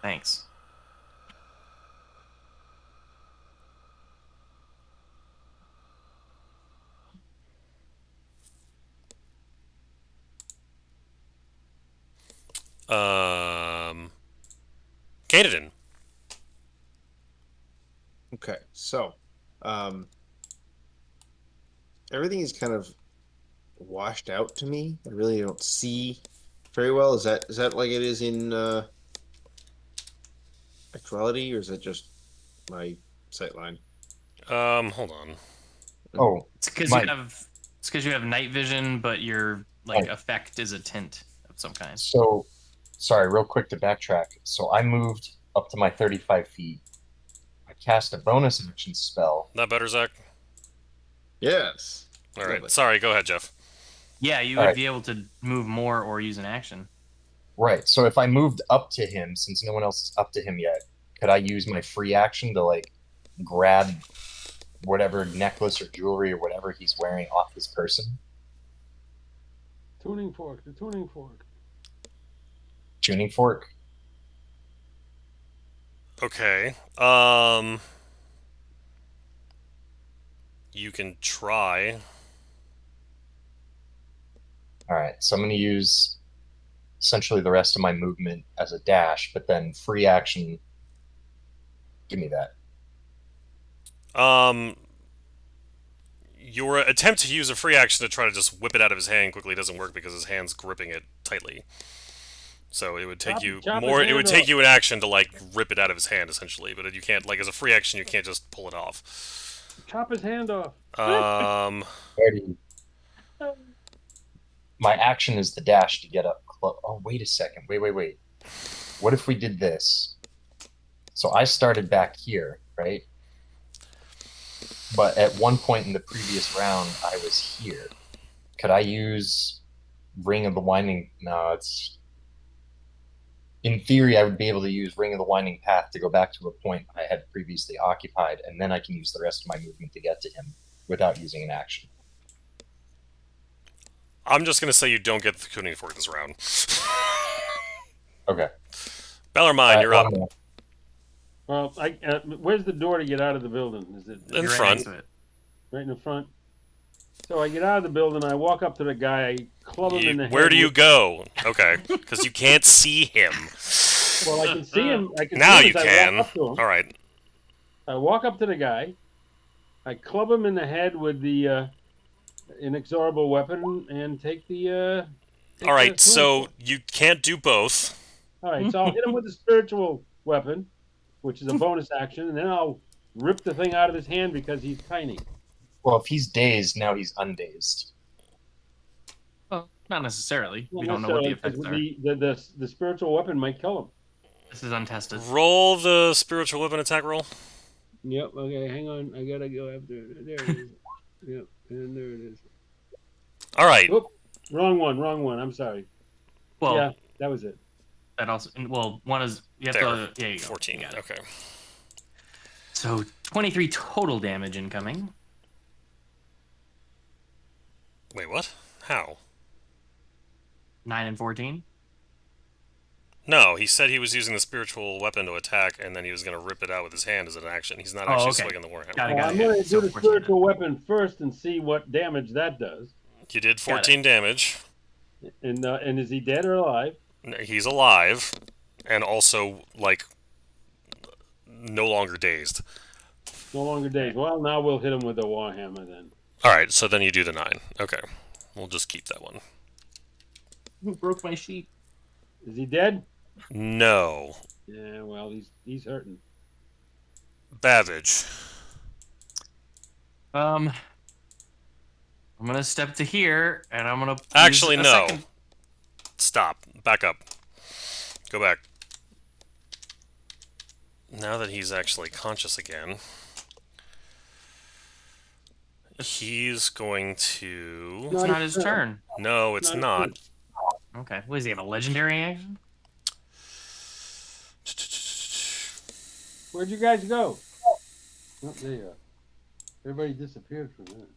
Thanks. Canadian. Okay, so everything is kind of washed out to me. I really don't see very well. Is that like it is in actuality, or is that just my sightline? Hold on. Oh, It's because Mike. you have night vision, but your like Mike. effect is a tint of some kind. So, sorry, real quick to backtrack. So I moved up to my 35 feet. I cast a bonus action spell. That better, Zach? Yes. All right. Lovely. Sorry, go ahead, Jeff. Yeah, you All would right. be able to move more or use an action. Right. So if I moved up to him, since no one else is up to him yet, could I use my free action to like grab whatever necklace or jewelry or whatever he's wearing off his person? Tuning fork. The tuning fork. Tuning fork. Okay. You can try. All right. So I'm going to use essentially the rest of my movement as a dash, but then free action. Give me that. Your attempt to use a free action to try to just whip it out of his hand quickly doesn't work because his hand's gripping it tightly. So it would take Chop you his more. It would hand take off. you an action to like rip it out of his hand, essentially. But you can't, like, as a free action, you can't just pull it off. Chop his hand off. Already. My action is the dash to get up close. Oh, wait a second. Wait. What if we did this? So I started back here, right? But at one point in the previous round, I was here. Could I use Ring of the Winding? No, it's... In theory, I would be able to use Ring of the Winding Path to go back to a point I had previously occupied, and then I can use the rest of my movement to get to him without using an action. I'm just gonna say you don't get the tuning fork this round. Okay. Bellarmine, you're up. Well, where's the door to get out of the building? Is it In You're right front. next to it. right in the front? So I get out of the building. I walk up to the guy. I club him in the head. Where do you with- go? Okay, because you can't see him. Well, I can see him. I can Now see him you as I can. walk up to him. All right. I walk up to the guy. I club him in the head with the inexorable weapon and take the. All right. the tuning So fork. you can't do both. All right, so I'll hit him with the spiritual weapon, which is a bonus action, and then I'll rip the thing out of his hand because he's tiny. Well, if he's dazed, now he's undazed. Well, not necessarily. Well, We don't know what the necessarily, effects 'cause are. the spiritual weapon might kill him. This is untested. Roll the spiritual weapon attack roll. Yep. Okay. Hang on. I gotta go after. There it is. Yep. And there it is. All right. Whoop. Wrong one. Wrong one. I'm sorry. Well, Yeah. That was it. that also. Well, one is you have There. to. Yeah, you go. 14. You got it. Okay. So 23 total damage incoming. Wait, what? How? 9 and 14. No, he said he was using the spiritual weapon to attack, and then he was going to rip it out with his hand as an action. He's not Oh, actually okay. swinging the warhammer. Got it, Well, got I'm it. going to So do the 14. spiritual weapon first and see what damage that does. You did 14 damage. And is he dead or alive? He's alive, and also like no longer dazed. No longer dazed. Well, now we'll hit him with a warhammer then. All right, so then you do the 9. Okay, we'll just keep that one. Who broke my sheet? Is he dead? No, Yeah. Well, he's hurting. Babbage. I'm gonna step to here, and I'm gonna Actually, use a no. second. Stop. Back up. Go back. Now that he's actually conscious again, he's going to... It's not his turn. No, it's not. Okay. What does he have? A legendary action? Where'd you guys go? Oh, there you are. Everybody disappeared for a minute.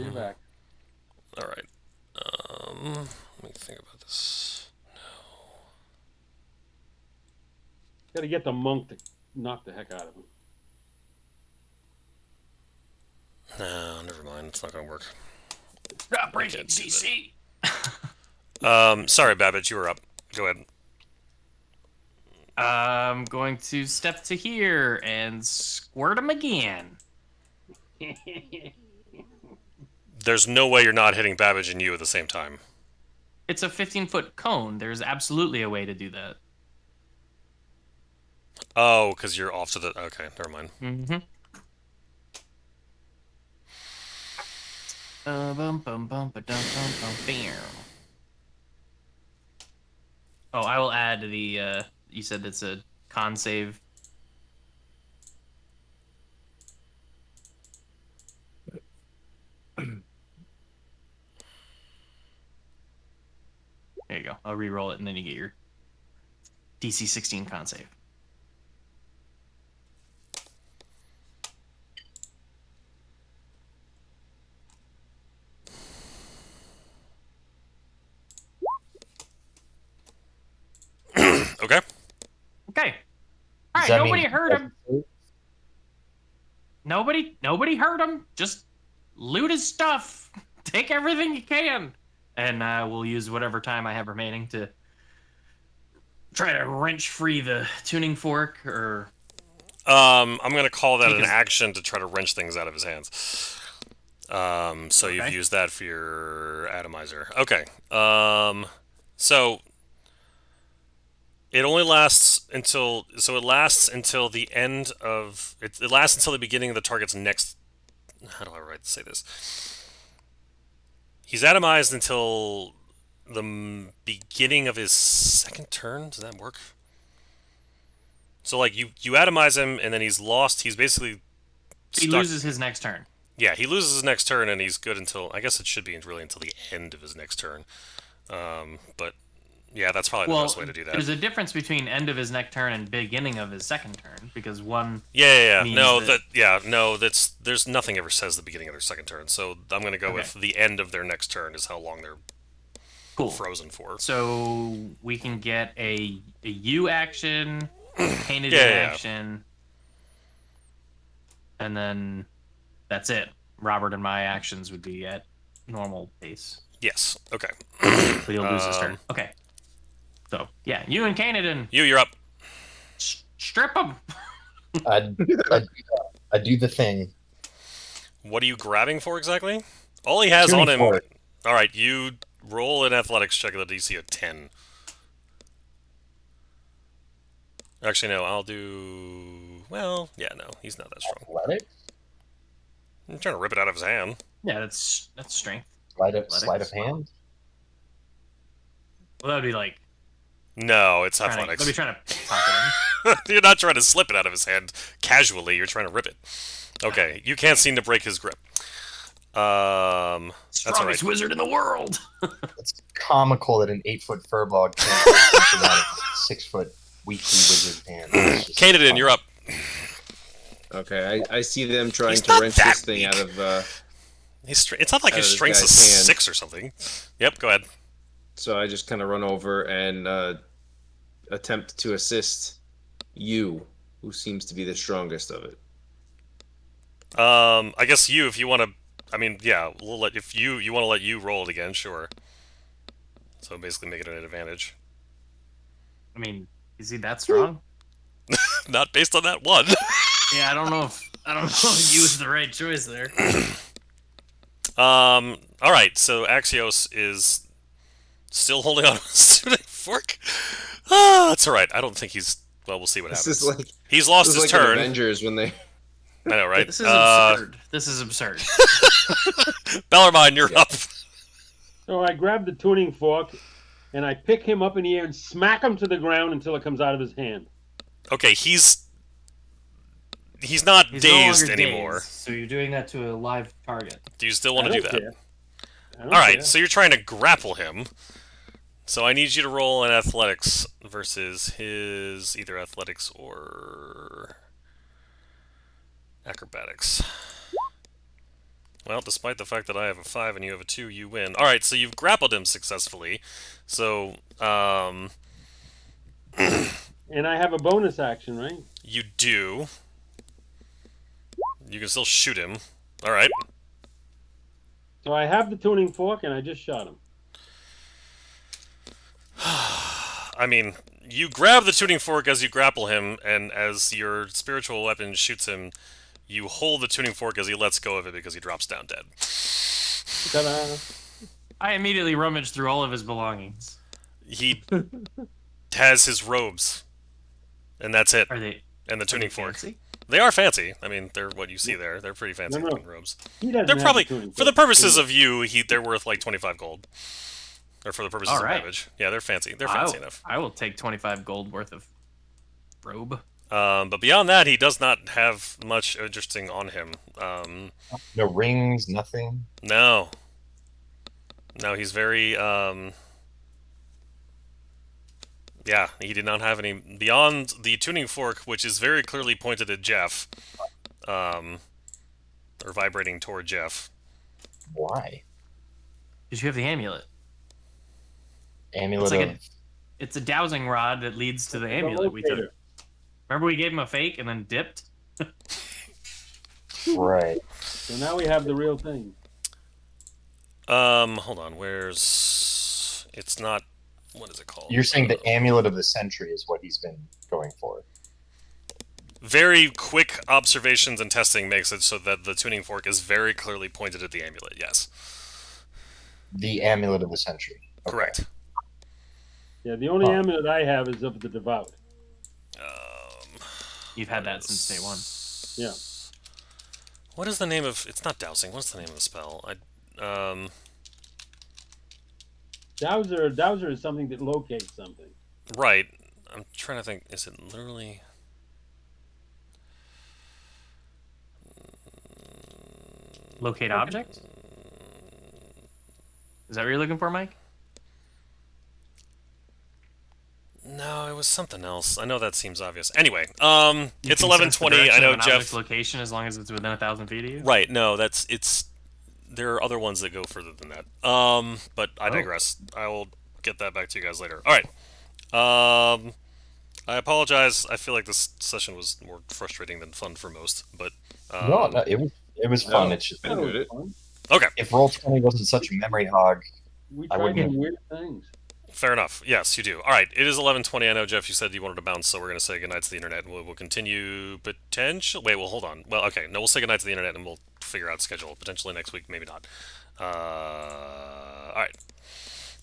You're back. All right. Let me think about this. Got to get the monk to knock the heck out of him. No, never mind. It's not going to work. Stop breaking can't do CC. Sorry, Babbage, you were up. Go ahead. I'm going to step to here and squirt him again. There's no way you're not hitting Babbage and you at the same time. It's a 15-foot cone. There's absolutely a way to do that. Oh, because you're off to the... Okay, never mind. Mm-hmm. Oh, I will add the, you said it's a con save. There you go. I'll re-roll it, and then you get your DC 16 con save. Okay. Okay. All Does right. that Nobody mean- hurt him. Nobody hurt him. Just loot his stuff. Take everything you can, and we'll use whatever time I have remaining to try to wrench free the tuning fork. Or I'm going to call that an Because- action to try to wrench things out of his hands. So you've Okay. used that for your atomizer. Okay. So it only lasts until... So it lasts until the end of... It lasts until the beginning of the target's next... How do I say this? He's atomized until the beginning of his second turn. Does that work? So, like, you atomize him, and then he's lost. He's basically he stuck. loses his next turn. Yeah, he loses his next turn, and he's good until... I guess it should be really until the end of his next turn. But, yeah, that's probably the best way to do that. There's a difference between end of his next turn and beginning of his second turn, because one... Yeah. means No, that- that's... There's nothing ever says the beginning of their second turn, so I'm going to go with the end of their next turn is how long they're Cool. frozen for. So we can get a U action, painted Yeah. action, and then that's it. Robert and my actions would be at normal pace. Yes, okay. But he'll lose his turn. Okay. So, yeah, you and Canaan, You're up. strip him. I do the thing. What are you grabbing for exactly? All he has Tuning on him... fork. Alright, you roll an athletics check at the DC of 10. Actually, no, I'll do... Well, yeah, no, he's not that strong. Athletics? I'm trying to rip it out of his hand. Yeah, that's strength. Sleight of Athletics. hand? Well, that would be like No, it's trying to, athletics. that'd be trying to pickpocket him. You're not trying to slip it out of his hand casually. You're trying to rip it. Okay, you can't seem to break his grip. That's all right. Strongest wizard in the world. It's comical that an 8-foot furball can't get something out of a 6-foot weakly wizard hand. It's just Canadian, funny. you're up. Okay, I see them trying He's to not wrench that this thing weak. out of. It's not like Out his of this strength's a guy's hand. 6 or something. Yep, go ahead. So I just kind of run over and attempt to assist you, who seems to be the strongest of it. I guess you, if you want to. I mean, yeah, we'll let if you want to let you roll it again, sure. So basically, make it an advantage. I mean, is he that strong? Not based on that one. Yeah, I don't know if you was the right choice there. All right. So Axios is still holding on to his tuning fork. Ah, that's all right. I don't think he's. Well, we'll see what This happens. is like He's lost this is his like in turn. Avengers when they. I know, right? This is absurd. This is absurd. Bellarmine, you're up. So I grab the tuning fork and I pick him up in the air and smack him to the ground until it comes out of his hand. Okay, he's not He's dazed no longer anymore. dazed, so you're doing that to a live target. Do you still want to do that? Care. All right, so you're trying to grapple him. So I need you to roll an athletics versus his either athletics or acrobatics. Well, despite the fact that I have a 5 and you have a 2, you win. All right, so you've grappled him successfully. So, And I have a bonus action, right? you do. You can still shoot him. All right. So I have the tuning fork and I just shot him. I mean, you grab the tuning fork as you grapple him, and as your spiritual weapon shoots him, you hold the tuning fork as he lets go of it because he drops down dead. Ta-da. I immediately rummaged through all of his belongings. He has his robes, and that's it. Are they? And the tuning fork. Fancy? They are fancy. I mean, they're what you see there. They're pretty fancy No. looking robes. He doesn't They're have probably, the tuning for the fork. purposes of you, they're worth like 25 gold. Or for the purposes All right. of damage. Yeah, they're fancy. They're fancy enough. I will take 25 gold worth of robe. But beyond that, he does not have much interesting on him. No rings, nothing. No. No, he's very, yeah, he did not have any... Beyond the tuning fork, which is very clearly pointed at Jeff, or vibrating toward Jeff. Why? Did you have the amulet? Amulet It's like of... It's a dowsing rod that leads to the The amulet we took. locator. Remember we gave him a fake and then dipped? Right. So now we have the real thing. Hold on, where's... It's not... What is it called? You're saying the Amulet of the Century is what he's been going for. Very quick observations and testing makes it so that the tuning fork is very clearly pointed at the amulet, yes. The Amulet of the Century. Okay. Correct. Yeah, the only Huh. amulet I have is of the devout. You've had that since day one. Yeah. What is the name of... It's not dowsing. What's the name of the spell? Dowser is something that locates something. Right. I'm trying to think. Is it literally... Locate object? Is that what you're looking for, Mike? No, it was something else. I know that seems obvious. Anyway, You it's can search the 11:20. I direction know of an object's Jeff. location as long as it's within 1,000 feet of you. Right. No, it's. There are other ones that go further than that. But I digress. I will get that back to you guys later. All right. I apologize. I feel like this session was more frustrating than fun for most. But No, it was fun. No. It's just I did it. Fun. okay. if Roll20 wasn't such a memory hog, We I tried wouldn't- some weird things. Fair enough. Yes, you do. All right. It is 11:20. I know, Jeff, you said you wanted to bounce, so we're going to say goodnight to the internet. We'll continue potential. Wait, well, hold on. Well, okay. No, we'll say goodnight to the internet, and we'll figure out schedule. Potentially next week, maybe not. All right.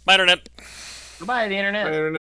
Bye, internet. Goodbye, the internet. I don't know.